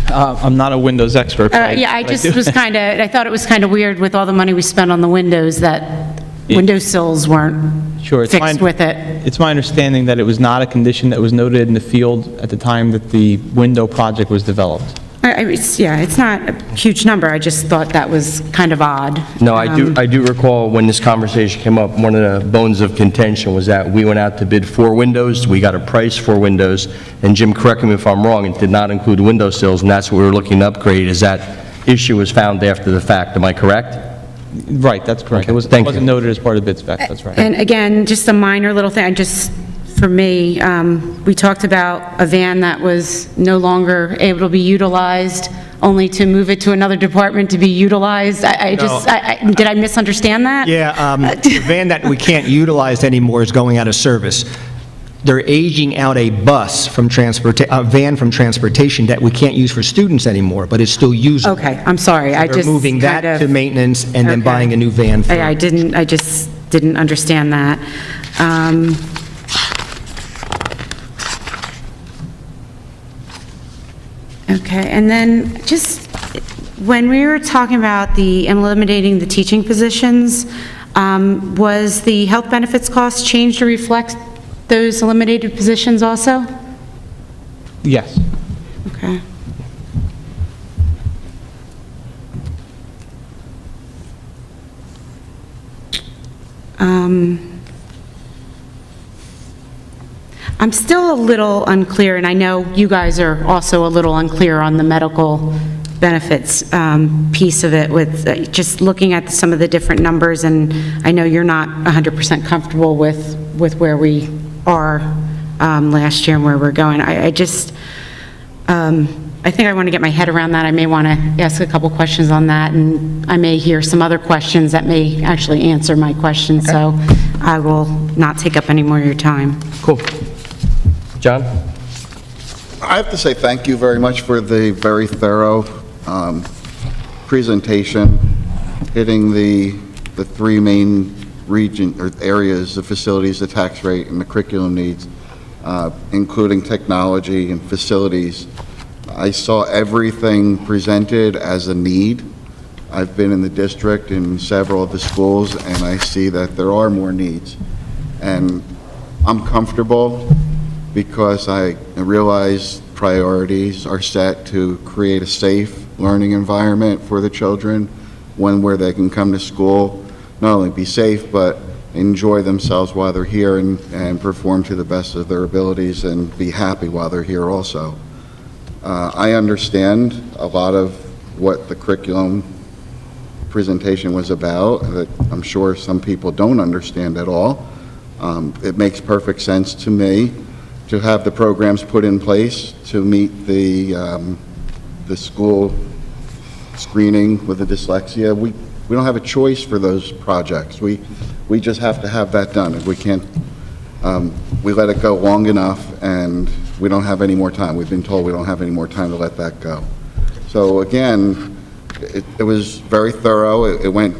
I'm not a Windows expert. but Yeah, I but just do- was kind of, I thought it was kind of weird with all the money we spent on the windows that window sills weren't Sure, it's fixed with it. It's my understanding that it was not a condition that was noted in the field at the time that the window project was developed. Yeah, it's not a huge number, I just thought that was kind of odd. No, I do recall when this conversation came up, one of the bones of contention was that we went out to bid 4 windows, we got a price for windows, and Jim, correct me if I'm wrong, it did not include window sills, and that's what we were looking to upgrade, is that issue was found after the fact, am I correct? Right, that's correct. Okay, It thank wasn't you. noted as part of the bid spec, that's right. And again, just a minor little thing, for me, we talked about a van that was no longer able to be utilized, only to move it to another department to be utilized. Did I misunderstand that? Yeah, the van that we can't utilize anymore is going out of service. They're aging out a bus from a van from transportation that we can't use for students anymore, but it's still usable. Okay, I'm sorry, I just... They're moving that kind of- to maintenance and then Okay. buying a new van for... I just didn't understand that. Okay, and then just, when we were talking about the eliminating the teaching positions, was the health benefits cost changed to reflect those eliminated positions also? Yes. Okay. I'm still a little unclear, and I know you guys are also a little unclear on the medical benefits piece of it with just looking at some of the different numbers, and I know you're not 100% comfortable with where we are last year and where we're going. I think I want to get my head around that. I may want to ask a couple questions on that, and I may hear some other questions that may actually answer my questions, so I will not take up any more of your time. Cool. John? I have to say thank you very much for the very thorough presentation, hitting the 3 main region or areas, the facilities, the tax rate, and the curriculum needs, including technology and facilities. I saw everything presented as a need. I've been in the district in several of the schools, and I see that there are more needs. And I'm comfortable because I realize priorities are set to create a safe learning environment for the children, one where they can come to school, not only be safe, but enjoy themselves while they're here and perform to the best of their abilities and be happy while they're here also. I understand a lot of what the curriculum presentation was about, that I'm sure some people don't understand at all. It makes perfect sense to me to have the programs put in place to meet the school screening with the dyslexia. We don't have a choice for those projects. We just have to have that done. If we can't, we let it go long enough, and we don't have any more time. We've been told we don't have any more time to let that go. So again, it was very thorough. It went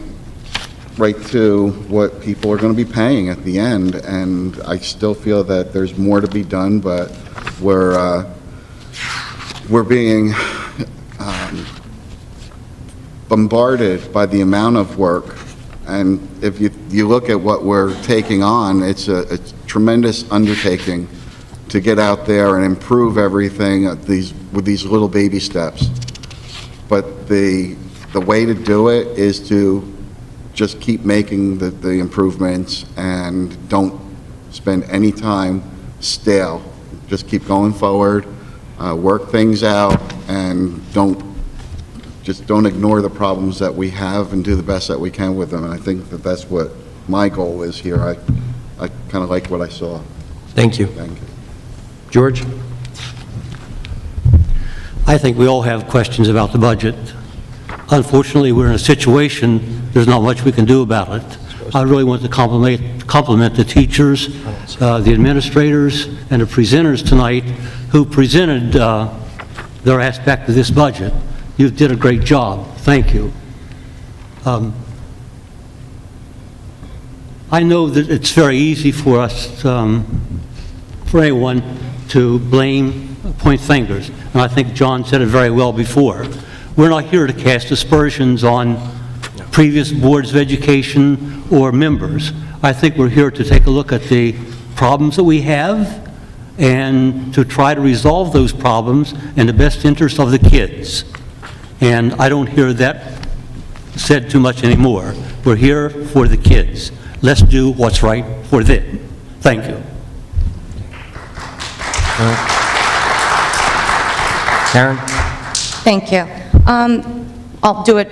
right to what people are going to be paying at the end, and I still feel that there's more to be done, but we're being bombarded by the amount of work, and if you look at what we're taking on, it's a tremendous undertaking to get out there and improve everything with these little baby steps. But the way to do it is to just keep making the improvements and don't spend any time stale. Just keep going forward, work things out, and don't ignore the problems that we have and do the best that we can with them. And I think that that's what my goal is here. I kind of like what I saw. Thank you. Thank you. George? I think we all have questions about the budget. Unfortunately, we're in a situation, there's not much we can do about it. I really want to compliment the teachers, the administrators, and the presenters tonight who presented their aspect of this budget. You did a great job. Thank you. I know that it's very easy for us, for anyone to blame, point fingers, and I think John said it very well before. We're not here to cast aspersions on previous boards of education or members. I think we're here to take a look at the problems that we have and to try to resolve those problems in the best interest of the kids. And I don't hear that said too much anymore. We're here for the kids. Let's do what's right for them. Thank you. Karen? Thank you. I'll do it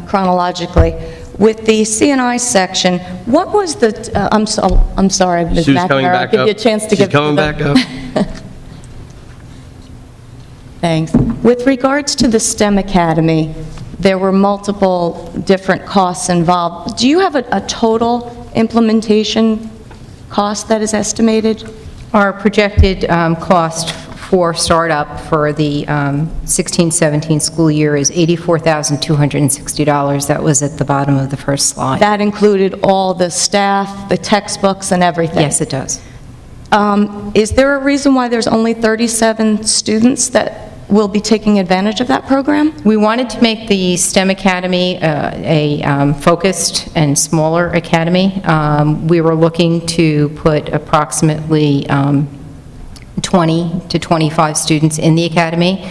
chronologically. With the CNI section, what was the, I'm sorry, Ms. Sue's coming McNamara, back I'll give you a up. chance to She's get coming back up. Thanks. With regards to the STEM Academy, there were multiple different costs involved. Do you have a total implementation cost that is estimated? Our projected cost for startup for the 16-17 school year is $84,260. That was at the bottom of the first slide. That included all the staff, the textbooks, and everything? Yes, it does. Is there a reason why there's only 37 students that will be taking advantage of that program? We wanted to make the STEM Academy a focused and smaller academy. We were looking to put approximately 20 to 25 students in the academy.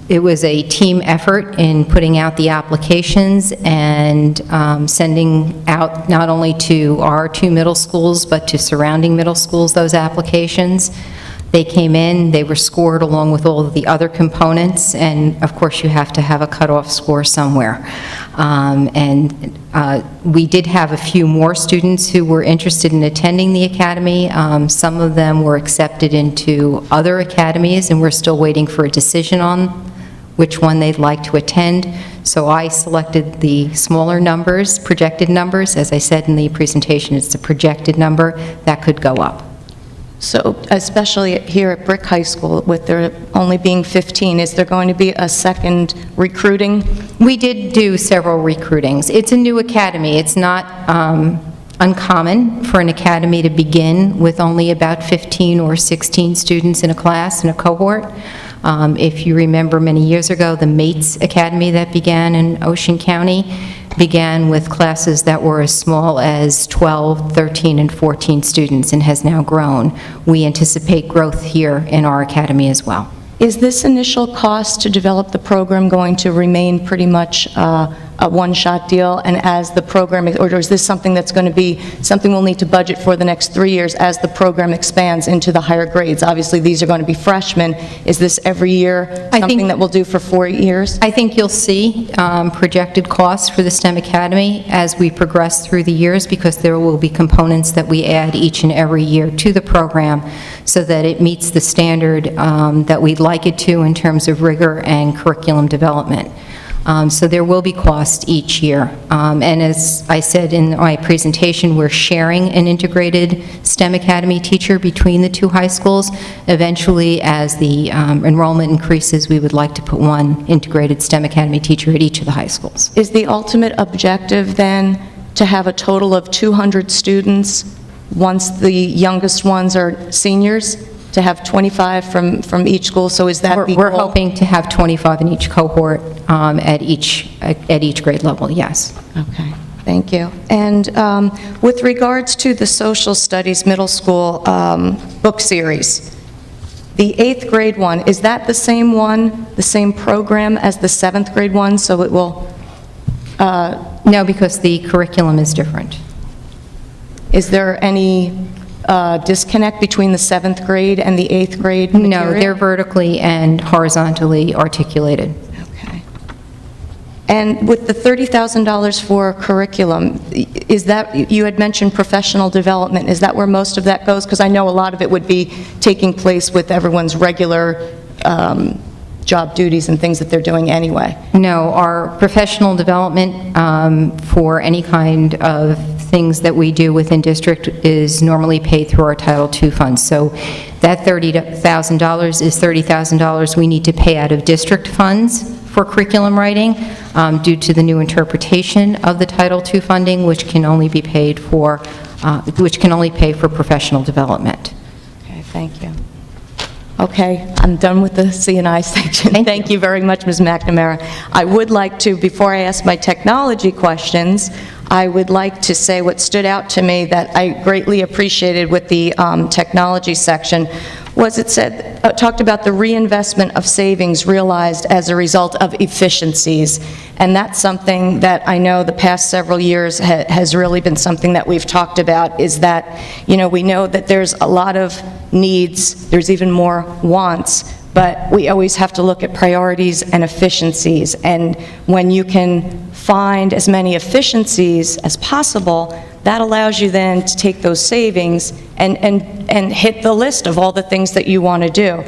It was a team effort in putting out the applications and sending out not only to our 2 middle schools, but to surrounding middle schools, those applications. They came in, they were scored along with all of the other components, and of course you have to have a cutoff score somewhere. We did have a few more students who were interested in attending the academy. Some of them were accepted into other academies, and we're still waiting for a decision on which one they'd like to attend. So I selected the smaller numbers, projected numbers. As I said in the presentation, it's a projected number that could go up. So especially here at Brick High School, with there only being 15, is there going to be a second recruiting? We did do several recruitings. It's a new academy. It's not uncommon for an academy to begin with only about 15 or 16 students in a class, in a cohort. If you remember many years ago, the Mates Academy that began in Ocean County began with classes that were as small as 12, 13, and 14 students and has now grown. We anticipate growth here in our academy as well. Is this initial cost to develop the program going to remain pretty much a one-shot deal, and as the program, or is this something that's going to be something we'll need to budget for the next 3 years as the program expands into the higher grades? Obviously, these are going to be freshmen. Is this every year something that we'll do for 4 years? I think you'll see projected costs for the STEM Academy as we progress through the years, because there will be components that we add each and every year to the program so that it meets the standard that we'd like it to in terms of rigor and curriculum development. So there will be cost each year. And as I said in my presentation, we're sharing an integrated STEM Academy teacher between the 2 high schools. Eventually, as the enrollment increases, we would like to put one integrated STEM Academy teacher at each of the high schools. Is the ultimate objective then to have a total of 200 students once the youngest ones are seniors? to have 25 from each school, so is that the We're goal? hoping to have 25 in each cohort at each grade level, yes. Okay, thank you. And with regards to the social studies middle school book series, the 8th grade one, is that the same one, the same program as the 7th grade one, so it will... No, because the curriculum is different. Is there any disconnect between the 7th grade and the 8th grade No, material? they're vertically and horizontally articulated. Okay. And with the $30,000 for curriculum, is that, you had mentioned professional development, is that where most of that goes? Because I know a lot of it would be taking place with everyone's regular job duties and things that they're doing anyway. No, our professional development for any kind of things that we do within district is normally paid through our Title II funds. So that $30,000 is $30,000 we need to pay out of district funds for curriculum writing due to the new interpretation of the Title II funding, which can only be paid for, which can only pay for professional development. Okay, thank you. Okay, I'm done with the C&I section. Thank you very much, Ms. McNamara. I would like to, before I ask my technology questions, I would like to say what stood out to me that I greatly appreciated with the technology section was it said, talked about the reinvestment of savings realized as a result of efficiencies. And that's something that I know the past several years has really been something that we've talked about, is that, you know, we know that there's a lot of needs, there's even more wants, but we always have to look at priorities and efficiencies. And when you can find as many efficiencies as possible, that allows you then to take those savings and hit the list of all the things that you want to do.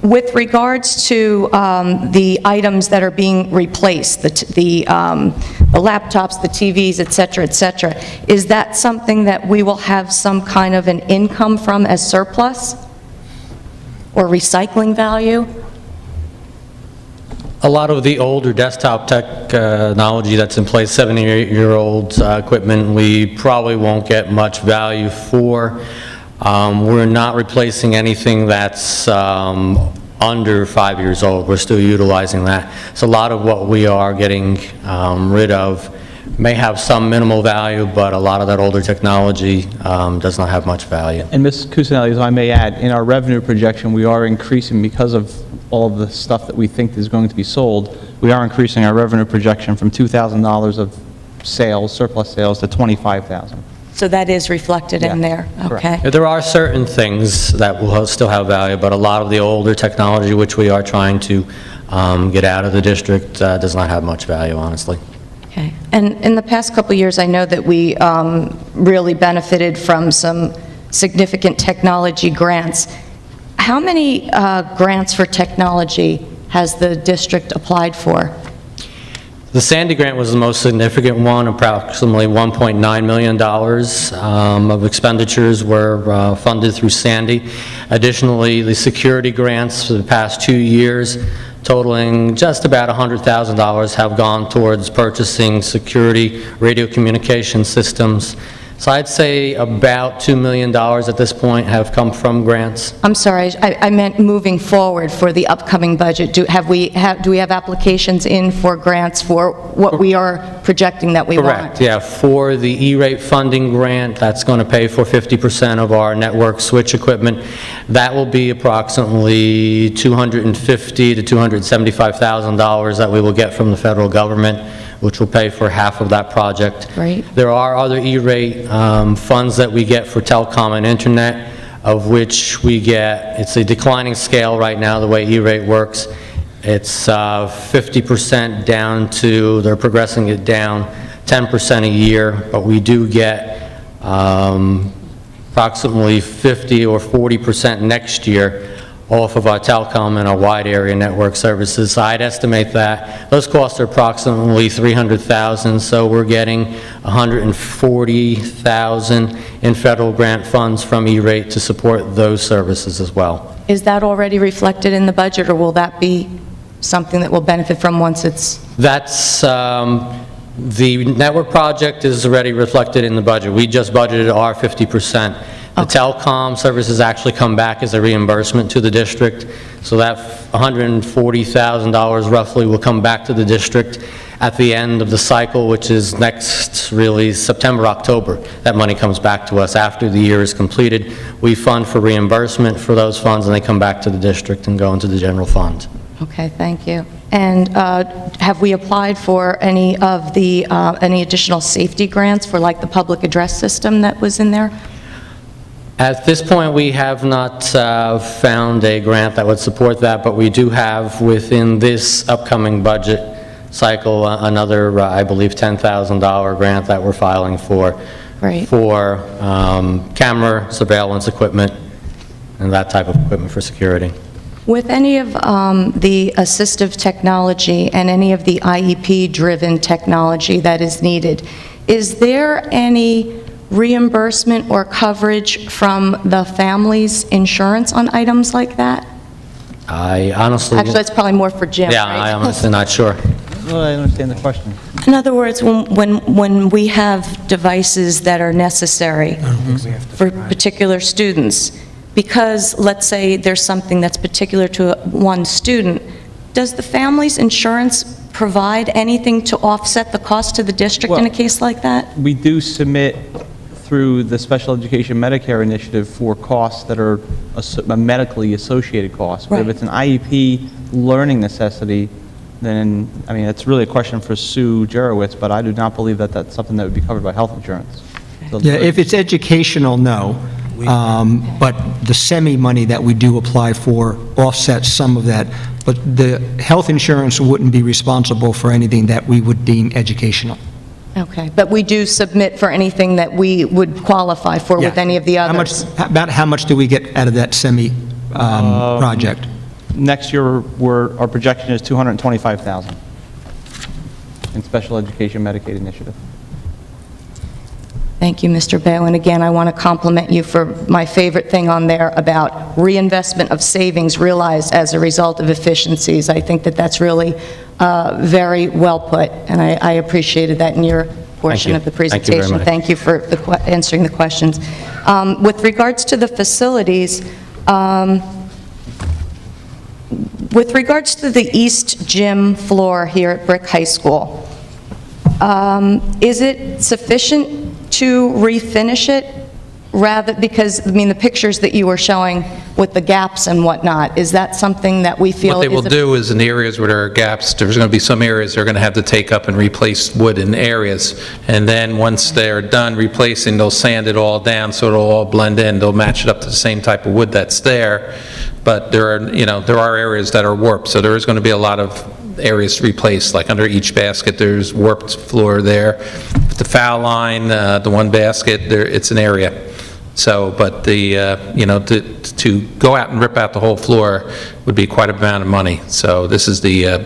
With regards to the items that are being replaced, the laptops, the TVs, et cetera, is that something that we will have some kind of an income from as surplus or recycling value? A lot of the older desktop technology that's in place, 7 or 8-year-old equipment, we probably won't get much value for. We're not replacing anything that's under 5 years old. We're still utilizing that. So a lot of what we are getting rid of may have some minimal value, but a lot of that older technology does not have much value. And Ms. Cusinelli, as I may add, in our revenue projection, we are increasing, because of all of the stuff that we think is going to be sold, we are increasing our revenue projection from $2,000 of sales, surplus sales, to $25,000. So that is reflected in there? Okay. There are certain things that will still have value, but a lot of the older technology, which we are trying to get out of the district, does not have much value, honestly. Okay. And in the past couple of years, I know that we really benefited from some significant technology grants. How many grants for technology has the district applied for? The Sandy grant was the most significant one. Approximately $1.9 million of expenditures were funded through Sandy. Additionally, the security grants for the past 2 years, totaling just about $100,000, have gone towards purchasing security radio communication systems. So I'd say about $2 million at this point have come from grants. I'm sorry, I meant moving forward for the upcoming budget. Do we have applications in for grants for what we are projecting that we want? Correct, yeah. For the E-rate funding grant, that's going to pay for 50% of our network switch equipment. That will be approximately $250,000 to $275,000 that we will get from the federal government, which will pay for half of that project. Right. There are other E-rate funds that we get for telecom and internet, of which we get, it's a declining scale right now, the way E-rate works. It's 50% down to, they're progressing it down 10% a year, but we do get approximately 50 or 40% next year off of our telecom and our wide area network services. So I'd estimate that those costs are approximately $300,000, so we're getting $140,000 in federal grant funds from E-rate to support those services as well. Is that already reflected in the budget, or will that be something that will benefit from once it's... That's, the network project is already reflected in the budget. We just budgeted our 50%. The telecom services actually come back as a reimbursement to the district, so that $140,000 roughly will come back to the district at the end of the cycle, which is next, really, September, October. That money comes back to us after the year is completed. We fund for reimbursement for those funds, and they come back to the district and go into the general fund. Okay, thank you. And have we applied for any of the, any additional safety grants for like the public address system that was in there? At this point, we have not found a grant that would support that, but we do have within this upcoming budget cycle another, I believe, $10,000 grant that we're filing for, Great. for camera surveillance equipment and that type of equipment for security. With any of the assistive technology and any of the IEP-driven technology that is needed, is there any reimbursement or coverage from the family's insurance on items like that? I honestly... Actually, that's probably more for Jim, Yeah, right? I'm honestly not sure. Well, I understand the question. In other words, when we have devices that are necessary for particular students, because, let's say, there's something that's particular to one student, does the family's insurance provide anything to offset the cost to the district in a case like that? We do submit through the Special Education Medicare Initiative for costs that are medically associated costs. But if it's an IEP learning necessity, then, I mean, it's really a question for Sue Jarowitz, but I do not believe that that's something that would be covered by health insurance. So Yeah, if it's educational, no. But the semi-money that we do apply for offsets some of that. But the health insurance wouldn't be responsible for anything that we would deem educational. Okay, but we do submit for anything that we would qualify for with any of the others? About how much do we get out of that semi-project? Next year, our projection is $225,000 in Special Education Medicaid Initiative. Thank you, Mr. Bail. And again, I want to compliment you for my favorite thing on there about reinvestment of savings realized as a result of efficiencies. I think that that's really very well put, and I appreciated that in your portion of the Thank you very presentation. much. Thank you for answering the questions. With regards to the facilities, with regards to the East Gym floor here at Brick High School, is it sufficient to refinish it rather, because, I mean, the pictures that you were showing with the gaps and whatnot, is that something that we feel What they will is a- do is in the areas where there are gaps, there's going to be some areas they're going to have to take up and replace wood in areas. And then once they're done replacing, they'll sand it all down so it'll all blend in. They'll match it up to the same type of wood that's there. But there are areas that are warped, so there is going to be a lot of areas replaced, like under each basket, there's warped floor there. The foul line, the one basket, there, it's an area. So, but to go out and rip out the whole floor would be quite a amount of money. So this is the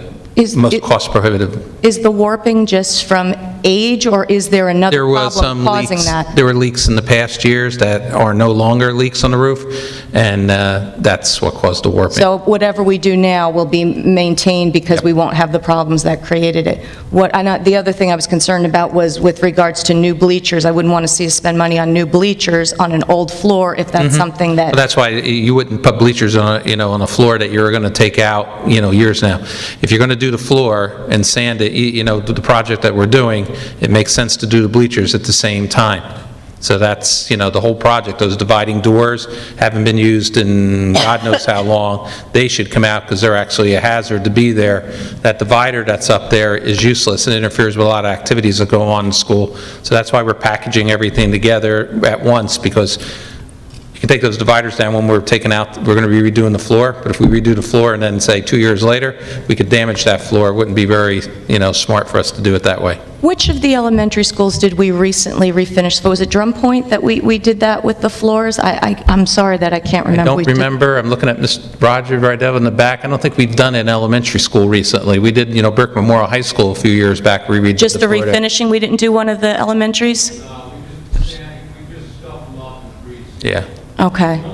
most cost prohibitive. Is the warping just from age, or is there another There was problem some causing leaks. that? There were leaks in the past years that are no longer leaks on the roof, and that's what caused the warping. So whatever we do now will be maintained because we won't have the problems that created it. The other thing I was concerned about was with regards to new bleachers. I wouldn't want to see us spend money on new bleachers on an old floor if that's something that... Well, that's why you wouldn't put bleachers on a floor that you're going to take out, years now. If you're going to do the floor and sand it, the project that we're doing, it makes sense to do the bleachers at the same time. So that's, the whole project. Those dividing doors haven't been used in God knows how long. They should come out because they're actually a hazard to be there. That divider that's up there is useless and interferes with a lot of activities that go on in school. So that's why we're packaging everything together at once, because you can take those dividers down when we're going to be redoing the floor, but if we redo the floor and then say 2 years later, we could damage that floor. It wouldn't be very, smart for us to do it that way. Which of the elementary schools did we recently refinish? Was it Drum Point that we did that with the floors? I'm sorry that I can't remember. I don't remember. I'm looking at Mr. Roger right down in the back. I don't think we've done it in elementary school recently. We did, Brick Memorial High School a few years back. We redid Just the floor there. refinishing? We didn't do one of the elementaries? Yeah. Okay.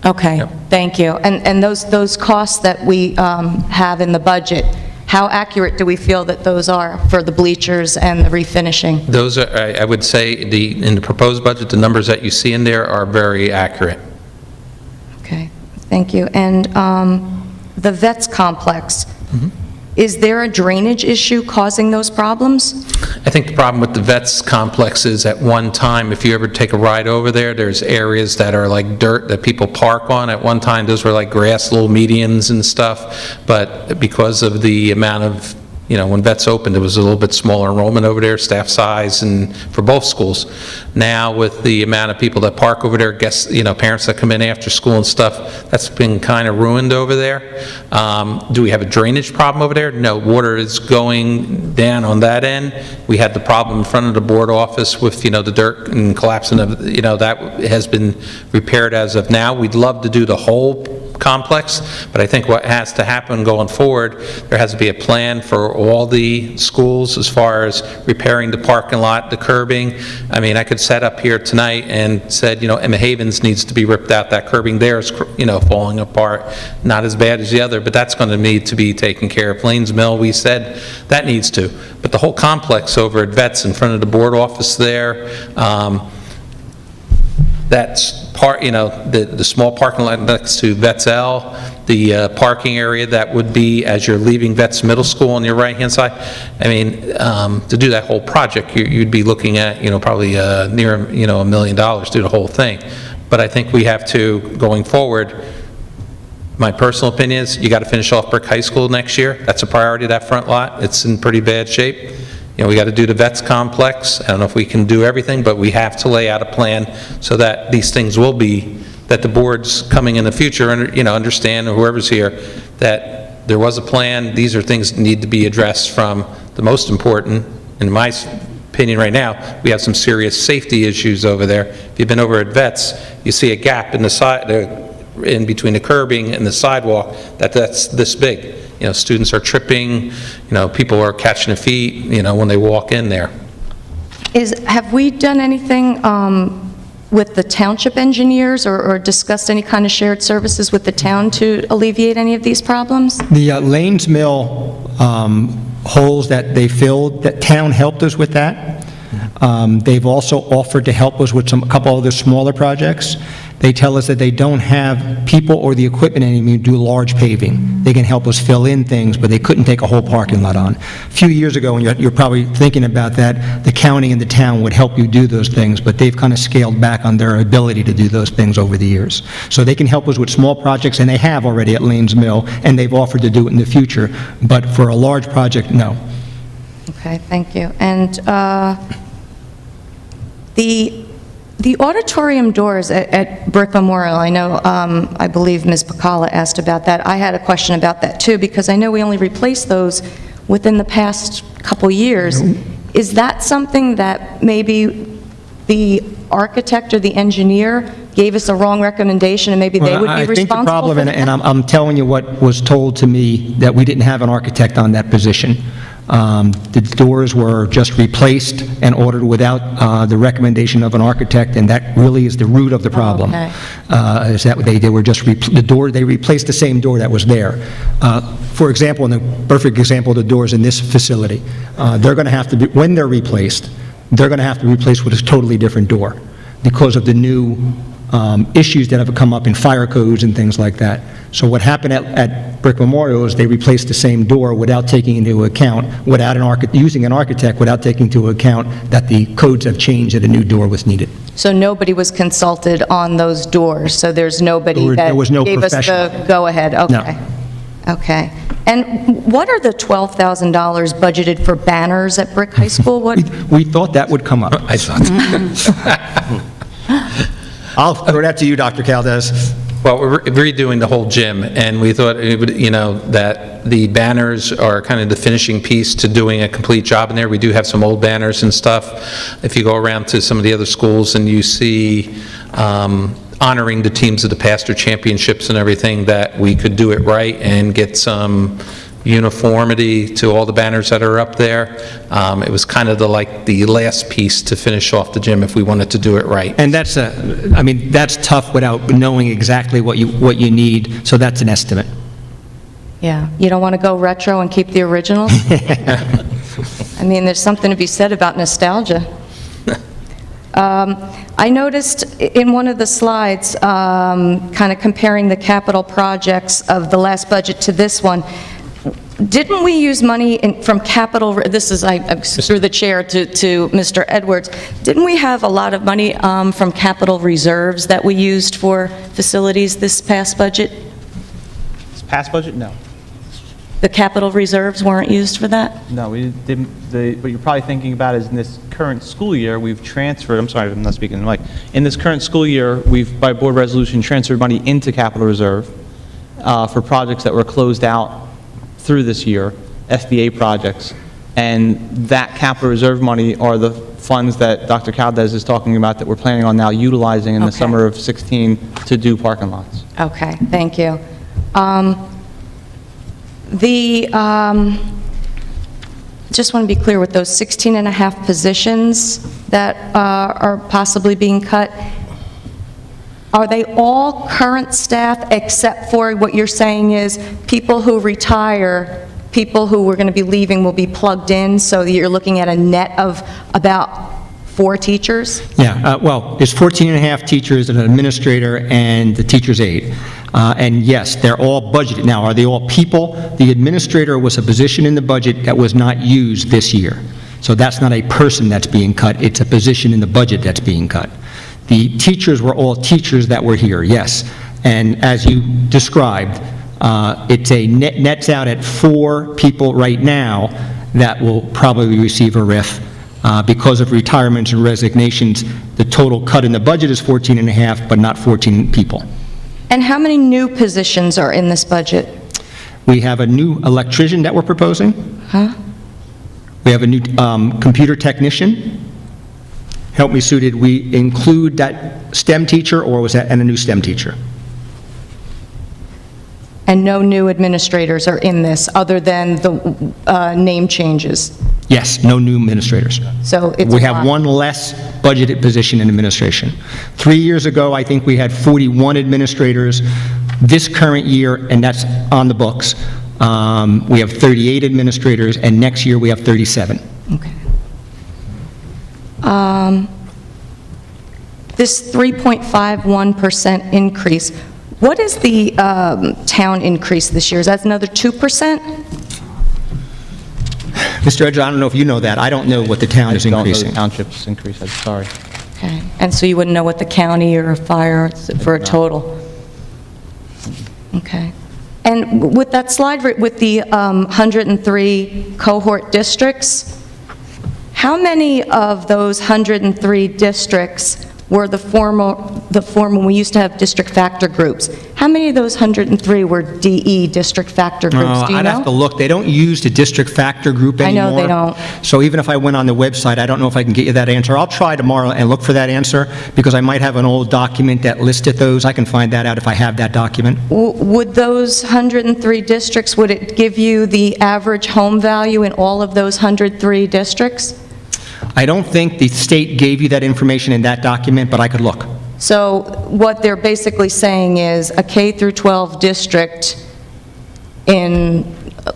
Okay, thank you. And those costs that we have in the budget, How accurate do we feel that those are for the bleachers and the refinishing? Those are, I would say, in the proposed budget, the numbers that you see in there are very accurate. Okay, thank you. And the Vets Complex, is there a drainage issue causing those problems? I think the problem with the Vets Complex is at one time, if you ever take a ride over there, there's areas that are like dirt that people park on. At one time, those were like grass, little medians and stuff, but because of the amount of, when Vets opened, it was a little bit smaller enrollment over there, staff size, and for both schools. Now, with the amount of people that park over there, parents that come in after school and stuff, that's been kind of ruined over there. Do we have a drainage problem over there? No, water is going down on that end. We had the problem in front of the board office with, the dirt and collapsing of, that has been repaired as of now. We'd love to do the whole complex, but I think what has to happen going forward, there has to be a plan for all the schools as far as repairing the parking lot, the curbing. I mean, I could set up here tonight and said, Emma Havens needs to be ripped out. That curbing there is, falling apart. Not as bad as the other, but that's going to need to be taken care of. Lanes Mill, we said that needs to. But the whole complex over at Vets in front of the board office there, that's part, the small parking lot next to Vets L, the parking area that would be as you're leaving Vets Middle School on your right-hand side. I mean, to do that whole project, you'd be looking at, probably near, $1 million to do the whole thing. But I think we have to, going forward, my personal opinion is you got to finish off Brick High School next year. That's a priority, that front lot. It's in pretty bad shape. We got to do the Vets Complex. I don't know if we can do everything, but we have to lay out a plan so that these things will be, that the boards coming in the future, understand, or whoever's here, that there was a plan. These are things that need to be addressed from the most important, in my opinion right now, we have some serious safety issues over there. If you've been over at Vets, you see a gap in the side, in between the curbing and the sidewalk, that's this big. Students are tripping, people are catching their feet, when they walk in there. Have we done anything with the township engineers or discussed any kind of shared services with the town to alleviate any of these problems? The Lanes Mill holes that they filled, that town helped us with that. They've also offered to help us with a couple other smaller projects. They tell us that they don't have people or the equipment anymore to do large paving. They can help us fill in things, but they couldn't take a whole parking lot on. A few years ago, and you're probably thinking about that, the county and the town would help you do those things, but they've kind of scaled back on their ability to do those things over the years. So they can help us with small projects, and they have already at Lanes Mill, and they've offered to do it in the future, but for a large project, no. Okay, thank you. And the auditorium doors at Brick Memorial, I know, I believe Ms. Bacala asked about that. I had a question about that too, because I know we only replaced those within the past couple years. Is that something that maybe the architect or the engineer gave us a wrong recommendation and maybe they would be responsible for that? I think the problem, and I'm telling you what was told to me, that we didn't have an architect on that position. The doors were just replaced and ordered without the recommendation of an architect, and that really is the root of the problem. Okay. Is that they were just, they replaced the same door that was there. For example, and the perfect example of the doors in this facility, they're going to have to be, when they're replaced, they're going to have to replace with a totally different door because of the new issues that have come up in fire codes and things like that. So what happened at Brick Memorial is they replaced the same door without taking into account, using an architect, without taking into account that the codes have changed, that a new door was needed. So nobody was consulted on those doors, so there's nobody There was no that gave us professional. the go-ahead? Okay. Okay. And what are the $12,000 budgeted for banners at Brick High School? What? We thought that would come up. I thought. I'll throw that to you, Dr. Caldes. Well, we're redoing the whole gym, and we thought it would, that the banners are kind of the finishing piece to doing a complete job in there. We do have some old banners and stuff. If you go around to some of the other schools and you see honoring the teams of the pastor championships and everything, that we could do it right and get some uniformity to all the banners that are up there. It was kind of the last piece to finish off the gym if we wanted to do it right. And that's that's tough without knowing exactly what you need, so that's an estimate. Yeah, you don't want to go retro and keep the originals? I mean, there's something to be said about nostalgia. I noticed in one of the slides, kind of comparing the capital projects of the last budget to this one, didn't we use money from capital, this is, through the chair to Mr. Edwards, didn't we have a lot of money from capital reserves that we used for facilities this past budget? This past budget? No. The capital reserves weren't used for that? No, we didn't. What you're probably thinking about is in this current school year, we've transferred, I'm sorry, I'm not speaking, like, in this current school year, we've, by board resolution, transferred money into capital reserve for projects that were closed out through this year, SBA projects, and that capital reserve money are the funds that Dr. Caldez is talking about that we're planning on now utilizing in the summer of 16 to do parking lots. Okay, thank you. Just want to be clear with those 16 and a half positions that are possibly being cut. Are they all current staff except for what you're saying is people who retire, people who were going to be leaving will be plugged in, so you're looking at a net of about 4 teachers? Yeah, well, there's 14 and a half teachers, an administrator, and the teacher's aide. And yes, they're all budgeted. Now, are they all people? The administrator was a position in the budget that was not used this year. So that's not a person that's being cut, it's a position in the budget that's being cut. The teachers were all teachers that were here, yes. And as you described, it's a nets out at 4 people right now that will probably receive a RIF. Because of retirements and resignations, the total cut in the budget is 14 and a half, but not 14 people. And how many new positions are in this budget? We have a new electrician that we're proposing. Huh? We have a new computer technician. Help me, Sue, did we include that STEM teacher, or was that and a new STEM teacher? And no new administrators are in this, other than the name changes? Yes, no new administrators. So it's We a have lot. one less budgeted position in administration. 3 years ago, I think we had 41 administrators. This current year, and that's on the books, we have 38 administrators, and next year we have 37. Okay. This 3.51% increase, what is the town increase this year? Is that another 2%? Mr. Edger, I don't know if you know that. I don't know what the town is I don't know increasing. the township's increase, I'm sorry. Okay. And so you wouldn't know what the county or fire for a total? Okay. And with that slide, with the 103 cohort districts, how many of those 103 districts were the form when we used to have district factor groups? How many of those 103 were DE, district factor groups? Do you I'd know? have to look. They don't use the district factor group I anymore. know they don't. So even if I went on the website, I don't know if I can get you that answer. I'll try tomorrow and look for that answer, because I might have an old document that listed those. I can find that out if I have that document. Would those 103 districts, would it give you the average home value in all of those 103 districts? I don't think the state gave you that information in that document, but I could look. So what they're basically saying is a K through 12 district in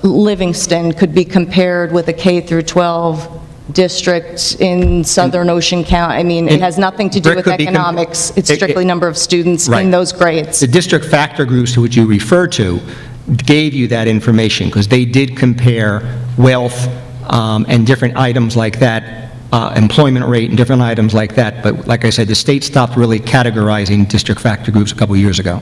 Livingston could be compared with a K through 12 district in Southern Ocean County. I mean, it has nothing to do It with could be economics. It's strictly number of students Right. in those grades. The district factor groups to which you refer to gave you that information, because they did compare wealth and different items like that, employment rate and different items like that. But like I said, the state stopped really categorizing district factor groups a couple years ago.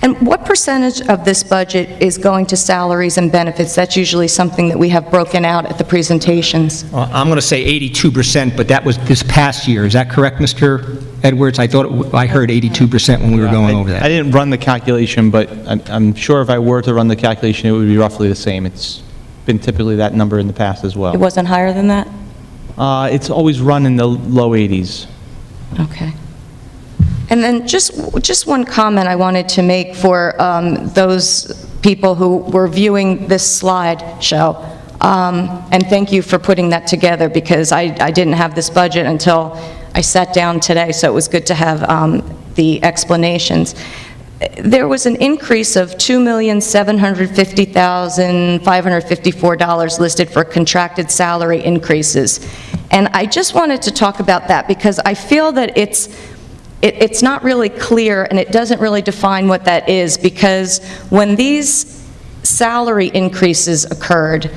And what percentage of this budget is going to salaries and benefits? That's usually something that we have broken out at the presentations. I'm going to say 82%, but that was this past year. Is that correct, Mr. Edwards? I thought, I heard 82% when we were going over I that. didn't run the calculation, but I'm sure if I were to run the calculation, it would be roughly the same. It's been typically that number in the past as well. It wasn't higher than that? It's always run in the low 80s. Okay. And then just one comment I wanted to make for those people who were viewing this slideshow. And thank you for putting that together, because I didn't have this budget until I sat down today, so it was good to have the explanations. there was an increase of $2,750,554 listed for contracted salary increases. And I just wanted to talk about that because I feel that it's not really clear and it doesn't really define what that is, because when these salary increases occurred,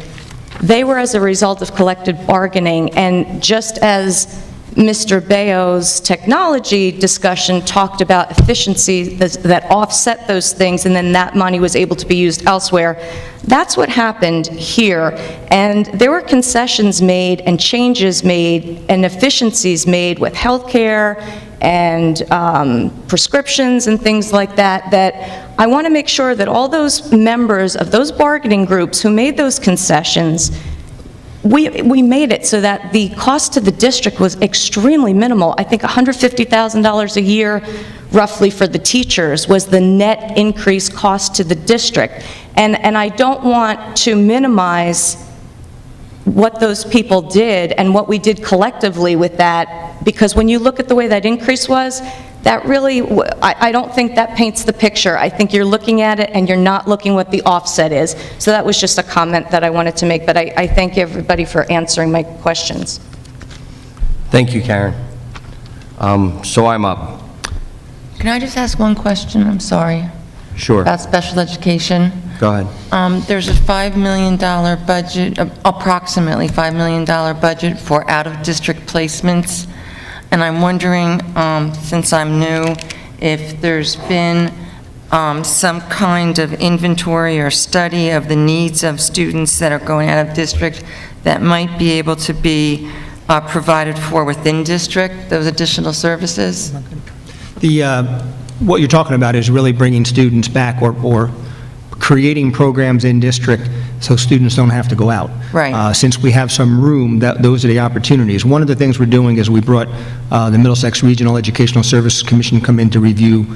they were as a result of collective bargaining, and just as Mr. Bayo's technology discussion talked about efficiency that offset those things, and then that money was able to be used elsewhere. That's what happened here. And there were concessions made and changes made and efficiencies made with healthcare and prescriptions and things like that, that I want to make sure that all those members of those bargaining groups who made those concessions, we made it so that the cost to the district was extremely minimal. I think $150,000 a year, roughly, for the teachers was the net increase cost to the district. And I don't want to minimize what those people did and what we did collectively with that, because when you look at the way that increase was, that really, I don't think that paints the picture. I think you're looking at it and you're not looking what the offset is. So that was just a comment that I wanted to make, but I thank everybody for answering my questions. Thank you, Karen. So I'm up. Can I just ask one question? I'm sorry. Sure. About special education. Go ahead. There's a $5 million budget, approximately $5 million budget for out-of-district placements. And I'm wondering, since I'm new, if there's been some kind of inventory or study of the needs of students that are going out of district that might be able to be provided for within district, those additional services? What you're talking about is really bringing students back or creating programs in district so students don't have to go out. Right. Since we have some room, those are the opportunities. One of the things we're doing is we brought the Middlesex Regional Educational Services Commission come in to do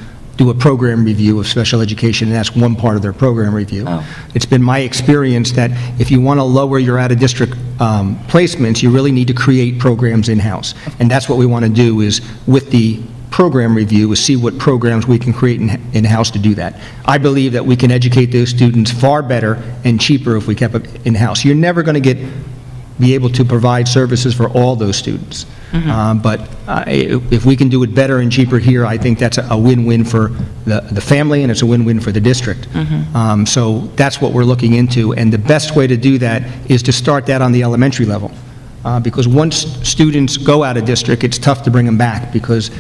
a program review of special education, and that's one part of their program review. Oh. It's been my experience that if you want to lower your out-of-district placements, you really need to create programs in-house. And that's what we want to do is, with the program review, is see what programs we can create in-house to do that. I believe that we can educate those students far better and cheaper if we kept it in-house. You're never going to be able to provide services for all those students. But if we can do it better and cheaper here, I think that's a win-win for the family, and it's a win-win for the district. So that's what we're looking into, and the best way to do that is to start that on the elementary level. Because once students go out of district, it's tough to bring them back, because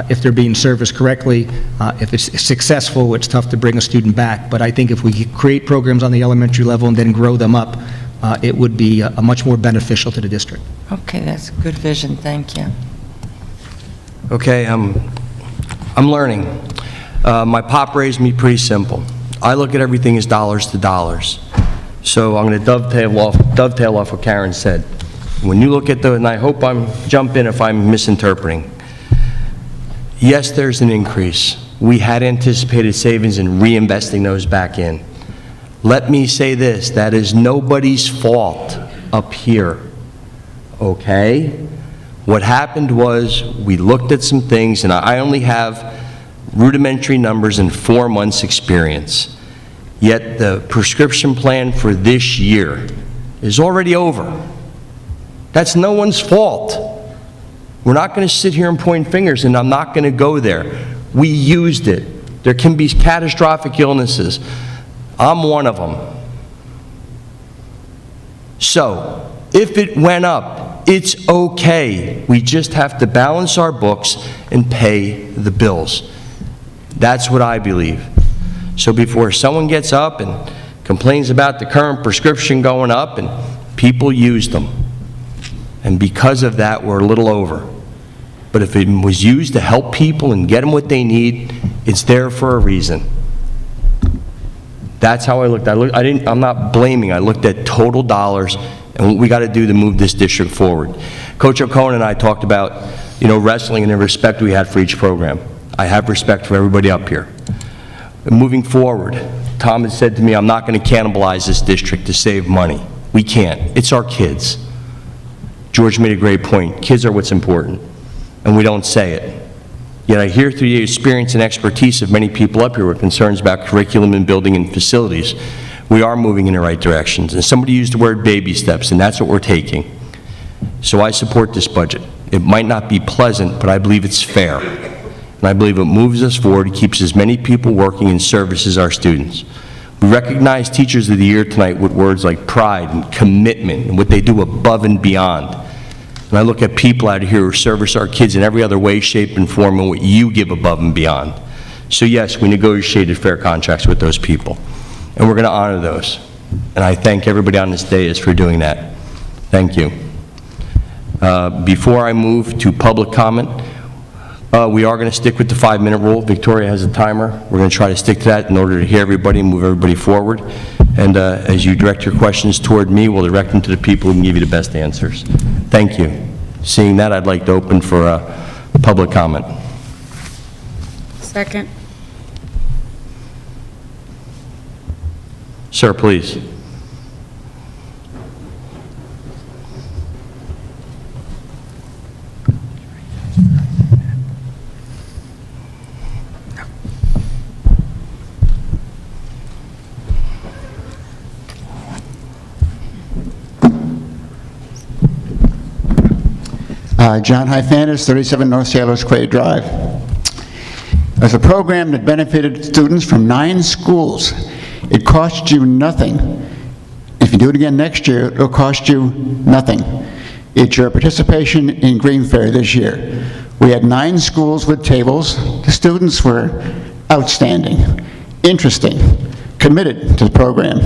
if they're being serviced correctly, if it's successful, it's tough to bring a student back. But I think if we create programs on the elementary level and then grow them up, it would be much more beneficial to the district. Okay, that's a good vision, thank you. Okay, I'm learning. My pop raised me pretty simple. I look at everything as dollars to dollars. So I'm going to dovetail off what Karen said. When you look at and I hope jump in if I'm misinterpreting. Yes, there's an increase. We had anticipated savings and reinvesting those back in. Let me say this, that is nobody's fault up here, okay? What happened was we looked at some things, and I only have rudimentary numbers and 4 months' experience. Yet the prescription plan for this year is already over. That's no one's fault. We're not going to sit here and point fingers, and I'm not going to go there. We used it. There can be catastrophic illnesses. I'm one of them. So, if it went up, it's okay. We just have to balance our books and pay the bills. That's what I believe. So before someone gets up and complains about the current prescription going up, and people used them. And because of that, we're a little over. But if it was used to help people and get them what they need, it's there for a reason. That's how I looked. I'm not blaming. I looked at total dollars and what we got to do to move this district forward. Coach O'Cohen and I talked about, wrestling and the respect we had for each program. I have respect for everybody up here. And moving forward, Tom has said to me, I'm not going to cannibalize this district to save money. We can't. It's our kids. George made a great point. Kids are what's important, and we don't say it. Yet I hear through the experience and expertise of many people up here with concerns about curriculum and building and facilities. We are moving in the right directions, and somebody used the word baby steps, and that's what we're taking. So I support this budget. It might not be pleasant, but I believe it's fair. And I believe it moves us forward, keeps as many people working in service as our students. We recognize Teachers of the Year tonight with words like pride and commitment and what they do above and beyond. And I look at people out here who service our kids in every other way, shape, and form, and what you give above and beyond. So yes, we negotiated fair contracts with those people, and we're going to honor those. And I thank everybody on this dais for doing that. Thank you. Before I move to public comment, we are going to stick with the 5-minute rule. Victoria has a timer. We're going to try to stick to that in order to hear everybody and move everybody forward. And as you direct your questions toward me, we'll direct them to the people who can give you the best answers. Thank you. Seeing that, I'd like to open for public comment. Second. Sir, please. John Hyphanis, 37 North Sailors Quay Drive. There's a program that benefited students from 9 schools. It cost you nothing. If you do it again next year, it'll cost you nothing. It's your participation in Green Fair this year. We had 9 schools with tables. The students were outstanding, interesting, committed to the program.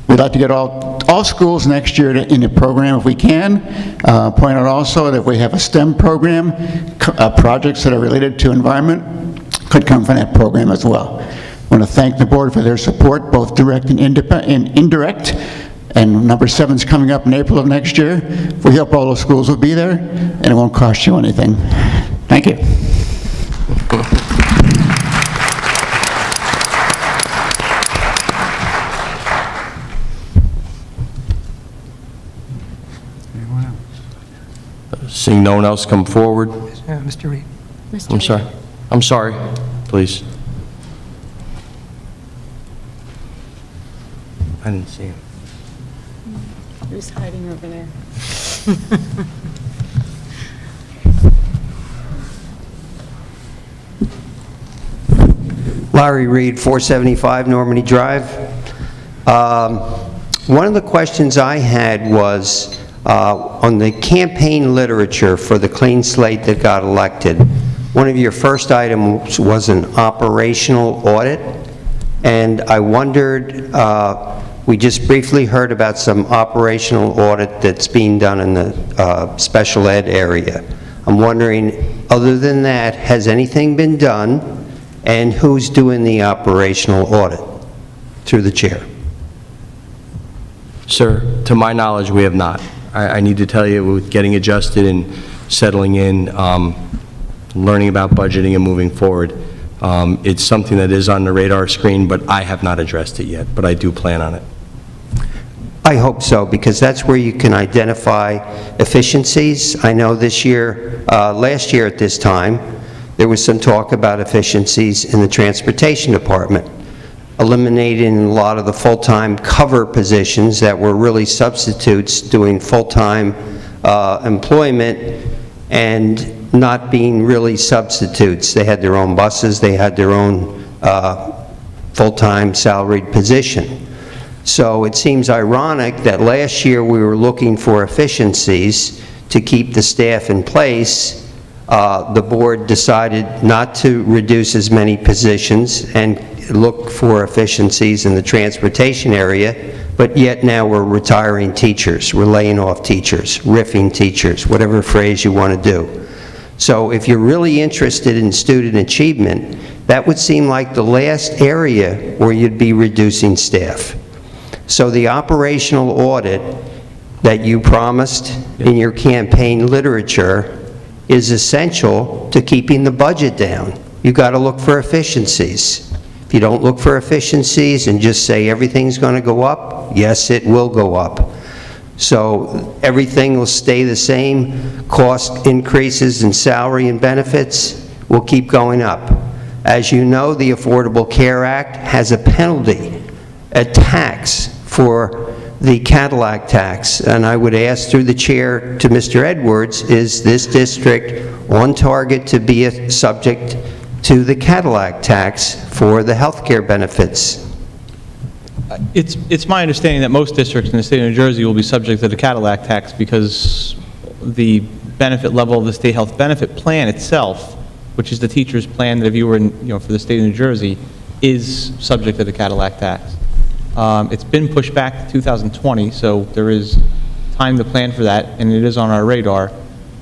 We'd like to get all schools next year in the program if we can. Point out also that if we have a STEM program, projects that are related to environment could come from that program as well. I want to thank the board for their support, both direct and indirect. And number 7 is coming up in April of next year. We hope all those schools will be there, and it won't cost you anything. Thank you. Seeing no one else come forward. Mr. Reed. I'm sorry. I'm sorry. Please. I didn't see him. Who's hiding over there? Larry Reed, 475 Normandy Drive. One of the questions I had was on the campaign literature for the clean slate that got elected. One of your first items was an operational audit, and I wondered, we just briefly heard about some operational audit that's being done in the special ed area. I'm wondering, other than that, has anything been done, and who's doing the operational audit? Through the chair. Sir, to my knowledge, we have not. I need to tell you, with getting adjusted and settling in, learning about budgeting and moving forward, it's something that is on the radar screen, but I have not addressed it yet, but I do plan on it. I hope so, because that's where you can identify efficiencies. I know this year, last year at this time, there was some talk about efficiencies in the transportation department, eliminating a lot of the full-time cover positions that were really substitutes doing full-time employment and not being really substitutes. They had their own buses, they had their own full-time salaried position. So it seems ironic that last year we were looking for efficiencies to keep the staff in place. The board decided not to reduce as many positions and look for efficiencies in the transportation area, but yet now we're retiring teachers, we're laying off teachers, riffing teachers, whatever phrase you want to do. So if you're really interested in student achievement, that would seem like the last area where you'd be reducing staff. So the operational audit that you promised in your campaign literature is essential to keeping the budget down. You've got to look for efficiencies. If you don't look for efficiencies and just say everything's going to go up, yes, it will go up. So everything will stay the same, cost increases in salary and benefits will keep going up. As you know, the Affordable Care Act has a penalty, a tax for the Cadillac tax, and I would ask through the chair to Mr. Edwards, is this district on target to be subject to the Cadillac tax for the health care benefits? It's my understanding that most districts in the state of New Jersey will be subject to the Cadillac tax because the benefit level of the state health benefit plan itself, which is the teacher's plan that if you were in, for the state of New Jersey, is subject to the Cadillac tax. It's been pushed back to 2020, so there is time to plan for that, and it is on our radar.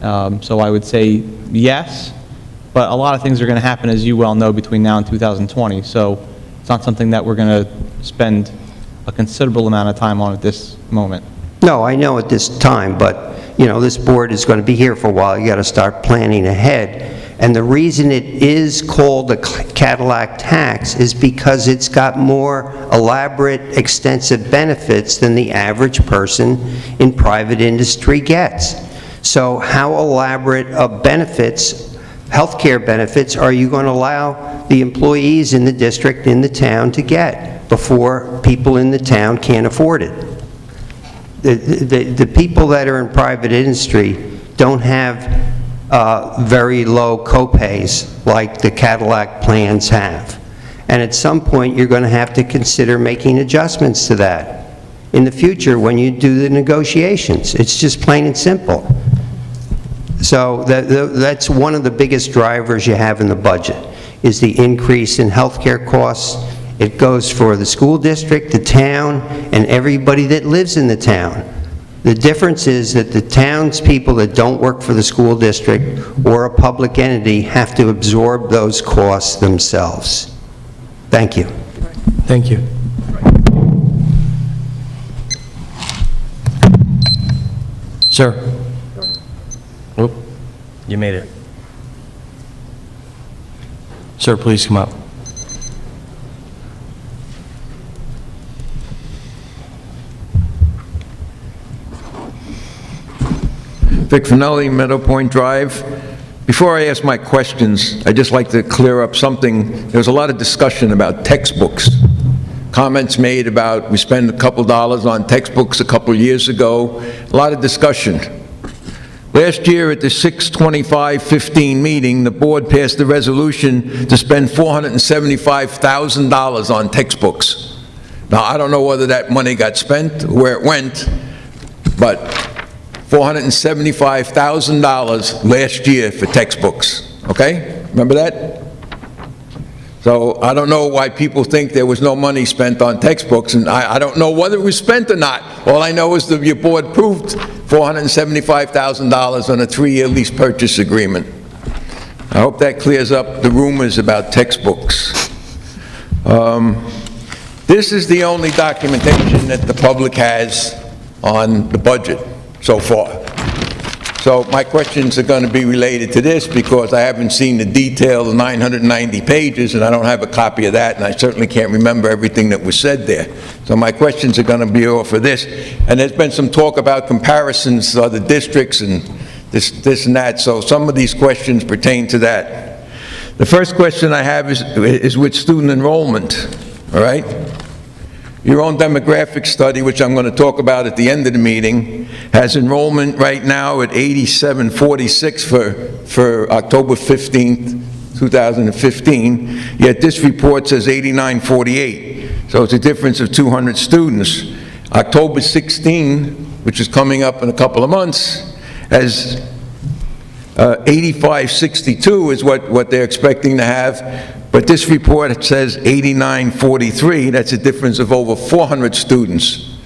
So I would say yes, but a lot of things are going to happen, as you well know, between now and 2020. So it's not something that we're going to spend a considerable amount of time on at this moment. No, I know at this time, but, this board is going to be here for a while. You got to start planning ahead. And the reason it is called a Cadillac tax is because it's got more elaborate, extensive benefits than the average person in private industry gets. So how elaborate of benefits, healthcare benefits, are you going to allow the employees in the district, in the town, to get before people in the town can't afford it? The people that are in private industry don't have very low copays like the Cadillac plans have. And at some point, you're going to have to consider making adjustments to that in the future when you do the negotiations. It's just plain and simple. So that's one of the biggest drivers you have in the budget, is the increase in healthcare costs. It goes for the school district, the town, and everybody that lives in the town. The difference is that the townspeople that don't work for the school district or a public entity have to absorb those costs themselves. Thank you. Thank you. Sir? Oop, you made it. Sir, please come up. Vic Finelli, Meadow Point Drive. Before I ask my questions, I'd just like to clear up something. There was a lot of discussion about textbooks. Comments made about we spent a couple dollars on textbooks a couple years ago. A lot of discussion. Last year at the 6/25/15 meeting, the board passed a resolution to spend $475,000 on textbooks. Now, I don't know whether that money got spent, where it went, but $475,000 last year for textbooks, okay? Remember that? So I don't know why people think there was no money spent on textbooks, and I don't know whether it was spent or not. All I know is that your board approved $475,000 on a 3-year lease purchase agreement. I hope that clears up the rumors about textbooks. This is the only documentation that the public has on the budget so far. So my questions are going to be related to this because I haven't seen the detailed 990 pages, and I don't have a copy of that, and I certainly can't remember everything that was said there. So my questions are going to be off of this. And there's been some talk about comparisons to other districts and this and that, so some of these questions pertain to that. The first question I have is with student enrollment, all right? Your own demographic study, which I'm going to talk about at the end of the meeting, has enrollment right now at 8746 for October 15th, 2015, yet this report says 8948. So it's a difference of 200 students. October 16, which is coming up in a couple of months, has 8562 is what they're expecting to have. But this report says 8943, that's a difference of over 400 students.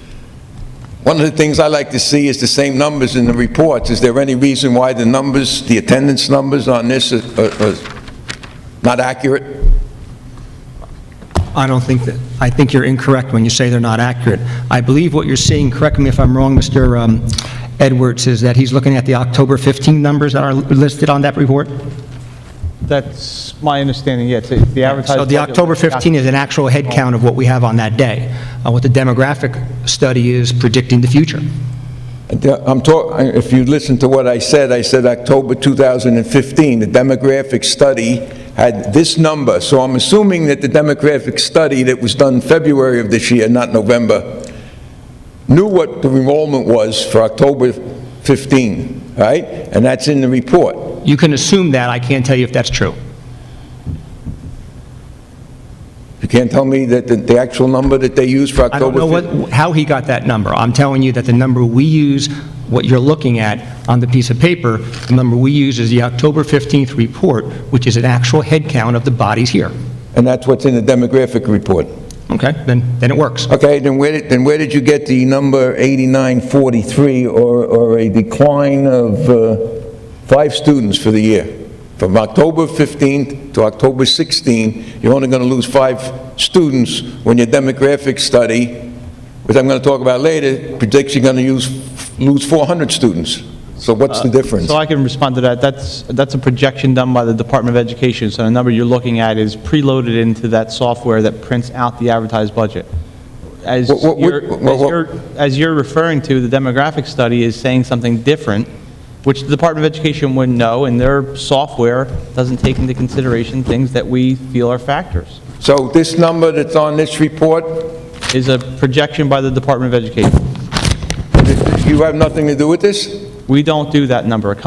One of the things I like to see is the same numbers in the reports. Is there any reason why the numbers, the attendance numbers on this are not accurate? I don't think that, I think you're incorrect when you say they're not accurate. I believe what you're seeing, correct me if I'm wrong, Mr. Edwards, is that he's looking at the October 15 numbers that are listed on that report? That's my understanding, yes. The advertised... So the October 15 is an actual head count of what we have on that day. What the demographic study is predicting the future. If you listen to what I said October 2015, the demographic study had this number, so I'm assuming that the demographic study that was done February of this year, not November, knew what the enrollment was for October 15, right? And that's in the report. You can assume that. I can't tell you if that's true. You can't tell me that the actual number that they used for I don't October know 15? how he got that number. I'm telling you that the number we use, what you're looking at on the piece of paper, the number we use is the October 15th report, which is an actual head count of the bodies here. And that's what's in the demographic report? Okay, then it works. Okay, then where did you get the number 8943 or a decline of 5 students for the year? From October 15th to October 16th, you're only going to lose 5 students when your demographic study, which I'm going to talk about later, predicts you're going to lose 400 students. So what's the difference? So I can respond to that. That's a projection done by the Department of Education, so the number you're looking at is preloaded into that software that prints out the advertised budget. As you're referring to, the demographic study is saying something different, which the Department of Education wouldn't know, and their software doesn't take into consideration things that we feel are factors. So this number that's on this report is a projection by the Department of Education. You have nothing to do with this? We don't do that number. It's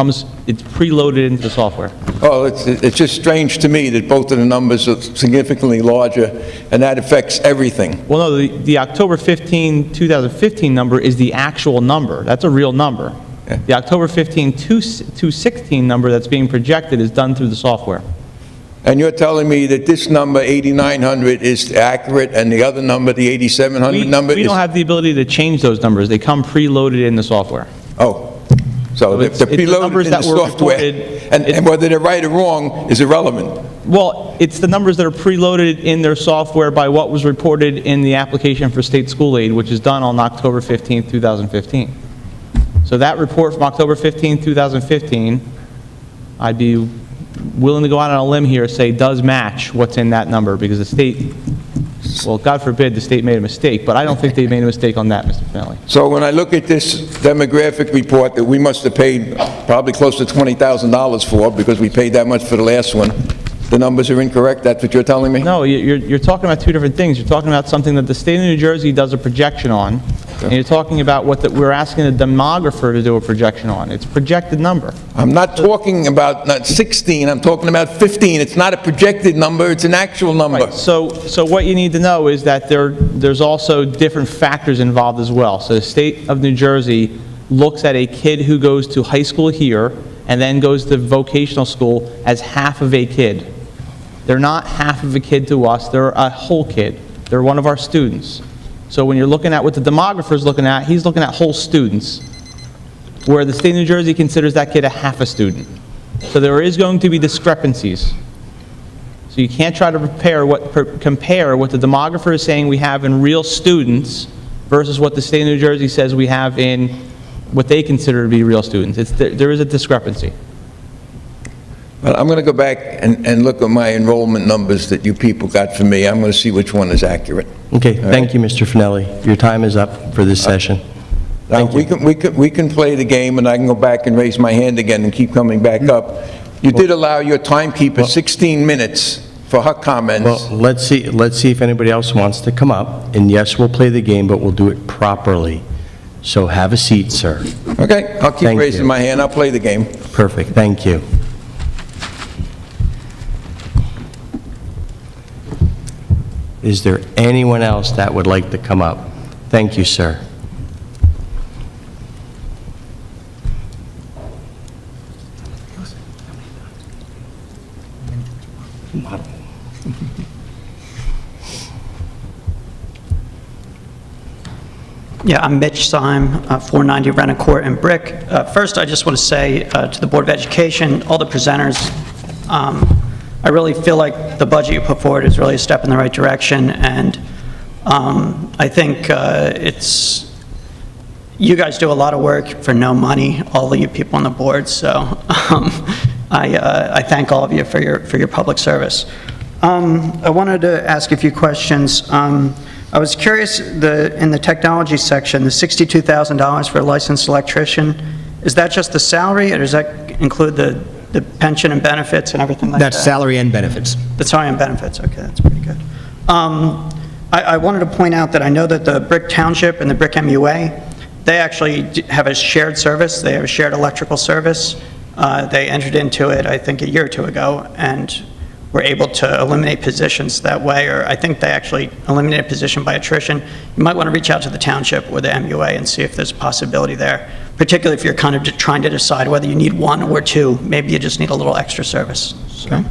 preloaded into the software. Oh, it's just strange to me that both of the numbers are significantly larger, and that affects everything. Well, no, the October 15, 2015 number is the actual number. That's a real number. Yeah. The October 15, 2016 number that's being projected is done through the software. And you're telling me that this number, 8,900, is accurate, and the other number, the 8,700 number We don't have the ability to change those numbers. They come preloaded in the software. Oh. So they're preloaded in the software, and whether they're right or wrong is irrelevant. Well, it's the numbers that are preloaded in their software by what was reported in the application for state school aid, which is done on October 15, 2015. So that report from October 15, 2015, I'd be willing to go out on a limb here and say does match what's in that number, because the state, well, God forbid the state made a mistake, but I don't think they made a mistake on that, Mr. Finelli. So when I look at this demographic report that we must have paid probably close to $20,000 for, because we paid that much for the last one, the numbers are incorrect? That's what you're telling me? No, you're talking about two different things. You're talking about something that the state of New Jersey does a projection on, and you're talking about what we're asking a demographer to do a projection on. It's a projected number. I'm not talking about not 16, I'm talking about 15. It's not a projected number, it's an actual number. Right. So what you need to know is that there's also different factors involved as well. So the state of New Jersey looks at a kid who goes to high school here and then goes to vocational school as half of a kid. They're not half of a kid to us, they're a whole kid. They're one of our students. So when you're looking at what the demographer is looking at, he's looking at whole students, where the state of New Jersey considers that kid a half a student. So there is going to be discrepancies. So you can't try to compare what the demographer is saying we have in real students versus what the state of New Jersey says we have in what they consider to be real students. There is a discrepancy. Well, I'm going to go back and look at my enrollment numbers that you people got for me. I'm going to see which one is accurate. Okay, thank you, Mr. Finelli. Your time is up for this session. Now, we can play the game, and I can go back and raise my hand again and keep coming back up. You did allow your timekeeper 16 minutes for her comments. Well, let's see if anybody else wants to come up. And yes, we'll play the game, but we'll do it properly. So have a seat, sir. Okay, I'll keep raising my hand. I'll play the game. Perfect, thank you. Is there anyone else that would like to come up? Thank you, sir. Yeah, I'm Mitch Syme, 490 Renner in Brick. First, I just want to say to the Board of Education, all the presenters, I really feel like the budget you put forward is really a step in the right direction, and I think you guys do a lot of work for no money, all of you people on the board, so I thank all of you for your public service. I wanted to ask a few questions. I was curious, in the technology section, the $62,000 for a licensed electrician, is that just the salary, or does that include the pension and benefits and everything like that? That's salary and benefits. The salary and benefits, okay, that's pretty good. I wanted to point out that I know that the Brick Township and the Brick MUA, they actually have a shared service, they have a shared electrical service. They entered into it, I think, a year or two ago, and were able to eliminate positions that way, or I think they actually eliminated a position by attrition. You might want to reach out to the township or the MUA and see if there's a possibility there, particularly if you're kind of trying to decide whether you need one or two. Maybe you just need a little extra service. So,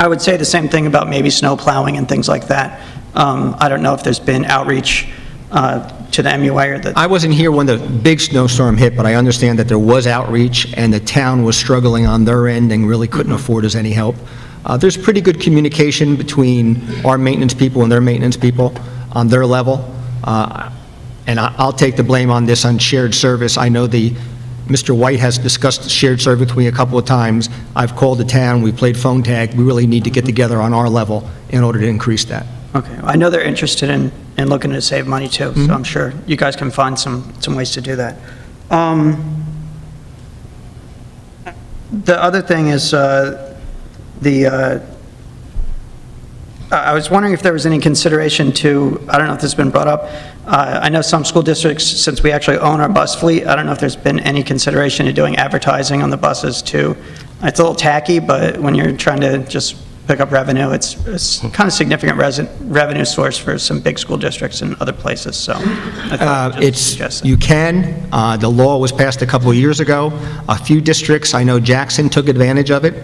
I would say the same thing about maybe snow plowing and things like that. I don't know if there's been outreach to the MUA or the... I wasn't here when the big snowstorm hit, but I understand that there was outreach, and the town was struggling on their end and really couldn't afford us any help. There's pretty good communication between our maintenance people and their maintenance people on their level, and I'll take the blame on this on shared service. I know Mr. White has discussed shared service with me a couple of times. I've called the town, we played phone tag. We really need to get together on our level in order to increase that. Okay, I know they're interested in looking to save money too, so I'm sure you guys can find some ways to do that. The other thing is, I was wondering if there was any consideration to, I don't know if this has been brought up, I know some school districts, since we actually own our bus fleet, I don't know if there's been any consideration to doing advertising on the buses too. It's a little tacky, but when you're trying to just pick up revenue, it's kind of significant revenue source for some big school districts and other places, so I thought I'd just suggest that. You can. The law was passed a couple of years ago. A few districts, I know Jackson took advantage of it.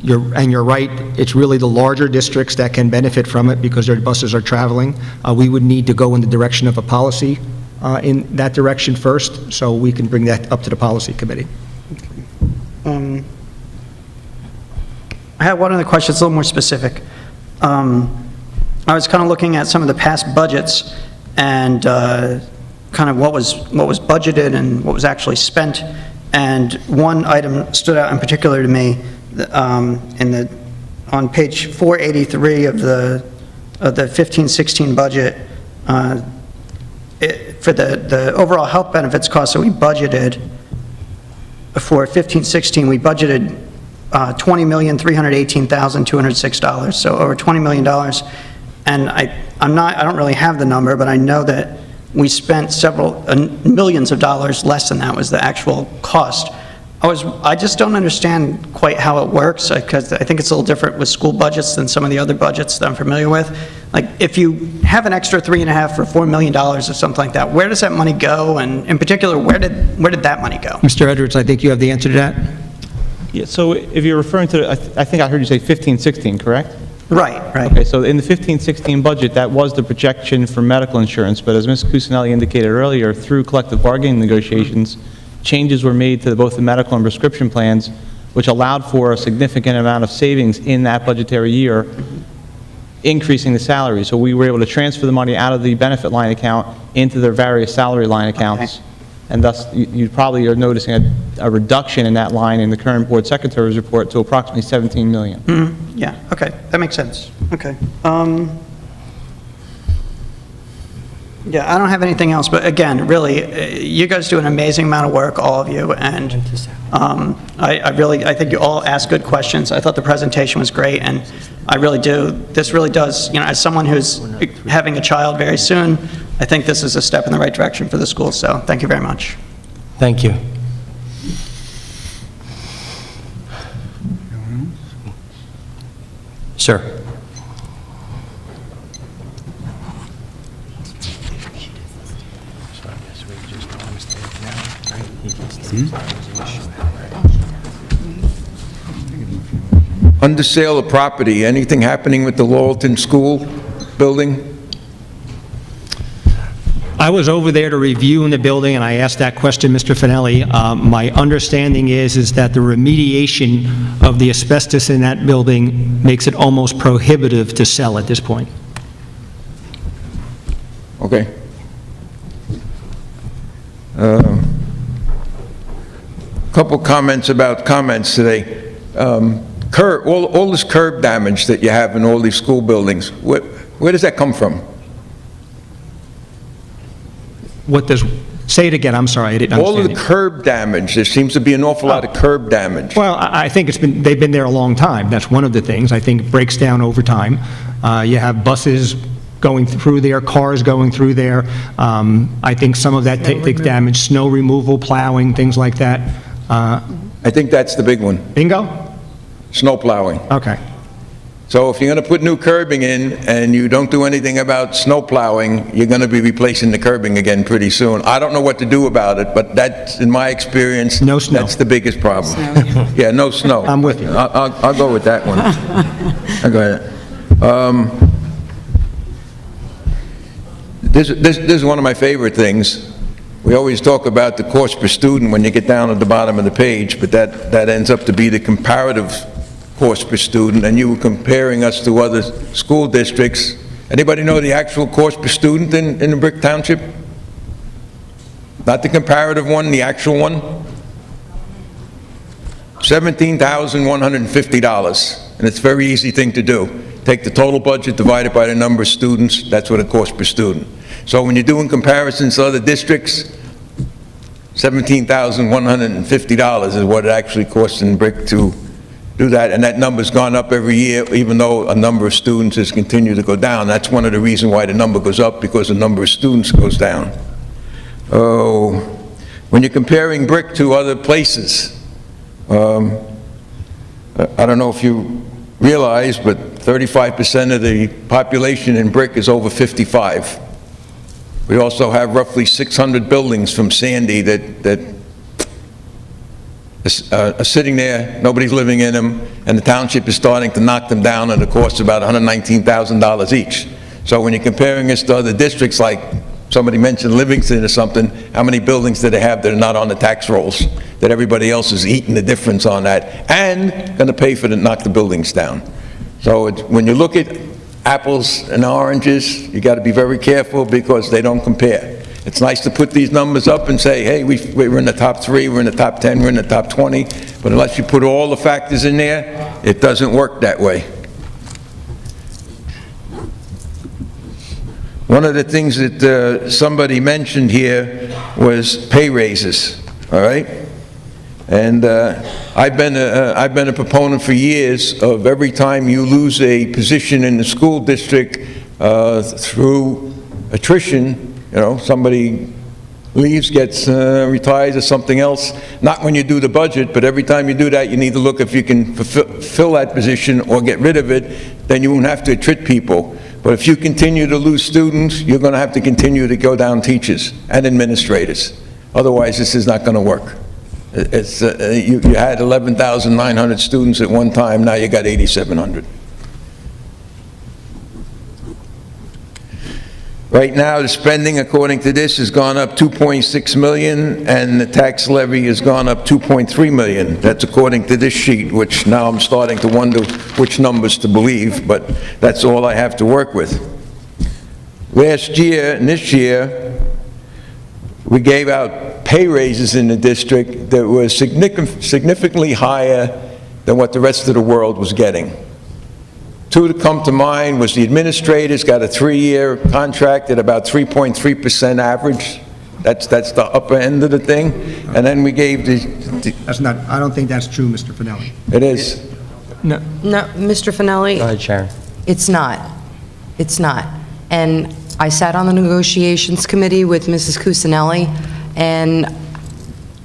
You're right, it's really the larger districts that can benefit from it because their buses are traveling. We would need to go in the direction of a policy in that direction first, so we can bring that up to the policy committee. I have one other question, it's a little more specific. I was kind of looking at some of the past budgets and kind of what was budgeted and what was actually spent. And one item stood out in particular to me on page 483 of the 15-16 budget. For the overall health benefits cost that we budgeted for 15-16, we budgeted $20,318,206, so over $20 million. And I don't really have the number, but I know that we spent several millions of dollars less than that was the actual cost. I just don't understand quite how it works, because I think it's a little different with school budgets than some of the other budgets that I'm familiar with. Like, if you have an extra $3.5 or $4 million or something like that, where does that money go? And in particular, where did that money go? Mr. Edwards, I think you have the answer to that? Yeah, so if you're referring to, I think I heard you say 15-16, correct? Right. Okay, so in the 15-16 budget, that was the projection for medical insurance, but as Ms. Cusinelli indicated earlier, through collective bargaining negotiations, changes were made to both the medical and prescription plans, which allowed for a significant amount of savings in that budgetary year, increasing the salary. So we were able to transfer the money out of the benefit line account into their various salary line accounts. Okay. And thus, you probably are noticing a reduction in that line in the current board secretary's report to approximately $17 million. Yeah, okay, that makes sense. Okay. Yeah, I don't have anything else, but again, really, you guys do an amazing amount of work, all of you, and I think you all asked good questions. I thought the presentation was great, and I really do. This really does, as someone who's having a child very soon, I think this is a step in the right direction for the school, so thank you very much. Thank you. Sir. Under sale of property, anything happening with the Lowellton School building? I was over there to review in the building, and I asked that question, Mr. Finelli. My understanding is that the remediation of the asbestos in that building makes it almost prohibitive to sell at this point. Okay. Couple comments about comments today. all this curb damage that you have in all these school buildings, where does that come from? Say it again, I'm sorry, I didn't All understand of the you. curb damage, there seems to be an awful lot of curb damage. Well, I think they've been there a long time. That's one of the things. I think it breaks down over time. You have buses going through there, cars going through there. I think some of that takes damage, snow removal, plowing, things like that. I think that's the big one. Bingo? Snow plowing. Okay. So if you're going to put new curbing in and you don't do anything about snow plowing, you're going to be replacing the curbing again pretty soon. I don't know what to do about it, but that's, in my experience, no snow. That's the biggest problem. Yeah, no snow. I'm with you. I'll go with that one. I'll go ahead. This is one of my favorite things. We always talk about the cost per student when you get down at the bottom of the page, but that ends up to be the comparative cost per student, and you were comparing us to other school districts. Anybody know the actual cost per student in Brick Township? Not the comparative one, the actual one? $17,150, and it's a very easy thing to do. Take the total budget, divide it by the number of students, that's what it costs per student. So when you're doing comparisons to other districts, $17,150 is what it actually costs in Brick to do that, and that number's gone up every year, even though a number of students has continued to go down. That's one of the reasons why the number goes up, because the number of students goes down. Oh, when you're comparing Brick to other places, I don't know if you realize, but 35% of the population in Brick is over 55. We also have roughly 600 buildings from Sandy that are sitting there, nobody's living in them, and the township is starting to knock them down, and it costs about $119,000 each. So when you're comparing us to other districts, like somebody mentioned Livingston or something, how many buildings do they have that are not on the tax rolls, that everybody else is eating the difference on that, and going to pay for to knock the buildings down? So when you look at apples and oranges, you got to be very careful, because they don't compare. It's nice to put these numbers up and say, hey, we're in the top 3, we're in the top 10, we're in the top 20, but unless you put all the factors in there, it doesn't work that way. One of the things that somebody mentioned here was pay raises, all right? And I've been a proponent for years of every time you lose a position in the school district through attrition, you know, somebody leaves, gets retires or something else, not when you do the budget, but every time you do that, you need to look if you can fill that position or get rid of it, then you won't have to attrit people. But if you continue to lose students, you're going to have to continue to go down teachers and administrators. Otherwise, this is not going to work. It's, you had 11,900 students at one time, now you got 8,700. Right now, the spending, according to this, has gone up $2.6 million, and the tax levy has gone up $2.3 million. That's according to this sheet, which now I'm starting to wonder which numbers to believe, but that's all I have to work with. Last year and this year, we gave out pay raises in the district that were significantly higher than what the rest of the world was getting. Two that come to mind was the administrators got a 3-year contract at about 3.3% average. That's the upper end of the thing. And then we gave That's not, I don't think that's true, Mr. Finelli. It is. No. No, Mr. Finelli? Go ahead, Sharon. It's not. It's not. And I sat on the negotiations committee with Mrs. Cusinelli, and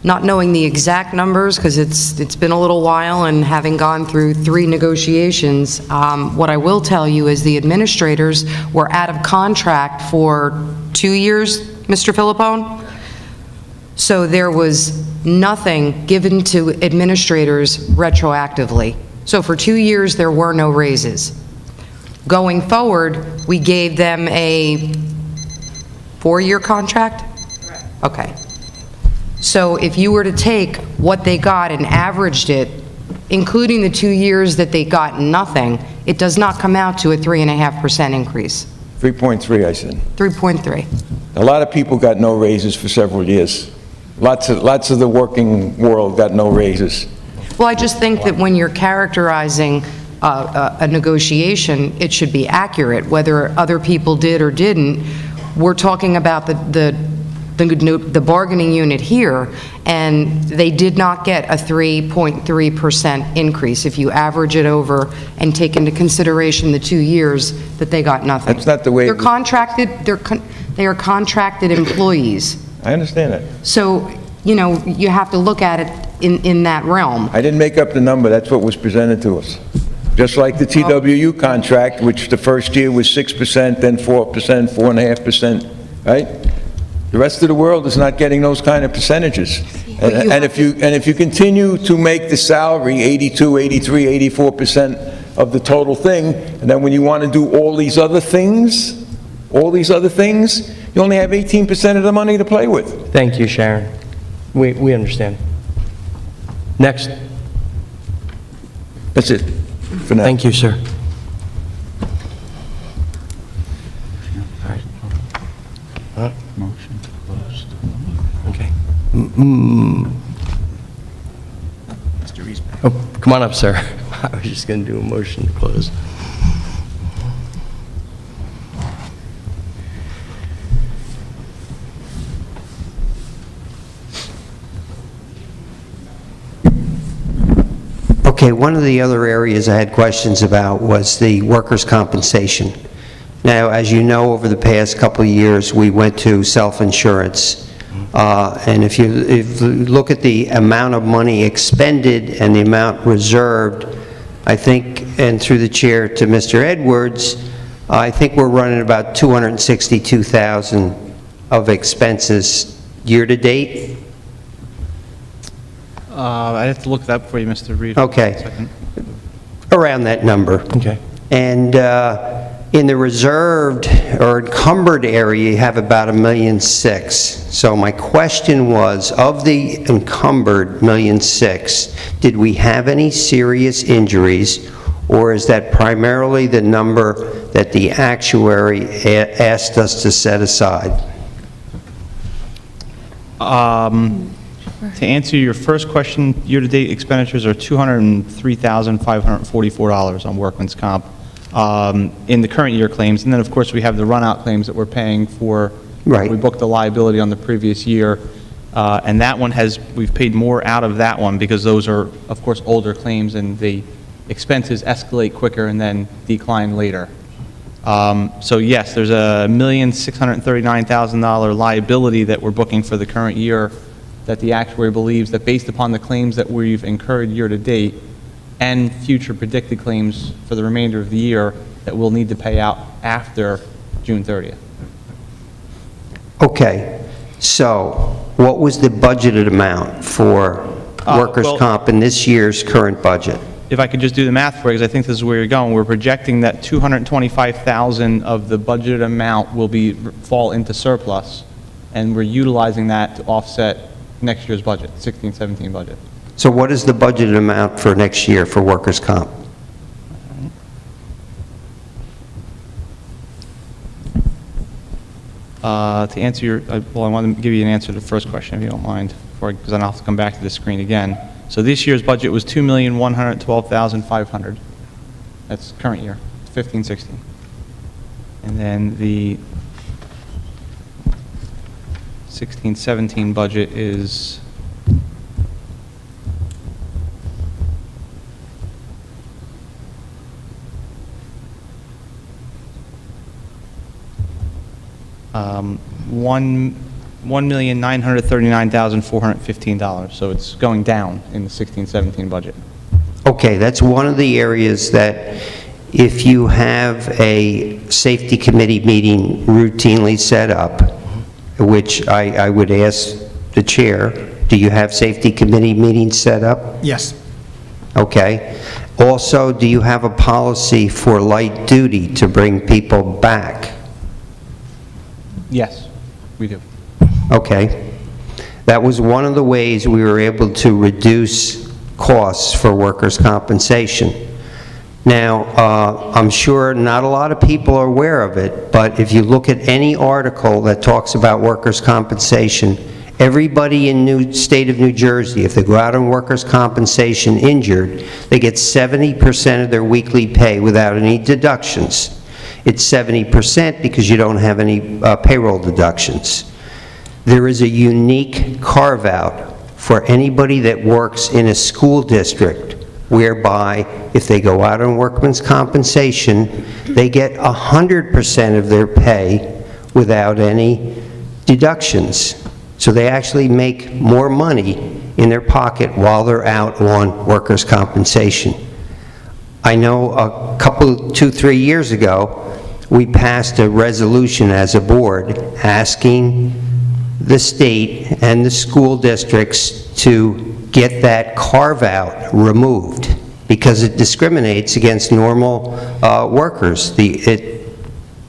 not knowing the exact numbers, because it's been a little while, and having gone through 3 negotiations, what I will tell you is the administrators were out of contract for 2 years, Mr. Philippone. So there was nothing given to administrators retroactively. So for 2 years, there were no raises. Going forward, we gave them a 4-year contract? Correct. Okay. So if you were to take what they got and averaged it, including the 2 years that they got nothing, it does not come out to a 3.5% increase. 3.3, I said. 3.3. A lot of people got no raises for several years. Lots of the working world got no raises. Well, I just think that when you're characterizing a negotiation, it should be accurate, whether other people did or didn't. We're talking about the bargaining unit here, and they did not get a 3.3% increase. If you average it over and take into consideration the 2 years, that they got nothing. That's not the way... They're contracted, they are contracted employees. I understand that. So, you know, you have to look at it in that realm. I didn't make up the number, that's what was presented to us. Just like the TWU contract, which the first year was 6%, then 4%, 4.5%, right? The rest of the world is not getting those kind of percentages. And if you continue to make the salary 82, 83, 84% of the total thing, and then when you want to do all these other things, you only have 18% of the money to play with. Thank you, Sharon. We understand. Next. That's it for now. Thank you, sir. All right. Motion closed. Okay. Oh, come on up, sir. I was just going to do a motion to close. Okay, one of the other areas I had questions about was the workers' compensation. Now, as you know, over the past couple of years, we went to self-insurance. And if you look at the amount of money expended and the amount reserved, I think, and through the chair to Mr. Edwards, I think we're running about $262,000 of expenses year-to-date. I'd have to look that up for you, Mr. Reed. Okay. Around that number. Okay. And in the reserved or encumbered area, you have about $1.6 million. So my question was, of the encumbered $1.6 million, did we have any serious injuries, or is that primarily the number that the actuary asked us to set aside? To answer your first question, year-to-date expenditures are $203,544 on workman's comp in the current year claims. And then, of course, we have the run-out claims that we're paying for. Right. We booked the liability on the previous year. And that one we've paid more out of that one because those are, of course, older claims and the expenses escalate quicker and then decline later. So yes, there's a $1,639,000 liability that we're booking for the current year that the actuary believes that based upon the claims that we've incurred year-to-date and future predicted claims for the remainder of the year that we'll need to pay out after June 30th. Okay, so what was the budgeted amount for workers' comp in this year's current budget? If I could just do the math for you, because I think this is where you're going, we're projecting that $225,000 of the budgeted amount will fall into surplus, and we're utilizing that to offset next year's budget, 16-17 budget. So what is the budgeted amount for next year for workers' comp? To answer your, well, I want to give you an answer to the first question, if you don't mind, because then I'll have to come back to the screen again. So this year's budget was $2,112,500. That's current year, 15-16. And then the 16-17 budget is $1,939,415. So it's going down in the 16-17 budget. Okay, that's one of the areas that if you have a safety committee meeting routinely set up, which I would ask the chair, do you have safety committee meetings set up? Yes. Okay. Also, do you have a policy for light duty to bring people back? Yes, we do. Okay. That was one of the ways we were able to reduce costs for workers' compensation. Now, I'm sure not a lot of people are aware of it, but if you look at any article that talks about workers' compensation, Everybody in state of New Jersey, if they go out on workers' compensation injured, they get 70% of their weekly pay without any deductions. It's 70% because you don't have any payroll deductions. There is a unique carve-out for anybody that works in a school district whereby if they go out on workman's compensation, they get 100% of their pay without any deductions. So they actually make more money in their pocket while they're out on workers' compensation. I know a couple, 2-3 years ago, we passed a resolution as a board asking the state and the school districts to get that carve-out removed because it discriminates against normal workers. It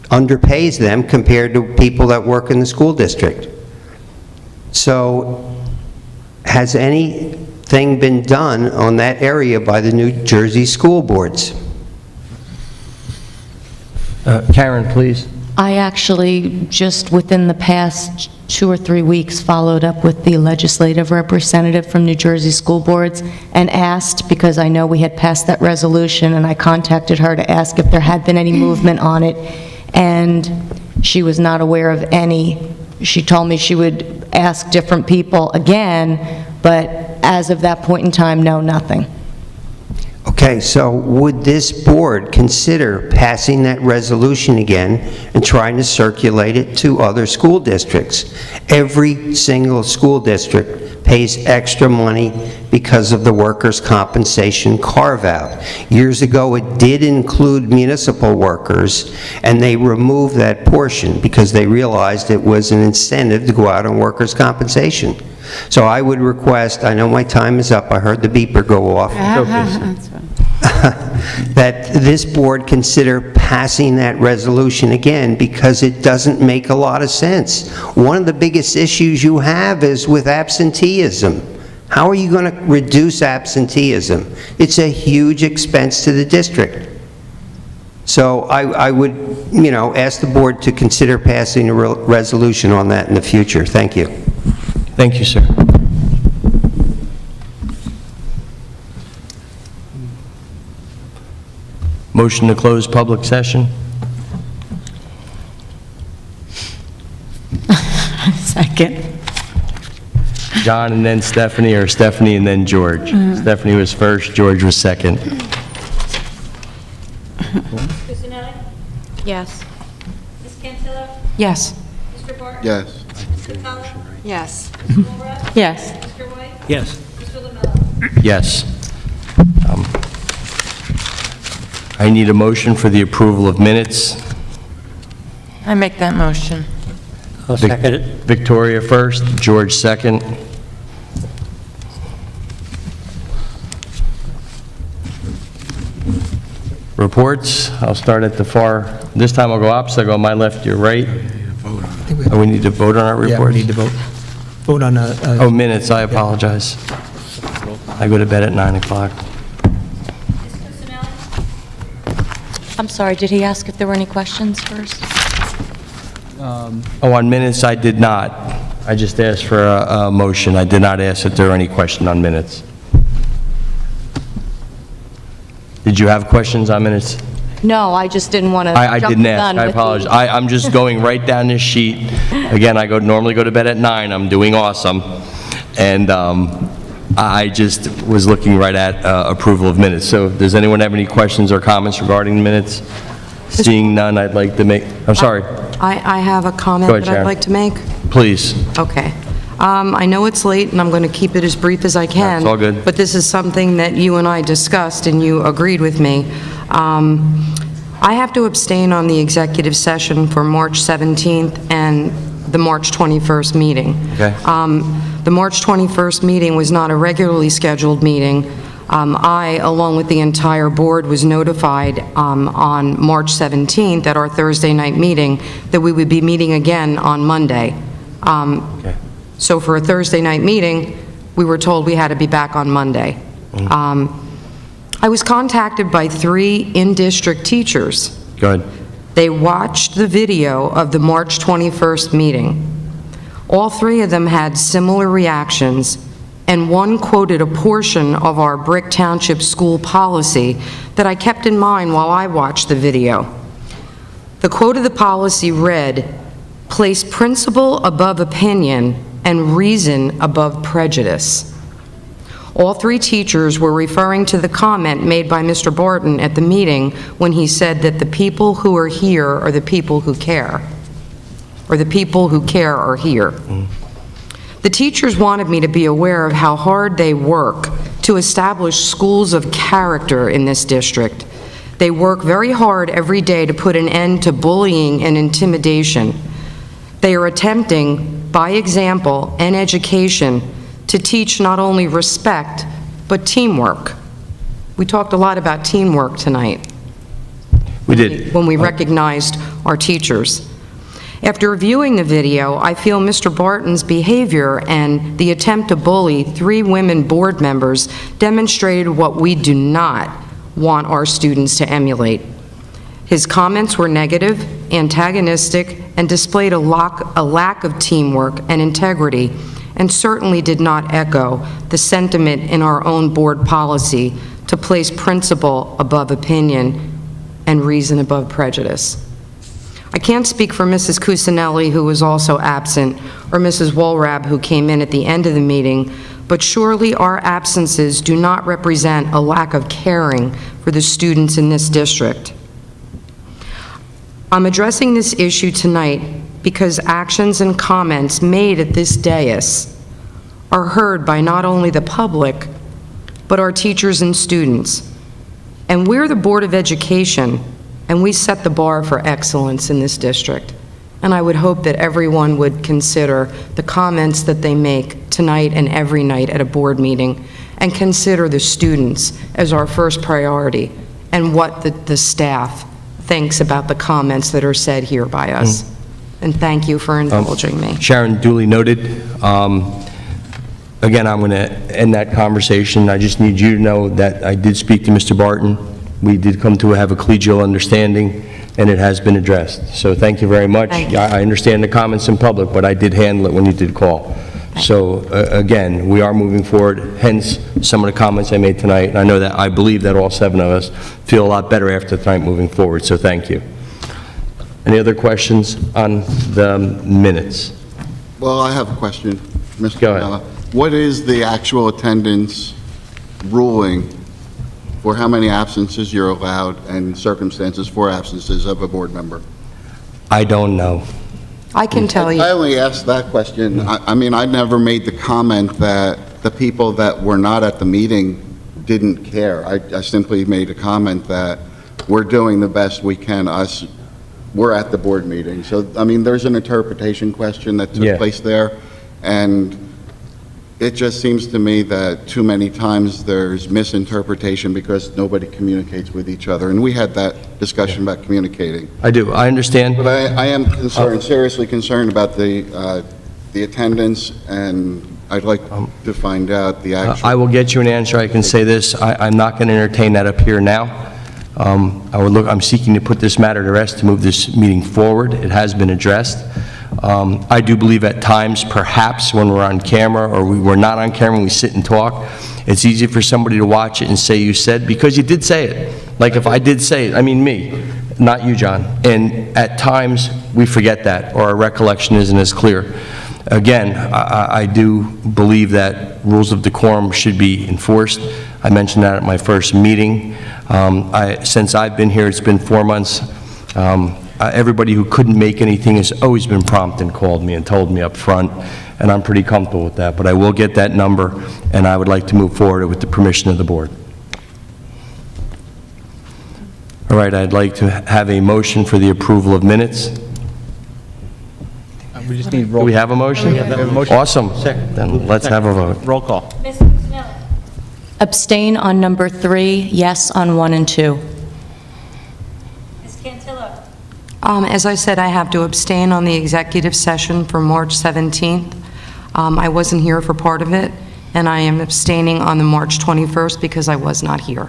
underpays them compared to people that work in the school district. So, has anything been done on that area by the New Jersey school boards? Karen, please. I actually, just within the past 2 or 3 weeks, followed up with the legislative representative from New Jersey School Boards and asked, because I know we had passed that resolution, and I contacted her to ask if there had been any movement on it, and she was not aware of any. She told me she would ask different people again, but as of that point in time, no, nothing. Okay, so would this board consider passing that resolution again and trying to circulate it to other school districts? Every single school district pays extra money because of the workers' compensation carve-out. Years ago, it did include municipal workers, and they removed that portion because they realized it was an incentive to go out on workers' compensation. So I would request, I know my time is up, I heard the beeper go off. That's fine. That this board consider passing that resolution again because it doesn't make a lot of sense. One of the biggest issues you have is with absenteeism. How are you going to reduce absenteeism? It's a huge expense to the district. So I would, ask the board to consider passing a resolution on that in the future. Thank you. Thank you, sir. Motion to close public session? Second. John and then Stephanie, or Stephanie and then George? Stephanie was first, George was second. Cusinelli? Yes. Ms. Cantillo? Yes. Mr. Barton? Yes. Ms. McCullough? Yes. Ms. Walrath? Yes. Mr. White? Yes. Mr. Lamella? Yes. I need a motion for the approval of minutes. I make that motion. I'll second it. Victoria first, George second. Reports, I'll start at the far, this time I'll go opposite, I'll go my left, your right. Oh, we need to vote on our reports? Yeah, we need to vote on Oh, minutes, I apologize. I go to bed at 9 o'clock. Ms. Cusinelli? I'm sorry, did he ask if there were any questions first? Oh, on minutes, I did not. I just asked for a motion. I did not ask if there were any question on minutes. Did you have questions on minutes? No, I just didn't want to I jump didn't the ask. gun I with the- apologize. I'm just going right down this sheet. Again, I normally go to bed at 9. I'm doing awesome. And I just was looking right at approval of minutes. So does anyone have any questions or comments regarding the minutes? Seeing none, I'd like to make, I'm sorry. I have a comment Go ahead, that I'd Sharon. like to make. Please. Okay. I know it's late, and I'm going to keep it as brief as I can. That's all good. But this is something that you and I discussed, and you agreed with me. I have to abstain on the executive session for March 17th and the March 21st meeting. Okay. The March 21st meeting was not a regularly scheduled meeting. I, along with the entire board, was notified on March 17th at our Thursday night meeting that we would be meeting again on Monday. Okay. So for a Thursday night meeting, we were told we had to be back on Monday. I was contacted by 3 in-district teachers. Go ahead. They watched the video of the March 21st meeting. All three of them had similar reactions, and one quoted a portion of our Brick Township school policy that I kept in mind while I watched the video. The quote of the policy read, "Place principle above opinion and reason above prejudice." All three teachers were referring to the comment made by Mr. Barton at the meeting when he said that the people who are here are the people who care, or the people who care are here. The teachers wanted me to be aware of how hard they work to establish schools of character in this district. They work very hard every day to put an end to bullying and intimidation. They are attempting, by example and education, to teach not only respect, but teamwork. We talked a lot about teamwork tonight. We did. When we recognized our teachers. After reviewing the video, I feel Mr. Barton's behavior and the attempt to bully three women board members demonstrated what we do not want our students to emulate. His comments were negative, antagonistic, and displayed a lack of teamwork and integrity, and certainly did not echo the sentiment in our own board policy to place principle above opinion and reason above prejudice. I can't speak for Mrs. Cusinelli, who was also absent, or Mrs. Walrab, who came in at the end of the meeting, but surely our absences do not represent a lack of caring for the students in this district. I'm addressing this issue tonight because actions and comments made at this dais are heard by not only the public, but our teachers and students. And we're the Board of Education, and we set the bar for excellence in this district. And I would hope that everyone would consider the comments that they make tonight and every night at a board meeting, and consider the students as our first priority, and what the staff thinks about the comments that are said here by us. And thank you for indulging me. Sharon, duly noted. Again, I'm going to end that conversation. I just need you to know that I did speak to Mr. Barton. We did come to have a collegial understanding, and it has been addressed. So thank you very much. Thank you. I understand the comments in public, but I did handle it when you did call. So again, we are moving forward, hence some of the comments I made tonight. And I believe that all 7 of us feel a lot better after tonight moving forward, so thank you. Any other questions on the minutes? Well, I have a question, Mr. Go ahead. Canella. What is the actual attendance ruling for how many absences you're allowed and circumstances for absences of a board member? I don't know. I can tell you. I only asked that question. I mean, I never made the comment that the people that were not at the meeting didn't care. I simply made a comment that we're doing the best we can. We're at the board meeting. So, I mean, there's an interpretation question that took place there, and it just seems to me that too many times there's misinterpretation because nobody communicates with each other, and we had that discussion about communicating. I do. I understand. But I am concerned, seriously concerned about the attendance, and I'd like to find out the actual... I will get you an answer. I can say this. I'm not going to entertain that up here now. I'm seeking to put this matter to rest, to move this meeting forward. It has been addressed. I do believe at times, perhaps, when we're on camera or we're not on camera and we sit and talk, it's easy for somebody to watch it and say you said, because you did say it. Like if I did say it, I mean me, not you, John. And at times, we forget that, or our recollection isn't as clear. Again, I do believe that rules of decorum should be enforced. I mentioned that at my first meeting. Since I've been here, it's been 4 months. Everybody who couldn't make anything has always been prompt and called me and told me up front, and I'm pretty comfortable with that. But I will get that number, and I would like to move forward with the permission of the board. All right, I'd like to have a motion for the approval of minutes. We just need Do roll. we have a motion? We have a motion. Awesome. Then let's have a vote. Roll call. Ms. Cusinelli? Abstain on number 3, yes on 1 and 2. Ms. Cantillo? As I said, I have to abstain on the executive session for March 17th. I wasn't here for part of it, and I am abstaining on the March 21st because I was not here.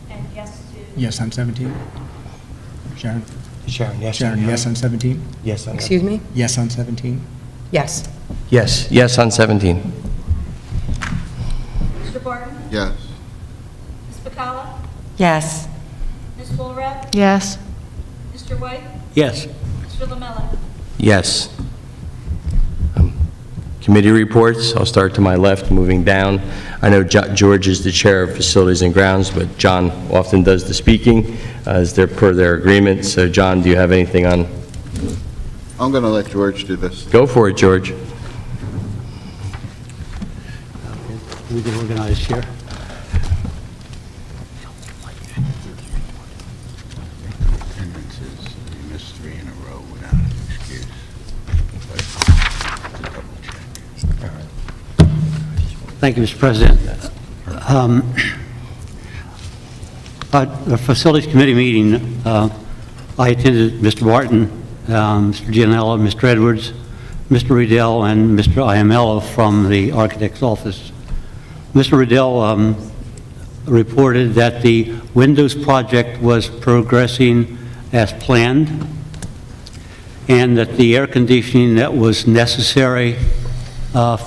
And yes to... Yes, on 17. Sharon? Sharon, yes. Sharon, yes on 17? Yes on Excuse me? Yes on 17? Yes. Yes, yes on 17. Mr. Barton? Yes. Ms. Bacala? Yes. Ms. Walrath? Yes. Mr. White? Yes. Mr. Lamella? Yes. Committee reports, I'll start to my left, moving down. I know George is the Chair of Facilities and Grounds, but John often does the speaking as per their agreement. So John, do you have anything on? I'm going to let George do this. Go for it, George. We can organize here. Attendances, you missed 3 in a row without an excuse. Thank you, Mr. President. At the Facilities Committee meeting, I attended Mr. Barton, Mr. Gianello, Mr. Edwards, Mr. Riddell, and Mr. Iamello from the architect's office. Mr. Riddell reported that the windows project was progressing as planned, and that the air conditioning that was necessary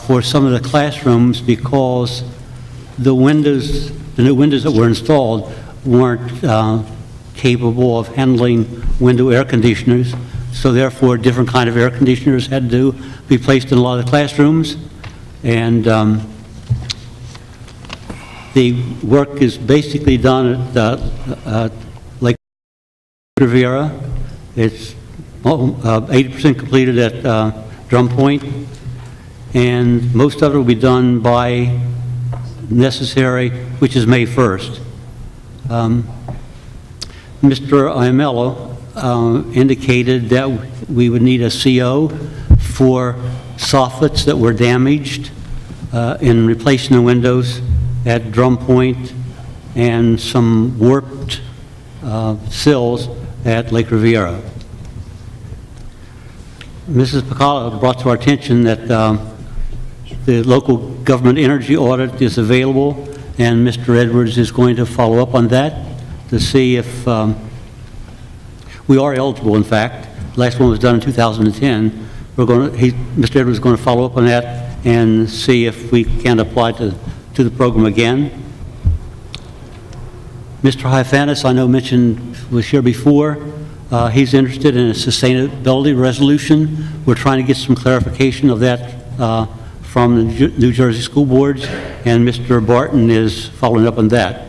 for some of the classrooms, because the new windows that were installed weren't capable of handling window air conditioners, so therefore different kind of air conditioners had to be placed in a lot of the classrooms, and the work is basically done at Lake Riviera. It's 80% completed at Drum Point, and most of it will be done by necessary, which is May 1st. Mr. Iamello indicated that we would need a CO for soffits that were damaged in replacing the windows at Drum Point and some warped sills at Lake Riviera. Mrs. Bacala brought to our attention that the local government energy audit is available, and Mr. Edwards is going to follow up on that to see if we are eligible, in fact. The last one was done in 2010. Mr. Edwards is going to follow up on that and see if we can apply to the program again. Mr. Haifanis, I know was here before. He's interested in a sustainability resolution. We're trying to get some clarification of that from the New Jersey school boards, and Mr. Barton is following up on that.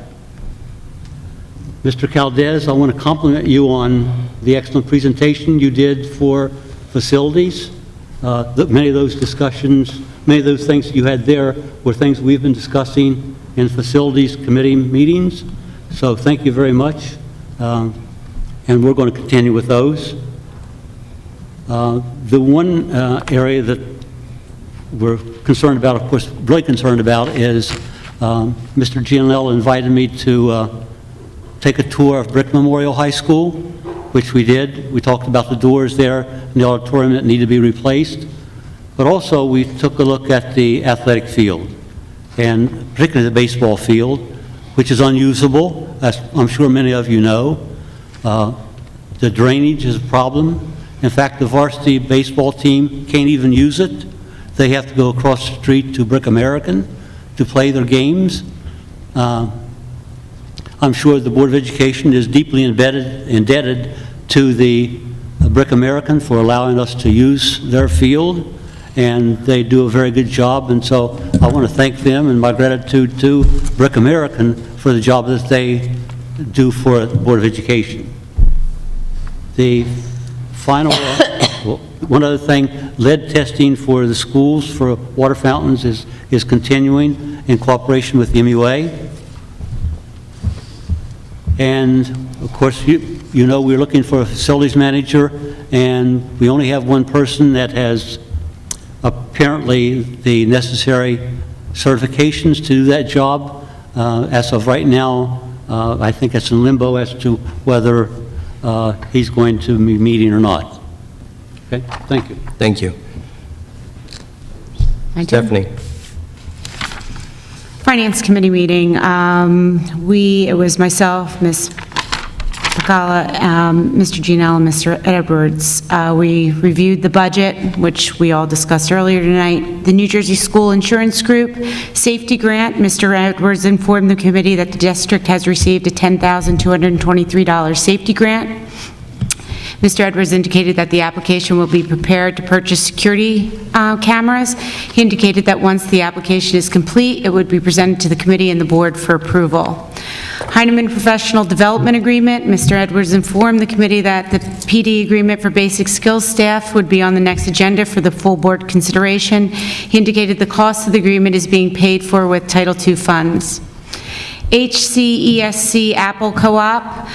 Mr. Caldez, I want to compliment you on the excellent presentation you did for facilities. Many of those discussions, many of those things you had there were things we've been discussing in facilities committee meetings. So thank you very much. And we're going to continue with those. The one area that we're concerned about, of course, really concerned about, is Mr. Gianello invited me to take a tour of Brick Memorial High School, which we did. We talked about the doors there in the auditorium that need to be replaced. But also, we took a look at the athletic field, and particularly the baseball field, which is unusable, as I'm sure many of you know. The drainage is a problem. In fact, the varsity baseball team can't even use it. They have to go across the street to Brick American to play their games. I'm sure the Board of Education is deeply indebted to the Brick American for allowing us to use their field, and they do a very good job, and so I want to thank them, and my gratitude to Brick American for the job that they do for the Board of Education. The final, one other thing, lead testing for the schools for water fountains is continuing in cooperation with the MUA. And of course, you know we're looking for a facilities manager, and we only have one person that has apparently the necessary certifications to do that job. As of right now, I think it's in limbo as to whether he's going to be meeting or not. Okay, thank you. Thank you. I do. Stephanie. Finance Committee meeting. It was myself, Ms. Pacala, Mr. Gianello, and Mr. Edwards. We reviewed the budget, which we all discussed earlier tonight. The New Jersey School Insurance Group Safety Grant, Mr. Edwards informed the committee that the district has received a $10,223 safety grant. Mr. Edwards indicated that the application will be prepared to purchase security cameras. He indicated that once the application is complete, it would be presented to the committee and the board for approval. Heinemann Professional Development Agreement, Mr. Edwards informed the committee that the PD agreement for basic skills staff would be on the next agenda for the full board consideration. He indicated the cost of the agreement is being paid for with Title II funds. HCESC Apple Co-op,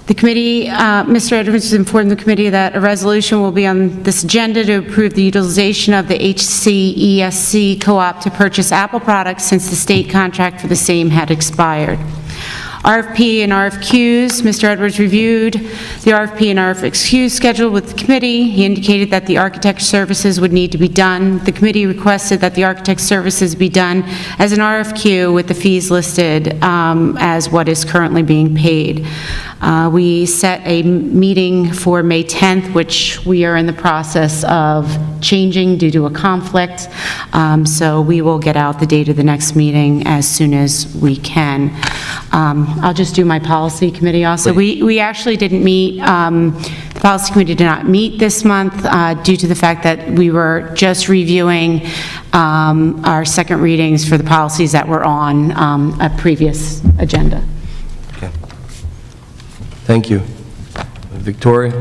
the committee, Mr. Edwards informed the committee that a resolution will be on this agenda to approve the utilization of the HCESC Co-op to purchase Apple products since the state contract for the same had expired. RFP and RFQs, Mr. Edwards reviewed the RFP and RFQ schedule with the committee. He indicated that the architect services would need to be done. The committee requested that the architect services be done as an RFQ with the fees listed as what is currently being paid. We set a meeting for May 10th, which we are in the process of changing due to a conflict. So we will get out the date of the next meeting as soon as we can. I'll just do my policy committee also. We actually didn't meet, the policy committee did not meet this month due to the fact that we were just reviewing our second readings for the policies that were on a previous agenda. Thank you. Victoria?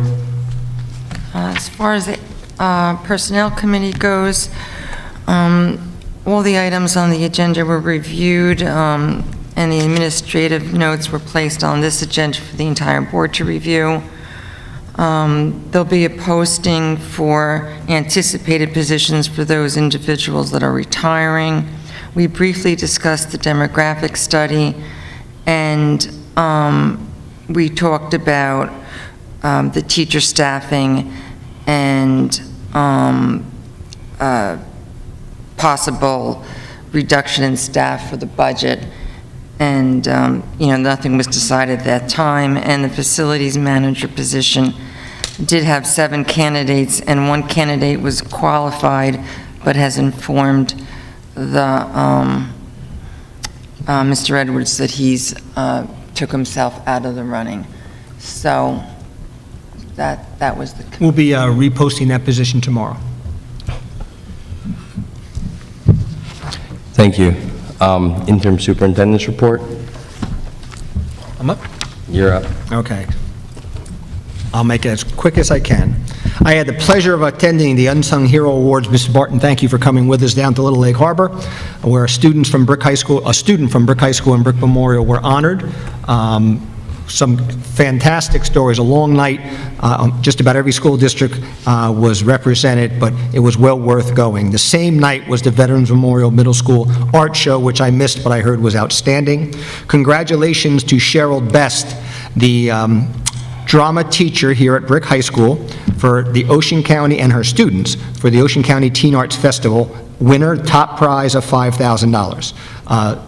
As far as the Personnel Committee goes, all the items on the agenda were reviewed, and the administrative notes were placed on this agenda for the entire board to review. There'll be a posting for anticipated positions for those individuals that are retiring. We briefly discussed the demographic study, and we talked about the teacher staffing and possible reduction in staff for the budget. And, nothing was decided at that time. And the facilities manager position did have 7 candidates, and 1 candidate was qualified, but has informed the, Mr. Edwards that he's took himself out of the running. So that was the... We'll be reposting that position tomorrow. Thank you. Interim Superintendent's report? I'm up? You're up. Okay. I'll make it as quick as I can. I had the pleasure of attending the Unsung Hero Awards. Mr. Barton, thank you for coming with us down to Little Lake Harbor, where a student from Brick High School and Brick Memorial were honored. Some fantastic stories, a long night. Just about every school district was represented, but it was well worth going. The same night was the Veterans Memorial Middle School Art Show, which I missed, but I heard was outstanding. Congratulations to Cheryl Best, the drama teacher here at Brick High School, for the Ocean County and her students for the Ocean County Teen Arts Festival. Winner, top prize of $5,000.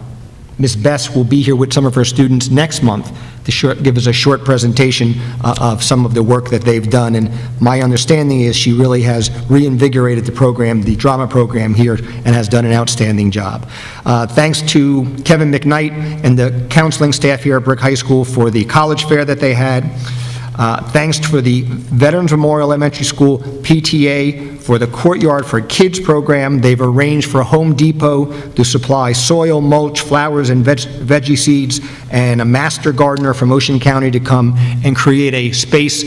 Ms. Best will be here with some of her students next month to give us a short presentation of some of the work that they've done. And my understanding is she really has reinvigorated the program, the drama program here, and has done an outstanding job. Thanks to Kevin McKnight and the counseling staff here at Brick High School for the college fair that they had. Thanks for the Veterans Memorial Elementary School PTA for the Courtyard for Kids program. They've arranged for Home Depot to supply soil, mulch, flowers, and veggie seeds, and a master gardener from Ocean County to come and create a space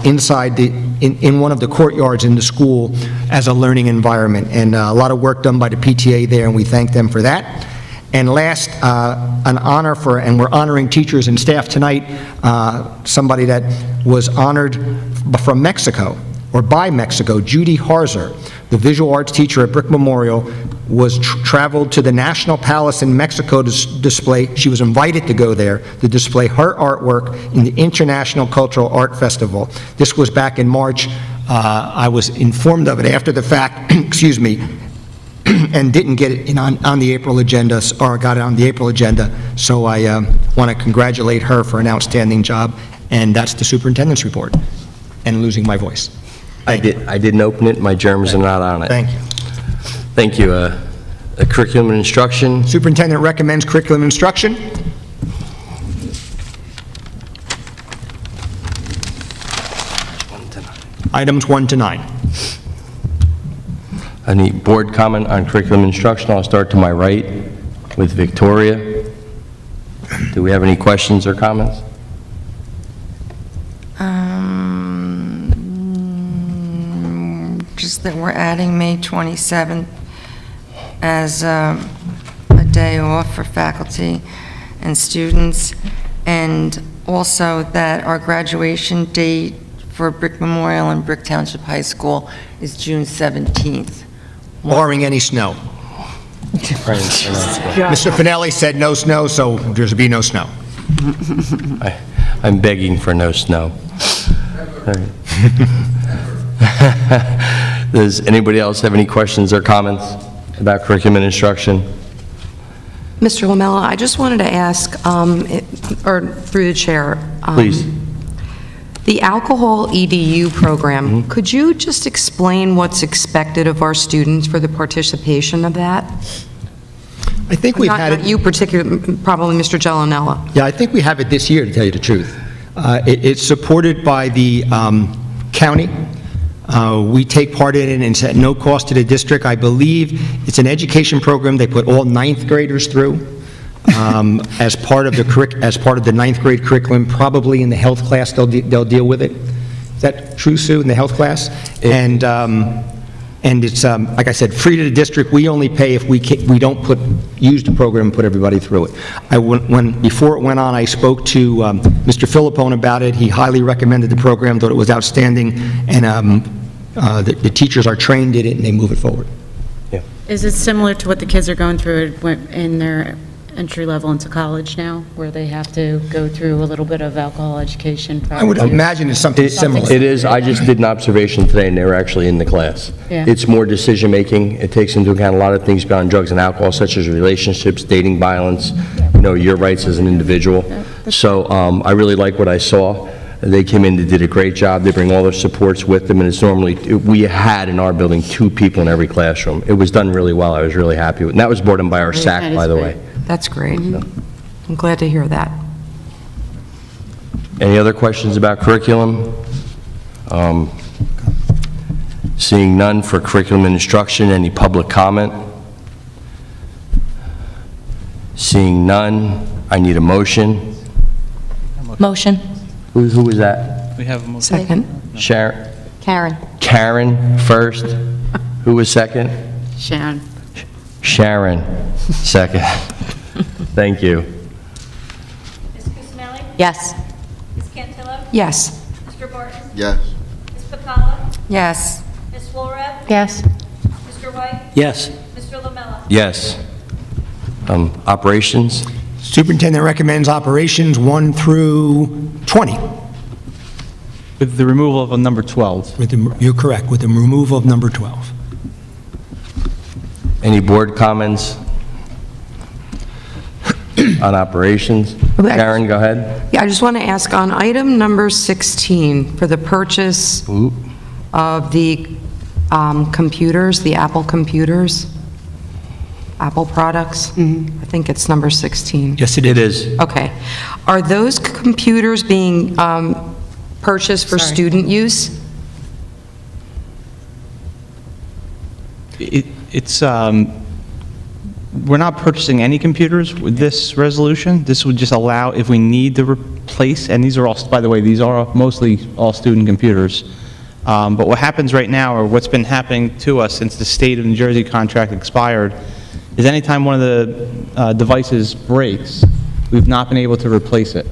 inside in one of the courtyards in the school as a learning environment. And a lot of work done by the PTA there, and we thank them for that. And last, an honor for, and we're honoring teachers and staff tonight, somebody that was honored from Mexico, or by Mexico, Judy Harzer, the visual arts teacher at Brick Memorial, was traveled to the National Palace in Mexico to display, she was invited to go there to display her artwork in the International Cultural Art Festival. This was back in March. I was informed of it after the fact, excuse me, and didn't get it on the April agenda, or got it on the April agenda, so I want to congratulate her for an outstanding job. And that's the superintendent's report, and losing my voice. I didn't open it, my germs are not on it. Thank you. Thank you. Curriculum and instruction, Superintendent recommends curriculum instruction. Items 1 to 9. any board comment on curriculum instruction? I'll start to my right with Victoria. Do we have any questions or comments? Just that we're adding May 27th as a day off for faculty and students, and also that our graduation date for Brick Memorial and Brick Township High School is June 17th. Barring any snow. Mr. Finelli said no snow, so there's be no snow. I'm begging for no snow. All right. Does anybody else have any questions or comments about curriculum and instruction? Mr. Lamella, I just wanted to ask, or through the chair. Please. The alcohol EDU program, could you just explain what's expected of our students for the participation of that? I think we've had it... Not you particularly, probably Mr. Gellanella. Yeah, I think we have it this year, to tell you the truth. It's supported by the county. We take part in it, and it's at no cost to the district. I believe it's an education program they put all ninth graders through as part of the ninth grade curriculum. Probably in the health class they'll deal with it. Is that true, Sue? In the health class, and it's like I said, free to the district. We only pay if we don't use the program and put everybody through it. Before it went on, I spoke to Mr. Philippone about it. He highly recommended the program, thought it was outstanding, and the teachers are trained in it and they move it forward. Yeah. Is it similar to what the kids are going through in their entry level into college now, where they have to go through a little bit of alcohol education? I would imagine it's something similar. It is. I just did an observation today, and they were actually in the class. Yeah. It's more decision-making. It takes into account a lot of things beyond drugs and alcohol, such as relationships, dating violence, your rights as an individual. So I really like what I saw. They came in, they did a great job. They bring all their supports with them, and it's normally, we had in our building 2 people in every classroom. It was done really well. I was really happy with it. And that was brought in by our SAC, by the way. That's great. I'm glad to hear that. Any other questions about curriculum? Seeing none for curriculum and instruction, any public comment? Seeing none, I need a motion. Motion. Who was that? We have a motion. Second. Sharon? Karen. Karen first. Who was second? Sharon. Sharon, second. Thank you. Ms. Cusinelli? Yes. Ms. Cantillo? Yes. Mr. Barton? Yes. Ms. Bacala? Yes. Ms. Walrath? Yes. Mr. White? Yes. Mr. Lamella? Yes. Operations? Superintendent recommends operations 1 through 20. With the removal of number 12. You're correct, with the removal of number 12. Any board comments on operations? Karen, go ahead. Yeah, I just want to ask, on item number 16, for the purchase of the computers, the Apple computers, Apple products, I think it's number 16. Yes, it is. Okay. Are those computers being purchased for student use? We're not purchasing any computers with this resolution. This would just allow, if we need to replace, and these are all, by the way, these are mostly all student computers. But what happens right now, or what's been happening to us since the State of New Jersey contract expired, is anytime one of the devices breaks, we've not been able to replace it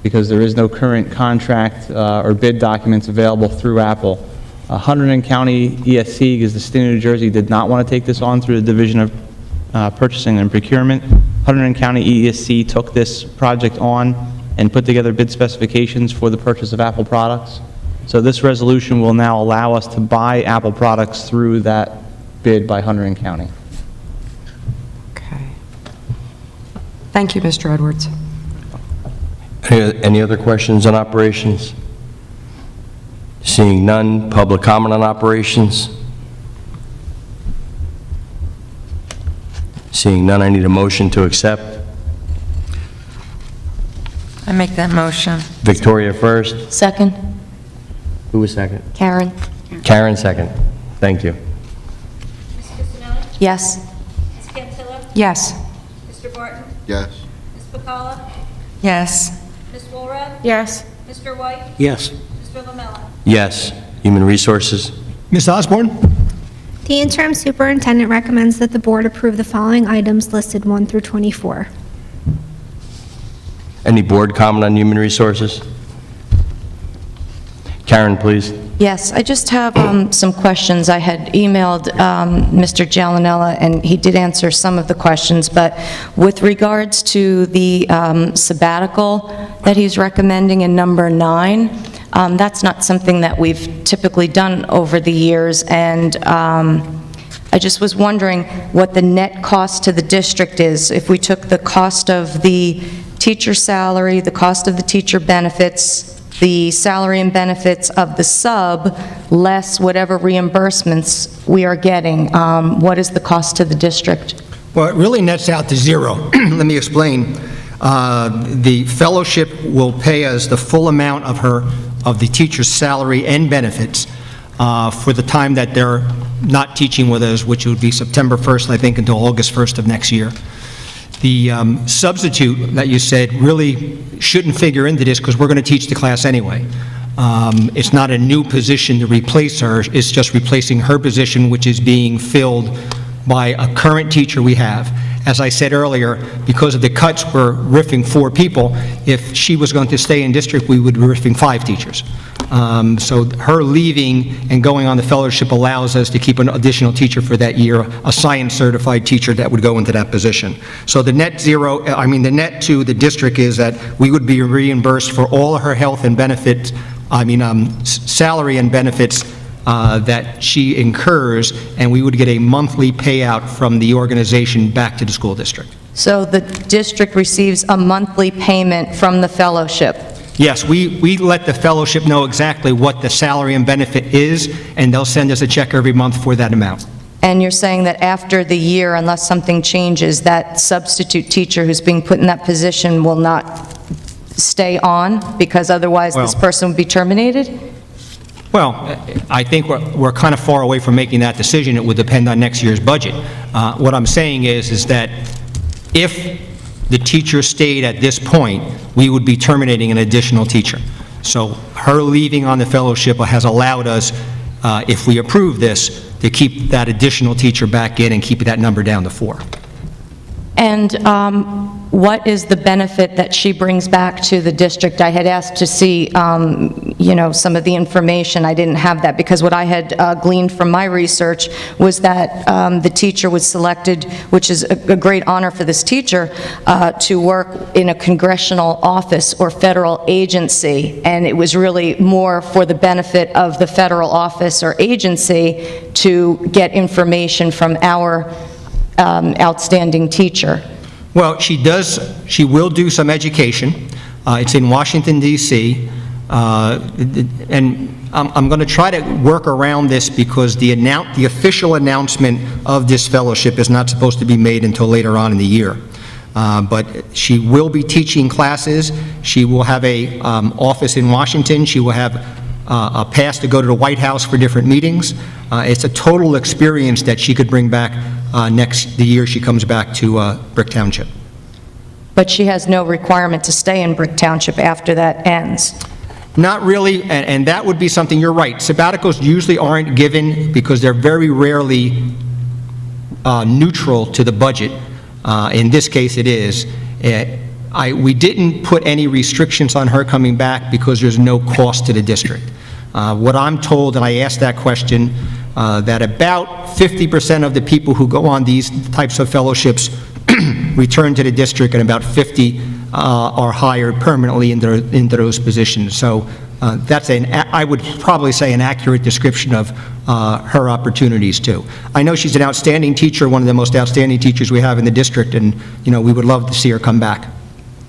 because there is no current contract or bid documents available through Apple. Hunterdon County ESC, because the State of New Jersey did not want to take this on through the Division of Purchasing and Procurement. Hunterdon County ESC took this project on and put together bid specifications for the purchase of Apple products. So this resolution will now allow us to buy Apple products through that bid by Hunterdon County. Okay. Thank you, Mr. Edwards. Any other questions on operations? Seeing none, public comment on operations? Seeing none, I need a motion to accept. I make that motion. Victoria first. Second. Who was second? Karen? Karen second. Thank you. Ms. Cusinelli? Yes. Ms. Cantilla? Yes. Mr. Barton? Yes. Ms. Bacala? Yes. Ms. Walrath? Yes. Mr. White? Yes. Mr. Lamella? Yes. Human Resources? Ms. Osborne? The interim superintendent recommends that the board approve the following items listed 1 through 24. Any board comment on Human Resources? Karen, please. Yes, I just have some questions. I had emailed Mr. Gianella, and he did answer some of the questions, but with regards to the sabbatical that he's recommending in number 9, that's not something that we've typically done over the years, and I just was wondering what the net cost to the district is. If we took the cost of the teacher salary, the cost of the teacher benefits, the salary and benefits of the sub, less whatever reimbursements we are getting, what is the cost to the district? Well, it really nets out to zero. Let me explain. The fellowship will pay us the full amount of the teacher's salary and benefits for the time that they're not teaching with us, which would be September 1st, I think, until August 1st of next year. The substitute that you said really shouldn't figure into this because we're going to teach the class anyway. It's not a new position to replace her, it's just replacing her position, which is being filled by a current teacher we have. As I said earlier, because of the cuts, we're riffing 4 people. If she was going to stay in district, we would be riffing 5 teachers. So her leaving and going on the fellowship allows us to keep an additional teacher for that year, a science-certified teacher that would go into that position. So the net to the district is that we would be reimbursed for all of her health and benefits, salary and benefits that she incurs, and we would get a monthly payout from the organization back to the school district. So the district receives a monthly payment from the fellowship? Yes, we let the fellowship know exactly what the salary and benefit is, and they'll send us a check every month for that amount. And you're saying that after the year, unless something changes, that substitute teacher who's being put in that position will not stay on, because otherwise this person would be terminated? Well, I think we're kind of far away from making that decision. It would depend on next year's budget. What I'm saying is that if the teacher stayed at this point, we would be terminating an additional teacher. So her leaving on the fellowship has allowed us, if we approve this, to keep that additional teacher back in and keep that number down to 4. And what is the benefit that she brings back to the district? I had asked to see, some of the information. I didn't have that, because what I had gleaned from my research was that the teacher was selected, which is a great honor for this teacher, to work in a congressional office or federal agency, and it was really more for the benefit of the federal office or agency to get information from our outstanding teacher. Well, she will do some education. It's in Washington, D.C., and I'm going to try to work around this because the official announcement of this fellowship is not supposed to be made until later on in the year. But she will be teaching classes. She will have a office in Washington. She will have a pass to go to the White House for different meetings. It's a total experience that she could bring back the year she comes back to Brick Township. But she has no requirement to stay in Brick Township after that ends? Not really, and that would be something, you're right. Sabbaticals usually aren't given because they're very rarely neutral to the budget. In this case, it is. We didn't put any restrictions on her coming back because there's no cost to the district. What I'm told, and I asked that question, that about 50% of the people who go on these types of fellowships return to the district, and about 50 are hired permanently into those positions. So that's I would probably say, an accurate description of her opportunities, too. I know she's an outstanding teacher, one of the most outstanding teachers we have in the district, and, we would love to see her come back.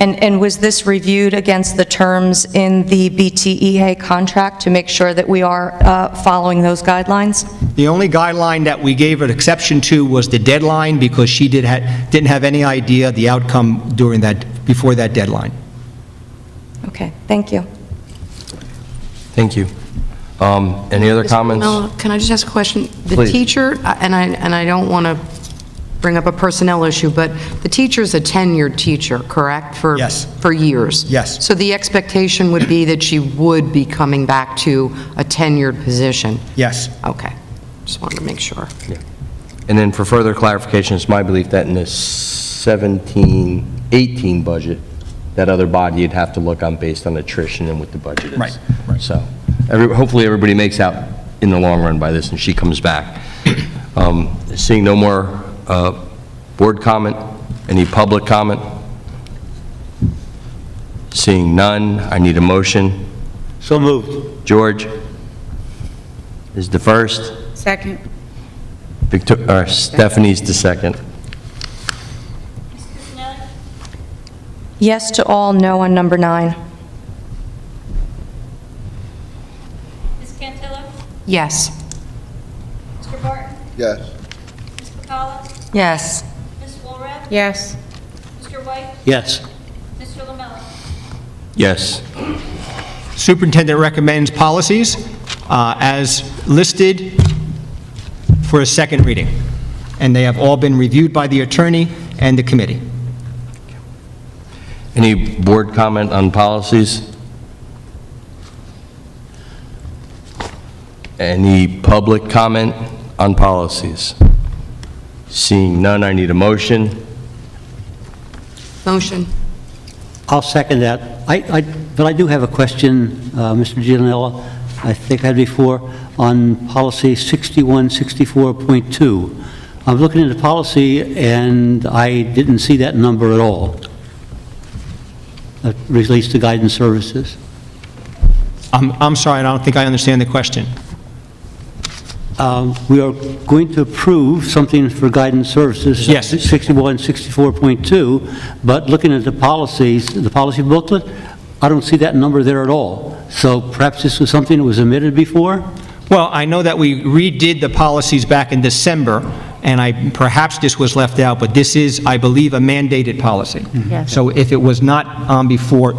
And was this reviewed against the terms in the BTEA contract to make sure that we are following those guidelines? The only guideline that we gave an exception to was the deadline, because she didn't have any idea the outcome before that deadline. Okay, thank you. Thank you. Any other comments? No, can I just ask a question? The Please. teacher, and I don't want to bring up a personnel issue, but the teacher's a tenured teacher, correct? Yes. For years? Yes. So the expectation would be that she would be coming back to a tenured position? Yes. Okay, just wanted to make sure. And then for further clarification, it's my belief that in the 17-18 budget, that other body you'd have to look on based on attrition and what the budget is. Right. So hopefully everybody makes out in the long run by this and she comes back. Seeing no more board comment, any public comment? Seeing none, I need a motion. So moved. George is the first. Second. Stephanie's the second. Yes to all, no on number 9. Ms. Cantillo? Yes. Mr. Barton? Yes. Ms. Bacala? Yes. Ms. Walrath? Yes. Mr. White? Yes. Mr. Lamella? Yes. Superintendent recommends policies as listed for a second reading, and they have all been reviewed by the attorney and the committee. Any board comment on policies? Any public comment on policies? Seeing none, I need a motion. Motion. I'll second that. But I do have a question, Mr. Gianella, I think I had before, on policy 6164.2. I'm looking at the policy, and I didn't see that number at all. Release to guidance services. I'm sorry, I don't think I understand the question. We are going to approve something for guidance services. Yes. 6164.2, but looking at the policies, the policy booklet, I don't see that number there at all. So perhaps this was something that was omitted before? Well, I know that we redid the policies back in December, and perhaps this was left out, but this is, I believe, a mandated policy. Yes. So if it was not on before,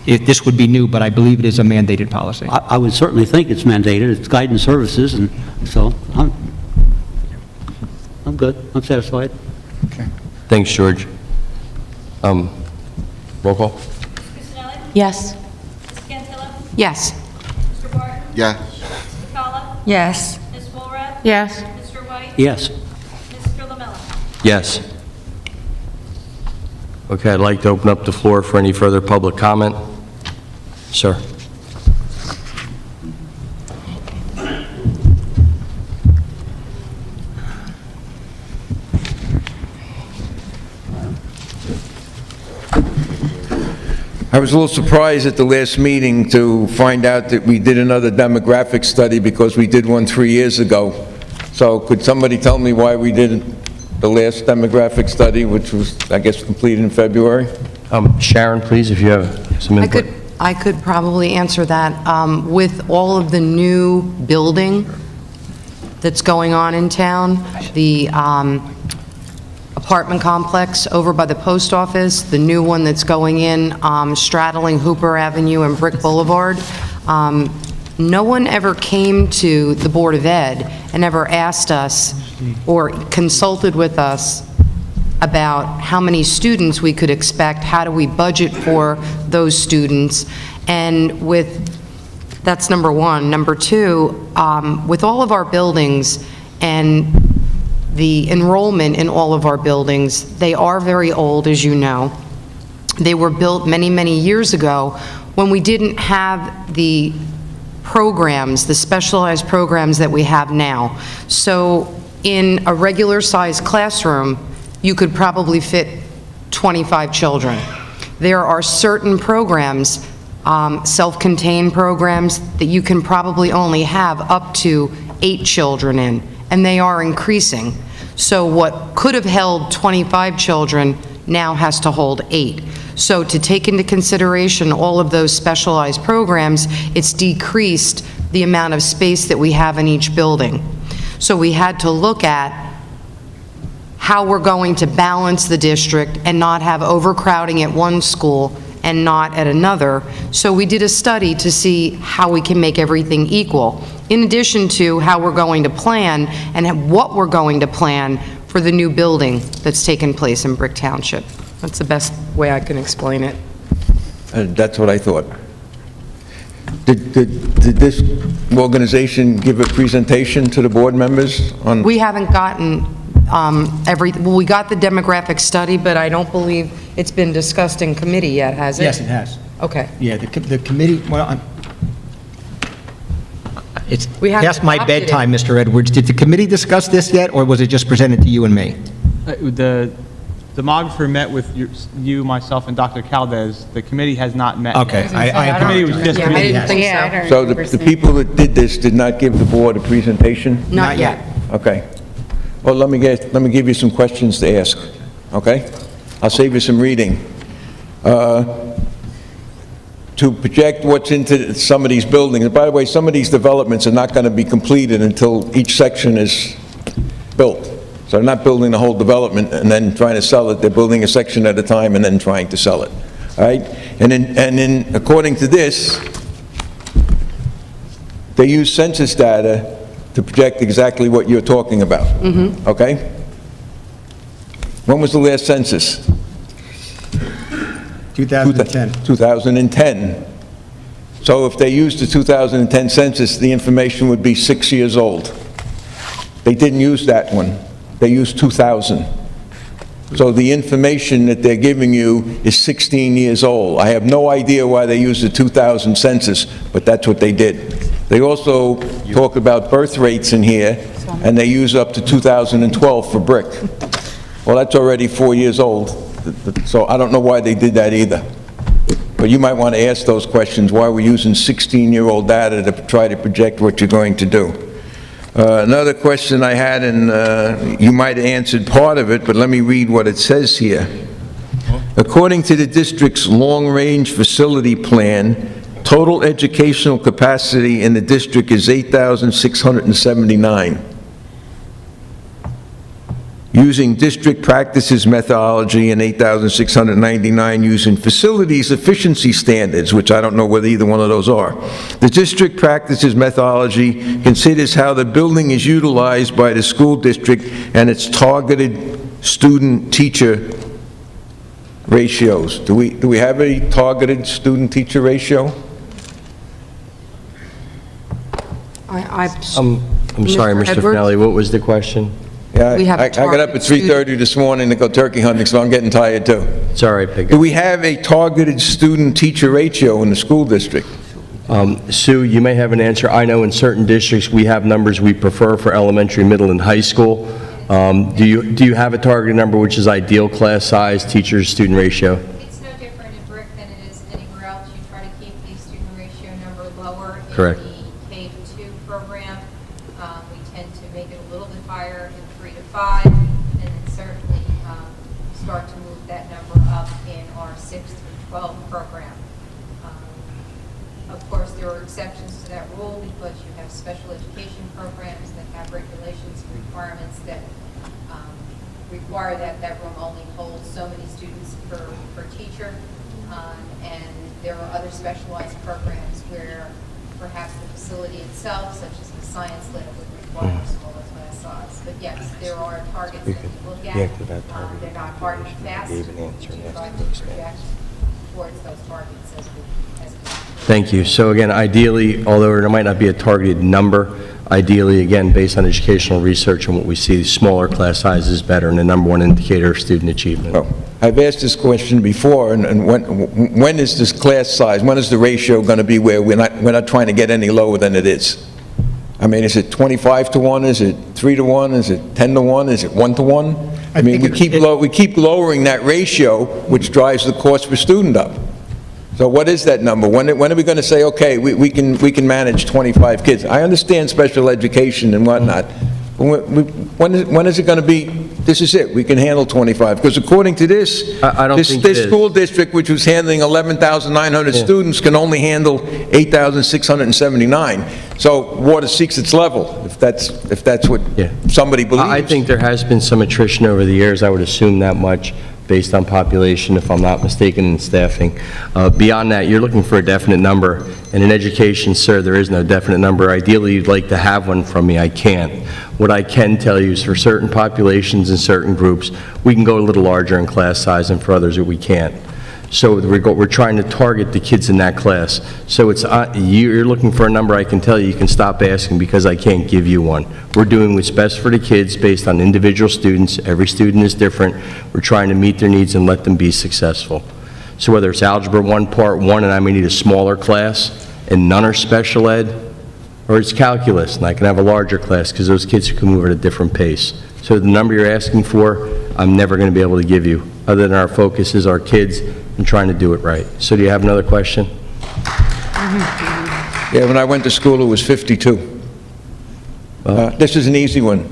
this would be new, but I believe it is a mandated policy. I would certainly think it's mandated. It's guidance services, and so I'm good. I'm satisfied. Thanks, George. Roll call? Ms. Cusinelli? Yes. Ms. Cantillo? Yes. Mr. Barton? Yes. Ms. Bacala? Yes. Ms. Walrath? Yes. Mr. White? Yes. Mr. Lamella? Yes. Okay, I'd like to open up the floor for any further public comment. Sir. I was a little surprised at the last meeting to find out that we did another demographic study because we did one 3 years ago. So could somebody tell me why we did the last demographic study, which was, I guess, completed in February? Sharon, please, if you have some input. I could probably answer that. With all of the new building that's going on in town, the apartment complex over by the post office, the new one that's going in, straddling Hooper Avenue and Brick Boulevard, no one ever came to the Board of Ed and ever asked us or consulted with us about how many students we could expect, how do we budget for those students, and that's number one. Number two, with all of our buildings and the enrollment in all of our buildings, they are very old, as you know. They were built many, many years ago when we didn't have the programs, the specialized programs that we have now. So in a regular-sized classroom, you could probably fit 25 children. There are certain programs, self-contained programs, that you can probably only have up to 8 children in, and they are increasing. So what could have held 25 children now has to hold 8. So to take into consideration all of those specialized programs, it's decreased the amount of space that we have in each building. So we had to look at how we're going to balance the district and not have overcrowding at one school and not at another. So we did a study to see how we can make everything equal, in addition to how we're going to plan and what we're going to plan for the new building that's taken place in Brick Township. That's the best way I can explain it. That's what I thought. Did this organization give a presentation to the board members on? We haven't gotten well, we got the demographic study, but I don't believe it's been discussed in committee yet, has it? Yes, it has. Okay. Yeah, the committee, well, it's We haven't past my adopted it. bedtime, Mr. Edwards. Did the committee discuss this yet, or was it just presented to you and me? The demographer met with you, myself, and Dr. Caldes. The committee has not met yet. Okay, The committee was just... Yeah, I didn't think so. So the people that did this did not give the board a presentation? Not yet. Okay. Well, let me give you some questions to ask, okay? I'll save you some reading. To project what's into some of these buildings, and by the way, some of these developments are not going to be completed until each section is built. So they're not building the whole development and then trying to sell it, they're building a section at a time and then trying to sell it, all right? And then, according to this, they use census data to project exactly what you're talking about, okay? When was the last census? 2010. 2010. So if they used the 2010 census, the information would be 6 years old. They didn't use that one. They used 2000. So the information that they're giving you is 16 years old. I have no idea why they used the 2000 census, but that's what they did. They also talk about birth rates in here, and they use up to 2012 for Brick. Well, that's already 4 years old, so I don't know why they did that either. But you might want to ask those questions, why we're using 16-year-old data to try to project what you're going to do. Another question I had, and you might have answered part of it, but let me read what it says here. According to the district's long-range facility plan, total educational capacity in the district is 8,679. Using district practices methodology and 8,699 using facilities efficiency standards, which I don't know whether either one of those are. The district practices methodology considers how the building is utilized by the school district and its targeted student-teacher ratios. Do we have a targeted student-teacher ratio? I'm sorry, Mr. Edwards? Finelli, what was the question? Yeah, We have I got up at target student- 3:30 this morning to go turkey hunting, so I'm getting tired too. It's all right, Pig. Do we have a targeted student-teacher ratio in the school district? Sue, you may have an answer. I know in certain districts, we have numbers we prefer for elementary, middle, and high school. Do you have a target number which is ideal class size, teacher-student ratio? It's no different in Brick than it is anywhere else. You try to keep the student ratio number lower. Correct. In the K-2 program, we tend to make it a little bit higher in 3 to 5, and then certainly start to move that number up in our 6 through 12 program. Of course, there are exceptions to that rule because you have special education programs that have regulations and requirements that require that that room only holds so many students per teacher. And there are other specialized programs where perhaps the facility itself, such as the science lab, would require a smaller class size. But yes, there are targets that we look at. They're not hard and fast. We try to project towards those targets as we Thank you. So again, ideally, although there might not be a targeted number, ideally, again, based on educational research and what we see, smaller class size is better and the number one indicator of student achievement. Well, I've asked this question before, and when is this class size, when is the ratio going to be where we're not trying to get any lower than it is? I mean, is it 25 to 1? Is it 3 to 1? Is it 10 to 1? Is it 1 to 1? I mean, we keep lowering that ratio, which drives the cost per student up. So what is that number? When are we going to say, okay, we can manage 25 kids? I understand special education and whatnot. But when is it going to be this is it, we can handle 25. Because according to this, I don't think it this is. school district, which was handling 11,900 students, can only handle 8,679. So water seeks its level, if that's what somebody believes. I think there has been some attrition over the years, I would assume that much, based on population, if I'm not mistaken, in staffing. Beyond that, you're looking for a definite number, and in education, sir, there is no definite number. Ideally, you'd like to have one from me, I can't. What I can tell you is for certain populations and certain groups, we can go a little larger in class size, and for others, we can't. So we're trying to target the kids in that class. So it's, you're looking for a number, I can tell you, you can stop asking because I can't give you one. We're doing what's best for the kids based on individual students. Every student is different. We're trying to meet their needs and let them be successful. So whether it's Algebra 1, Part 1, and I may need a smaller class, and none are special ed, or it's calculus, and I can have a larger class because those kids can move at a different pace. So the number you're asking for, I'm never going to be able to give you, other than our focus is our kids and trying to do it right. So do you have another question? Yeah, when I went to school, it was 52. This is an easy one.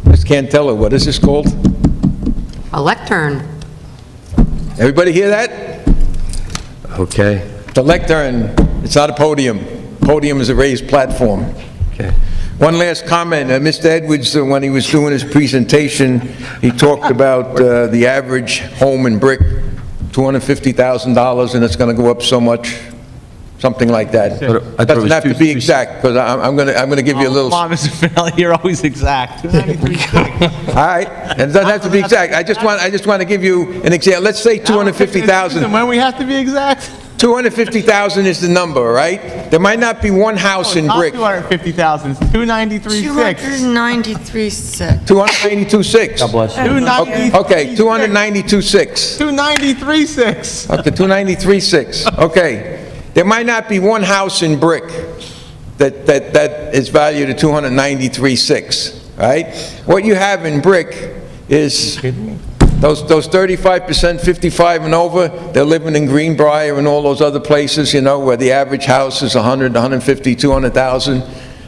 Just can't tell her. What is this called? A lectern. Everybody hear that? Okay. The lectern, it's not a podium. Podium is a raised platform. Okay. One last comment. Mr. Edwards, when he was doing his presentation, he talked about the average home in brick, $250,000, and it's going to go up so much, something like that. I thought it was Doesn't have to be exact, because I'm going to give you a little... Come on, Mr. Finelli, you're always exact. All right, and it doesn't have to be exact. I just want to give you an example. Let's say 250,000. When we have to be exact? 250,000 is the number, all right? There might not be one house in brick. 250,000, it's 293,600. 293,600. 292.6. God bless you. Okay, 292.6. 293,600. Okay, 293.6. Okay. There might not be one house in brick that is valued at 293.6, right? What you have in brick is those 35%, 55 and over, they're living in Greenbrier and all those other places, you know, where the average house is 100, 150, 200,000,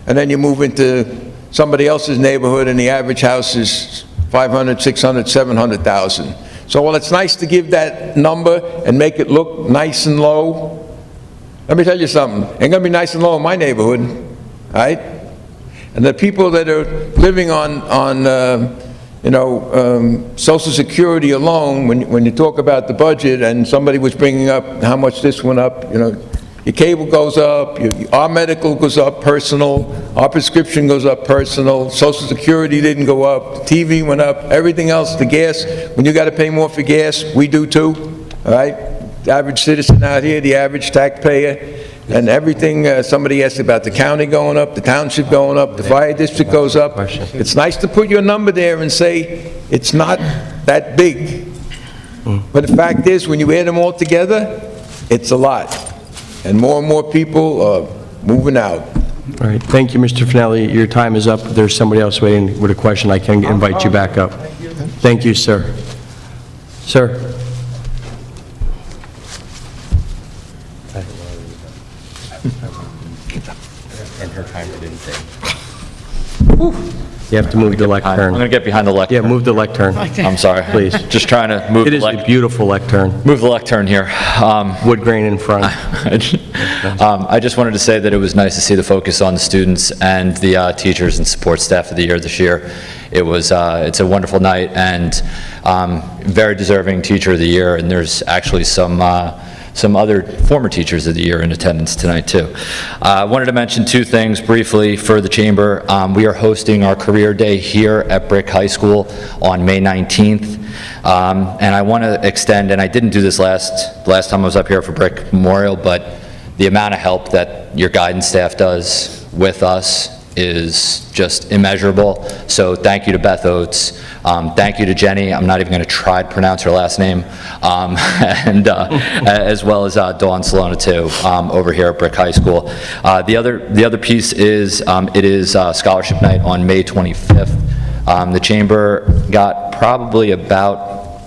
and then you move into somebody else's neighborhood and the average house is 500, 600, 700,000. So while it's nice to give that number and make it look nice and low, let me tell you something, ain't gonna be nice and low in my neighborhood, all right? And the people that are living on Social Security alone, when you talk about the budget, and somebody was bringing up how much this went up, you know, your cable goes up, our medical goes up, personal, our prescription goes up, personal, Social Security didn't go up, TV went up, everything else, the gas, when you got to pay more for gas, we do too, all right? The average citizen out here, the average taxpayer, and everything, somebody asked about the county going up, the township going up, the fire district goes up. It's nice to put your number there and say, it's not that big. But the fact is, when you add them all together, it's a lot. And more people are moving out. All right, thank you, Mr. Finelli. Your time is up. There's somebody else waiting with a question. I can invite you back up. Thank you, sir. Sir? And her timer didn't say. You have to move the lectern. I'm going to get behind the lectern. Yeah, move the lectern. I'm sorry. Please. Just trying to move It is a beautiful lectern. Move the lectern here. Wood grain in front. I just wanted to say that it was nice to see the focus on the students and the teachers and support staff of the year this year. It's a wonderful night and very deserving teacher of the year, and there's actually some other former teachers of the year in attendance tonight, too. I wanted to mention two things briefly for the Chamber. We are hosting our Career Day here at Brick High School on May 19th. And I want to extend, and I didn't do this last time I was up here for Brick Memorial, but the amount of help that your guidance staff does with us is just immeasurable. So thank you to Beth Oates. Thank you to Jenny. I'm not even going to try to pronounce her last name. And as well as Dawn Salona too, over here at Brick High School. The other piece is it is Scholarship Night on May 25th. The Chamber got probably about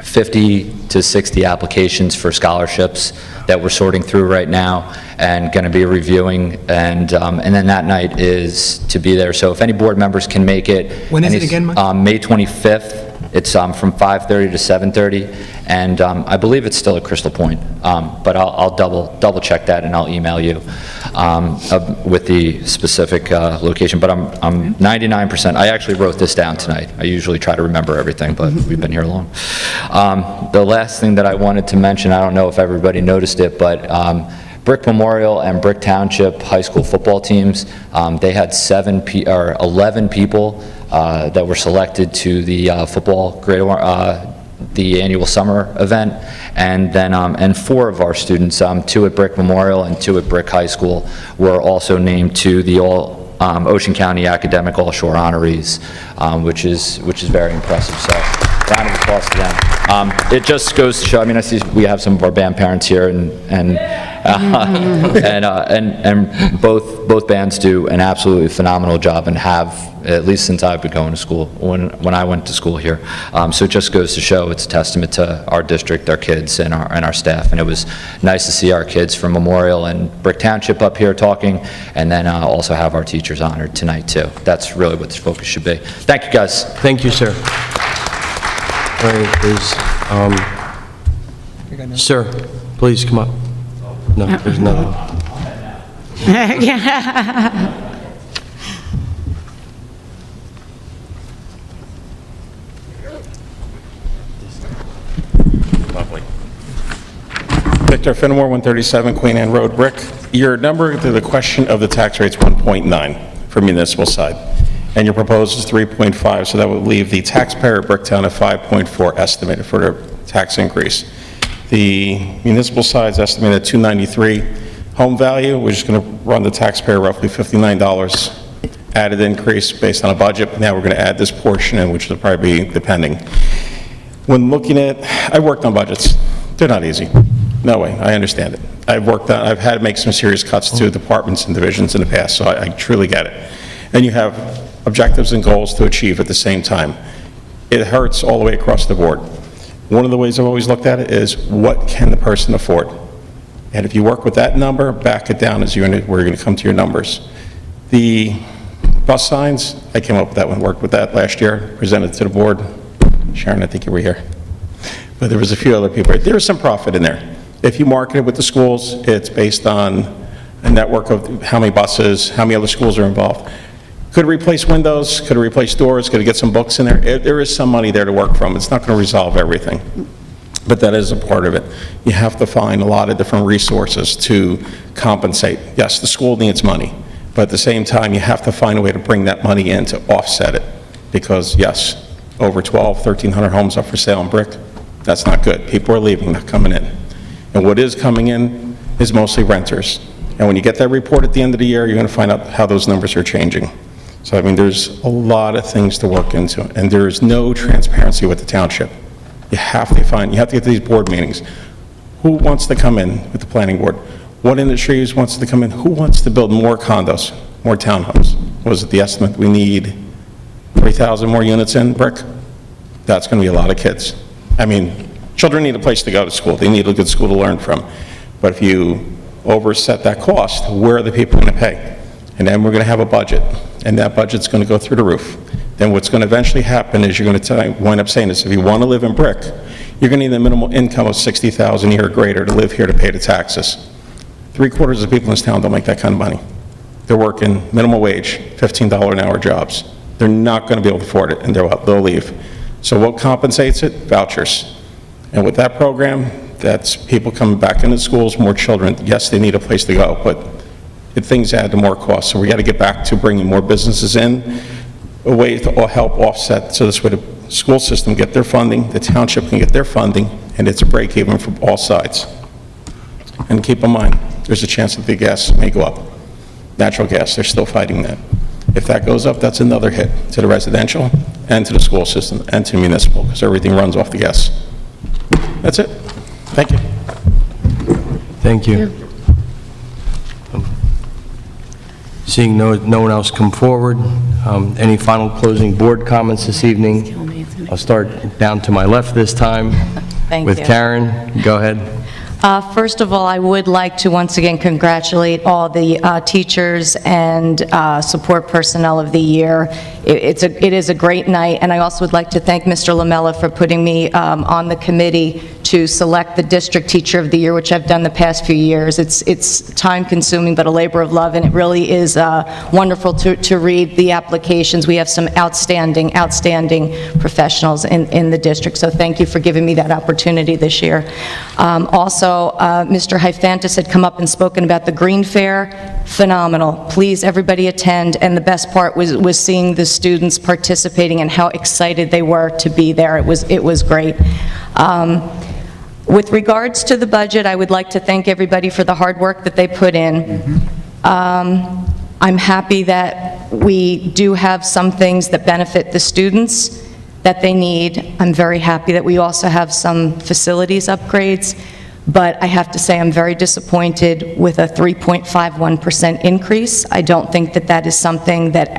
50 to 60 applications for scholarships that we're sorting through right now and going to be reviewing, and then that night is to be there. So if any board members can make it. When is and it it's, again, Mike? May 25th. It's from 5:30 to 7:30, and I believe it's still at Crystal Point, but I'll double check that and I'll email you with the specific location. But I'm 99%. I actually wrote this down tonight. I usually try to remember everything, but we've been here long. The last thing that I wanted to mention, I don't know if everybody noticed it, but Brick Memorial and Brick Township high school football teams, they had 11 people that were selected to the football grade, the annual summer event, and then and 4 of our students, 2 at Brick Memorial and 2 at Brick High School, were also named to the Ocean County Academic All-Shore Honorees, which is very impressive. So, round of applause to them. It just goes to show. I mean, I see we have some of our band parents here, and both bands do an absolutely phenomenal job and have, at least since I've been going to school, when I went to school here. So it just goes to show it's a testament to our district, our kids, and our staff. And it was nice to see our kids from Memorial and Brick Township up here talking, and then also have our teachers honored tonight too. That's really what the focus should be. Thank you, guys. Thank you, sir. All right, sir, please come up. No, there's another one. Victor Fenimore, 137 Queen Anne Road, Brick. Your number to the question of the tax rate's 1.9 for municipal side, and your proposal is 3.5, so that would leave the taxpayer at Bricktown at 5.4 estimated for their tax increase. The municipal side is estimated at 293 home value, which is going to run the taxpayer roughly $59 added increase based on a budget. Now we're going to add this portion in, which will probably be depending. When looking at, I worked on budgets. They're not easy. No way, I understand it. I've had to make some serious cuts to departments and divisions in the past, so I truly get it. And you have objectives and goals to achieve at the same time. It hurts all the way across the board. One of the ways I've always looked at it is, what can the person afford? And if you work with that number, back it down as we're going to come to your numbers. The bus signs, I came up with that one, worked with that last year, presented to the board. Sharon, I think you were here. But there was a few other people. There was some profit in there. If you market it with the schools, it's based on a network of how many buses, how many other schools are involved. Could it replace windows? Could it replace doors? Could it get some books in there? There is some money there to work from. It's not going to resolve everything, but that is a part of it. You have to find a lot of different resources to compensate. Yes, the school needs money, but at the same time, you have to find a way to bring that money in to offset it, because yes, over 1,300 homes up for sale in Brick, that's not good. People are leaving, not coming in. And what is coming in is mostly renters. And when you get that report at the end of the year, you're going to find out how those numbers are changing. So, I mean, there's a lot of things to work into, and there is no transparency with the township. You have to get to these board meetings. Who wants to come in with the planning board? What industries wants to come in? Who wants to build more condos, more townhomes? What was it the estimate? We need 3,000 more units in Brick? That's going to be a lot of kids. I mean, children need a place to go to school. They need a good school to learn from. But if you overset that cost, where are the people going to pay? And then we're going to have a budget, and that budget's going to go through the roof. Then what's going to eventually happen is you're going to wind up saying this: if you want to live in Brick, you're going to need a minimal income of $60,000 a year or greater to live here to pay the taxes. 3/4 of the people in this town don't make that kind of money. They're working minimum wage, $15 an hour jobs. They're not going to be able to afford it, and they'll leave. So what compensates it? Vouchers. And with that program, that's people coming back into schools, more children. Yes, they need a place to go, but things add to more costs. So we got to get back to bringing more businesses in, a way to help offset, so this way the school system get their funding, the township can get their funding, and it's a break even from all sides. And keep in mind, there's a chance that the gas may go up. Natural gas, they're still fighting that. If that goes up, that's another hit to the residential and to the school system and to municipal, because everything runs off the gas. That's it. Thank you. Thank you. Seeing no one else come forward, any final closing board comments this evening? I'll start down to my left this time. Thank with you. Karen. Go ahead. First of all, I would like to once again congratulate all the teachers and support personnel of the year. It is a great night, and I also would like to thank Mr. Lamella for putting me on the committee to select the District Teacher of the Year, which I've done the past few years. It's time-consuming, but a labor of love, and it really is wonderful to read the applications. We have some outstanding professionals in the district, so thank you for giving me that opportunity this year. Also, Mr. Haifantis had come up and spoken about the Green Fair. Phenomenal. Please, everybody attend, and the best part was seeing the students participating and how excited they were to be there. It was great. With regards to the budget, I would like to thank everybody for the hard work that they put in. I'm happy that we do have some things that benefit the students that they need. I'm very happy that we also have some facilities upgrades, but I have to say I'm very disappointed with a 3.51% increase. I don't think that is something that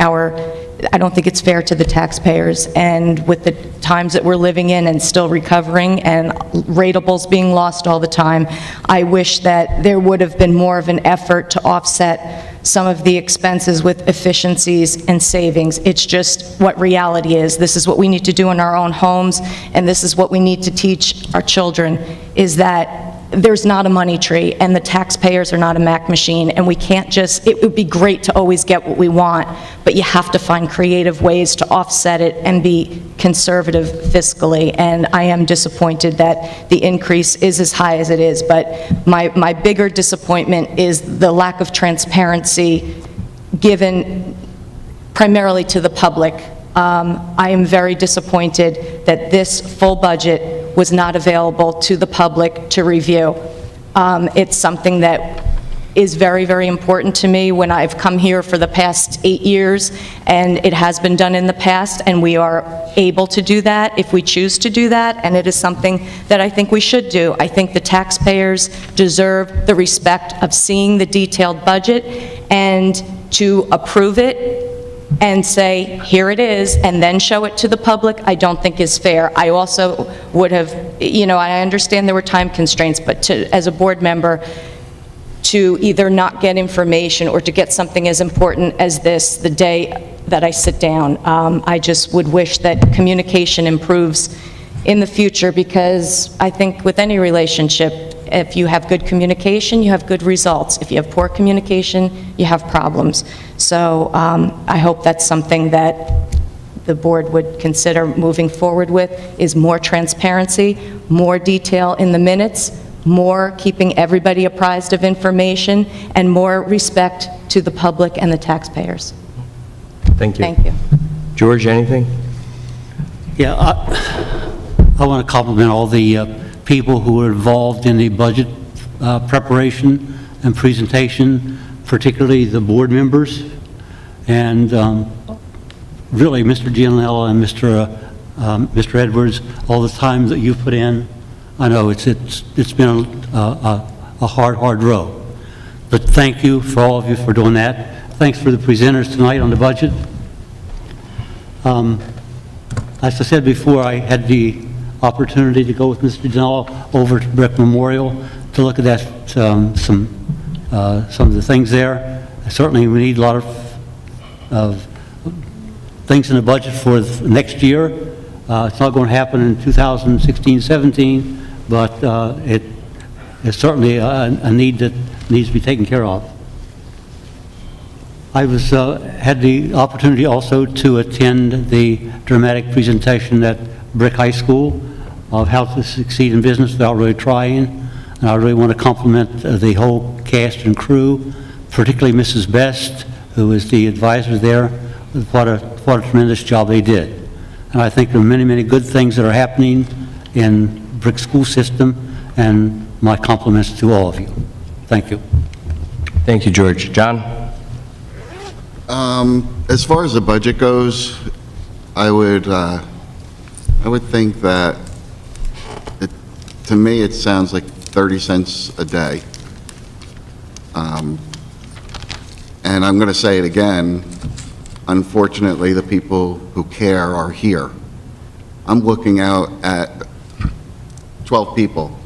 I don't think it's fair to the taxpayers, and with the times that we're living in and still recovering and ratables being lost all the time, I wish that there would have been more of an effort to offset some of the expenses with efficiencies and savings. It's just what reality is. This is what we need to do in our own homes, and this is what we need to teach our children, is that there's not a money tree, and the taxpayers are not a Mac machine, and we can't just, it would be great to always get what we want, but you have to find creative ways to offset it and be conservative fiscally, and I am disappointed that the increase is as high as it is, but my bigger disappointment is the lack of transparency given primarily to the public. I am very disappointed that this full budget was not available to the public to review. It's something that is very, very important to me when I've come here for the past 8 years, and it has been done in the past, and we are able to do that if we choose to do that, and it is something that I think we should do. I think the taxpayers deserve the respect of seeing the detailed budget and to approve it and say, here it is, and then show it to the public, I don't think is fair. I also would have, I understand there were time constraints, but as a board member, to either not get information or to get something as important as this the day that I sit down, I just would wish that communication improves in the future, because I think with any relationship, if you have good communication, you have good results. If you have poor communication, you have problems. So I hope that's something that the board would consider moving forward with, is more transparency, more detail in the minutes, more keeping everybody apprised of information, and more respect to the public and the taxpayers. Thank you. Thank you. George, anything? Yeah, I want to compliment all the people who were involved in the budget preparation and presentation, particularly the board members, and really Mr. Gianella and Mr. Edwards, all the time that you put in. I know it's been a hard road, but thank you for all of you for doing that. Thanks for the presenters tonight on the budget. As I said before, I had the opportunity to go with Mr. Gianella over to Brick Memorial to look at that, some of the things there. Certainly, we need a lot of things in the budget for next year. It's not going to happen in 2016-17, but it's certainly a need that needs to be taken care of. I had the opportunity also to attend the dramatic presentation at Brick High School of how to succeed in business without really trying, and I really want to compliment the whole cast and crew, particularly Mrs. Best, who is the advisor there. What a tremendous job they did. And I think there are many, many good things that are happening in Brick School System, and my compliments to all of you. Thank you. Thank you, George. John? As far as the budget goes, I would think that, to me, it sounds like 30 cents a day. And I'm going to say it again, unfortunately, the people who care are here. I'm looking out at 12 people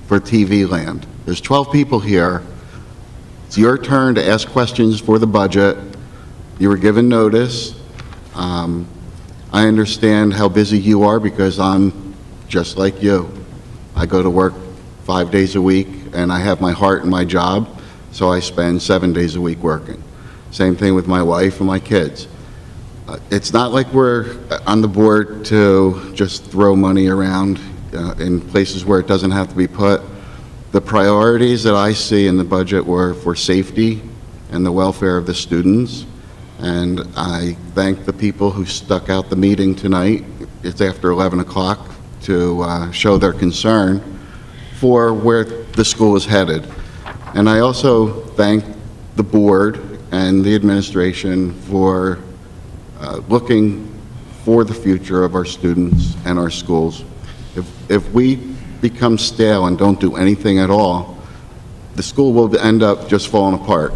for TV Land. There's 12 people here. It's your turn to ask questions for the budget. You were given notice. I understand how busy you are because I'm just like you. I go to work 5 days a week, and I have my heart in my job, so I spend 7 days a week working. Same thing with my wife and my kids. It's not like we're on the board to just throw money around in places where it doesn't have to be put. The priorities that I see in the budget were for safety and the welfare of the students, and I thank the people who stuck out the meeting tonight. It's after 11 o'clock to show their concern for where the school is headed. And I also thank the board and the administration for looking for the future of our students and our schools. If we become stale and don't do anything at all, the school will end up just falling apart.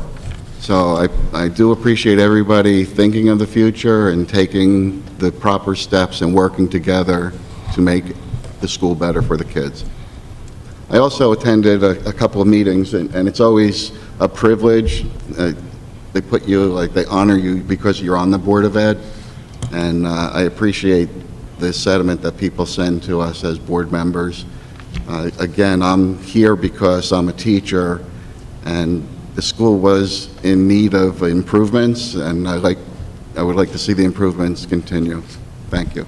So I do appreciate everybody thinking of the future and taking the proper steps and working together to make the school better for the kids. I also attended a couple of meetings, and it's always a privilege. They put you, like, they honor you because you're on the Board of Ed, and I appreciate the sentiment that people send to us as board members. Again, I'm here because I'm a teacher, and the school was in need of improvements, and I would like to see the improvements continue. Thank you.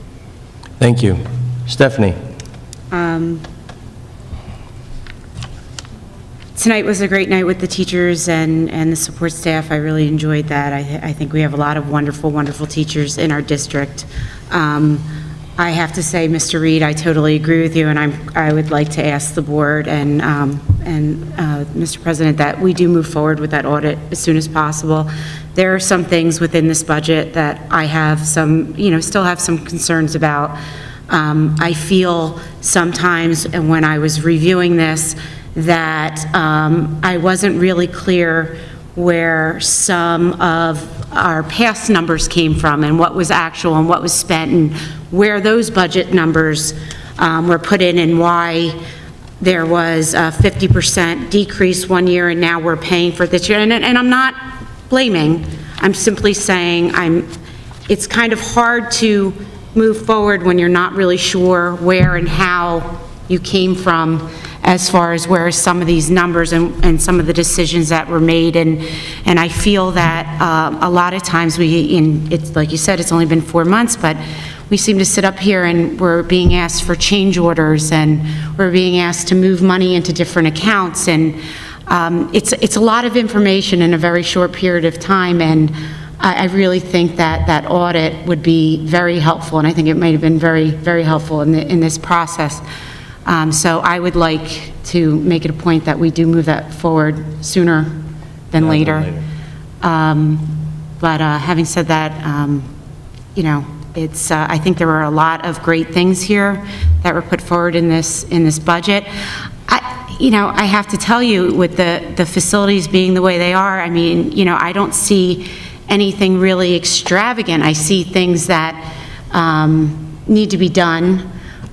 Thank you. Stephanie? Tonight was a great night with the teachers and the support staff. I really enjoyed that. I think we have a lot of wonderful, wonderful teachers in our district. I have to say, Mr. Reed, I totally agree with you, and I would like to ask the board and Mr. President that we do move forward with that audit as soon as possible. There are some things within this budget that I have some, still have some concerns about. I feel sometimes, and when I was reviewing this, that I wasn't really clear where some of our past numbers came from and what was actual and what was spent and where those budget numbers were put in and why there was a 50% decrease one year and now we're paying for this year. And I'm not blaming, I'm simply saying it's kind of hard to move forward when you're not really sure where and how you came from as far as where some of these numbers and some of the decisions that were made. And I feel that a lot of times it's like you said, it's only been 4 months, but we seem to sit up here and we're being asked for change orders and we're being asked to move money into different accounts. And it's a lot of information in a very short period of time. And I really think that that audit would be very helpful. And I think it might have been very, very helpful in this process. So I would like to make it a point that we do move that forward sooner than later. But having said that, it's, I think there were a lot of great things here that were put forward in this budget. I have to tell you, with the facilities being the way they are, I mean, I don't see anything really extravagant. I see things that need to be done.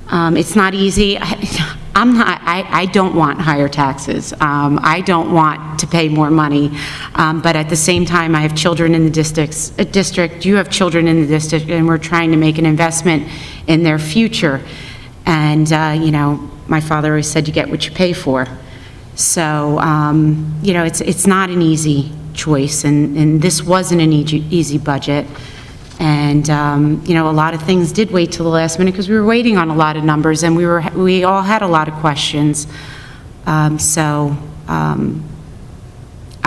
It's not easy. I don't want higher taxes. I don't want to pay more money. But at the same time, I have children in the district. You have children in the district, and we're trying to make an investment in their future. And, my father always said, you get what you pay for. So, it's not an easy choice, and this wasn't an easy budget. And, a lot of things did wait till the last minute because we were waiting on a lot of numbers and we all had a lot of questions. I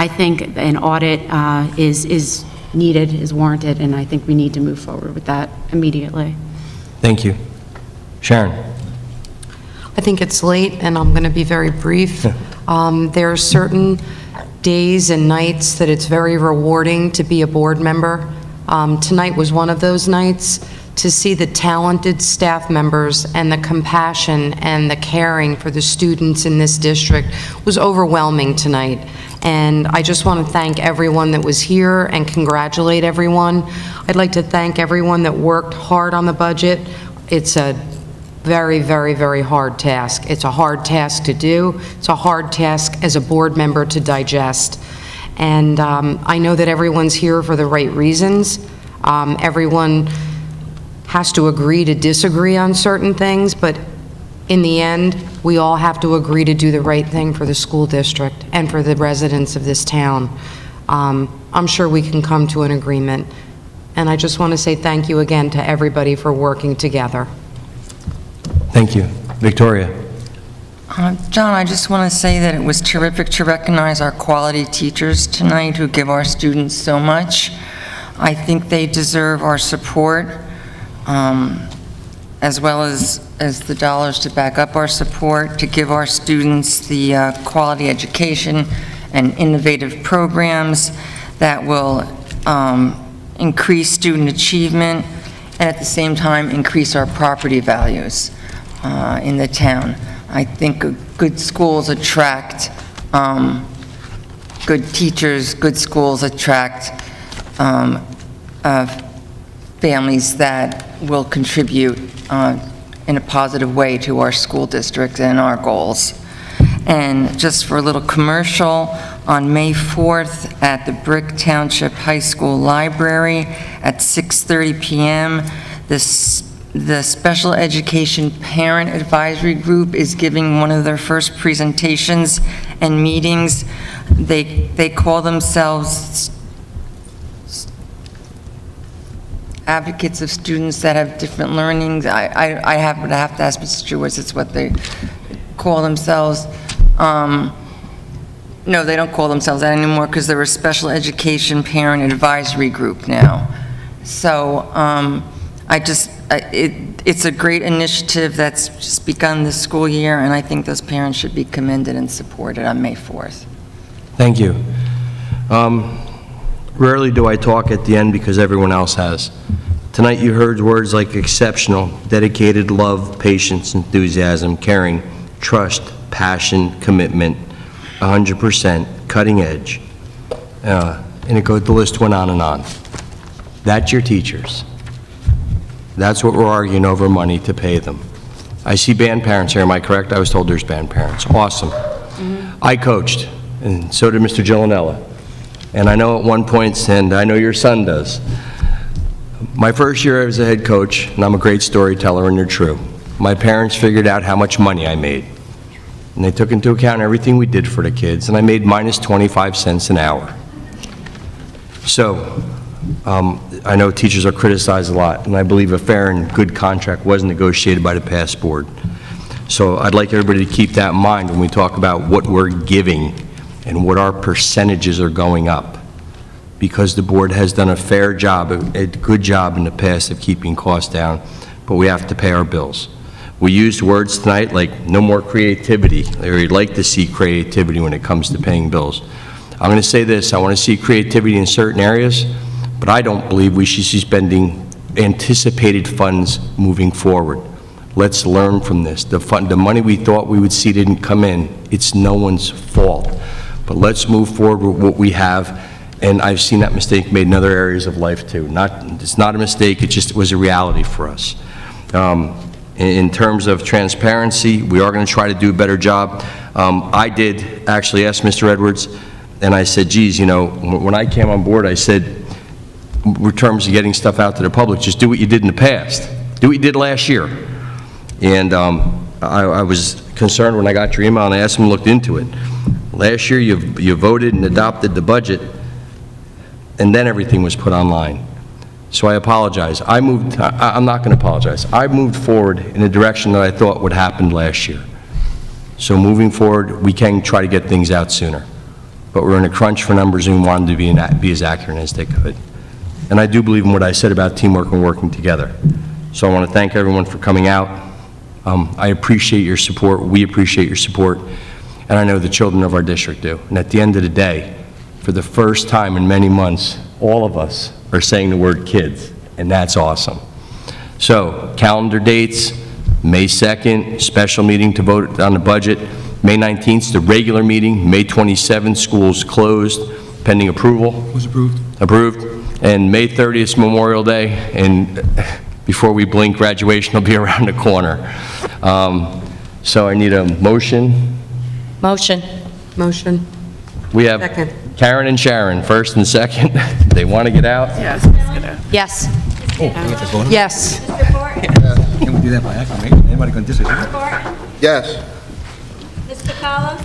think an audit is needed, is warranted, and I think we need to move forward with that immediately. Thank you. Sharon? I think it's late, and I'm going to be very brief. There are certain days and nights that it's very rewarding to be a board member. Tonight was one of those nights. To see the talented staff members and the compassion and the caring for the students in this district was overwhelming tonight. And I just want to thank everyone that was here and congratulate everyone. I'd like to thank everyone that worked hard on the budget. It's a very, very, very hard task. It's a hard task to do. It's a hard task as a board member to digest. And I know that everyone's here for the right reasons. Everyone has to agree to disagree on certain things, but in the end, we all have to agree to do the right thing for the school district and for the residents of this town. I'm sure we can come to an agreement. And I just want to say thank you again to everybody for working together. Thank you. Victoria? John, I just want to say that it was terrific to recognize our quality teachers tonight who give our students so much. I think they deserve our support, as well as the dollars to back up our support, to give our students the quality education and innovative programs that will increase student achievement and at the same time increase our property values in the town. I think good schools attract good teachers, good schools attract families that will contribute in a positive way to our school district and our goals. And just for a little commercial, on May 4th at the Brick Township High School Library at 6:30 p.m., the Special Education Parent Advisory Group is giving one of their first presentations and meetings. They call themselves advocates of students that have different learnings. I have to ask Mr. Jewis, it's what they call themselves. No, they don't call themselves that anymore because they're a Special Education Parent Advisory Group now. So it's a great initiative that's just begun this school year, and I think those parents should be commended and supported on May 4th. Thank you. Rarely do I talk at the end because everyone else has. Tonight you heard words like exceptional, dedicated, love, patience, enthusiasm, caring, trust, passion, commitment, 100%, cutting edge. And the list went on and on. That's your teachers. That's what we're arguing over money to pay them. I see band parents here, am I correct? I was told there's band parents. Awesome. I coached, and so did Mr. Gillanella. And I know at one point, and I know your son does, my first year as a head coach, and I'm a great storyteller, and you're true, my parents figured out how much money I made. And they took into account everything we did for the kids, and I made minus 25 cents an hour. So, I know teachers are criticized a lot, and I believe a fair and good contract was negotiated by the past board. So I'd like everybody to keep that in mind when we talk about what we're giving and what our percentages are going up, because the board has done a fair job, a good job in the past of keeping costs down, but we have to pay our bills. We used words tonight like no more creativity, or we'd like to see creativity when it comes to paying bills. I'm going to say this, I want to see creativity in certain areas, but I don't believe we should be spending anticipated funds moving forward. Let's learn from this. The money we thought we would see didn't come in. It's no one's fault. But let's move forward with what we have, and I've seen that mistake made in other areas of life too. It's not a mistake, it was a reality for us. In terms of transparency, we are going to try to do a better job. I did actually ask Mr. Edwards, and I said, geez, you know, when I came on board, I said, in terms of getting stuff out to the public, just do what you did in the past. Do what you did last year. And I was concerned when I got your email, and I asked him to look into it. Last year, you voted and adopted the budget, and then everything was put online. So I apologize. I'm not going to apologize. I moved forward in a direction that I thought would happen last year. So moving forward, we can try to get things out sooner. But we're in a crunch for numbers, and we wanted to be as accurate as they could. And I do believe in what I said about teamwork and working together. So I want to thank everyone for coming out. I appreciate your support. We appreciate your support. And I know the children of our district do. And at the end of the day, for the first time in many months, all of us are saying the word kids, and that's awesome. So, calendar dates, May 2nd, special meeting to vote on the budget. May 19th, the regular meeting. May 27th, schools closed, pending approval. Was approved. Approved. And May 30th, Memorial Day, and Before we blink, graduation will be around the corner. So I need a motion. Motion. Motion. We have Second. Karen and Sharon, first and second. They want to get out? Yes. Yes. Mr. Thornton? Can we do that by acclamation? Anybody going to disagree? Mr. Thornton? Yes. Ms. Bacala?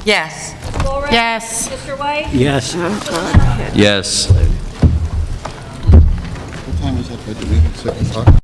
Yes. Ms. Ulrich? Yes. Mr. White? Yes. Yes. What time is that budget meeting? 6 o'clock?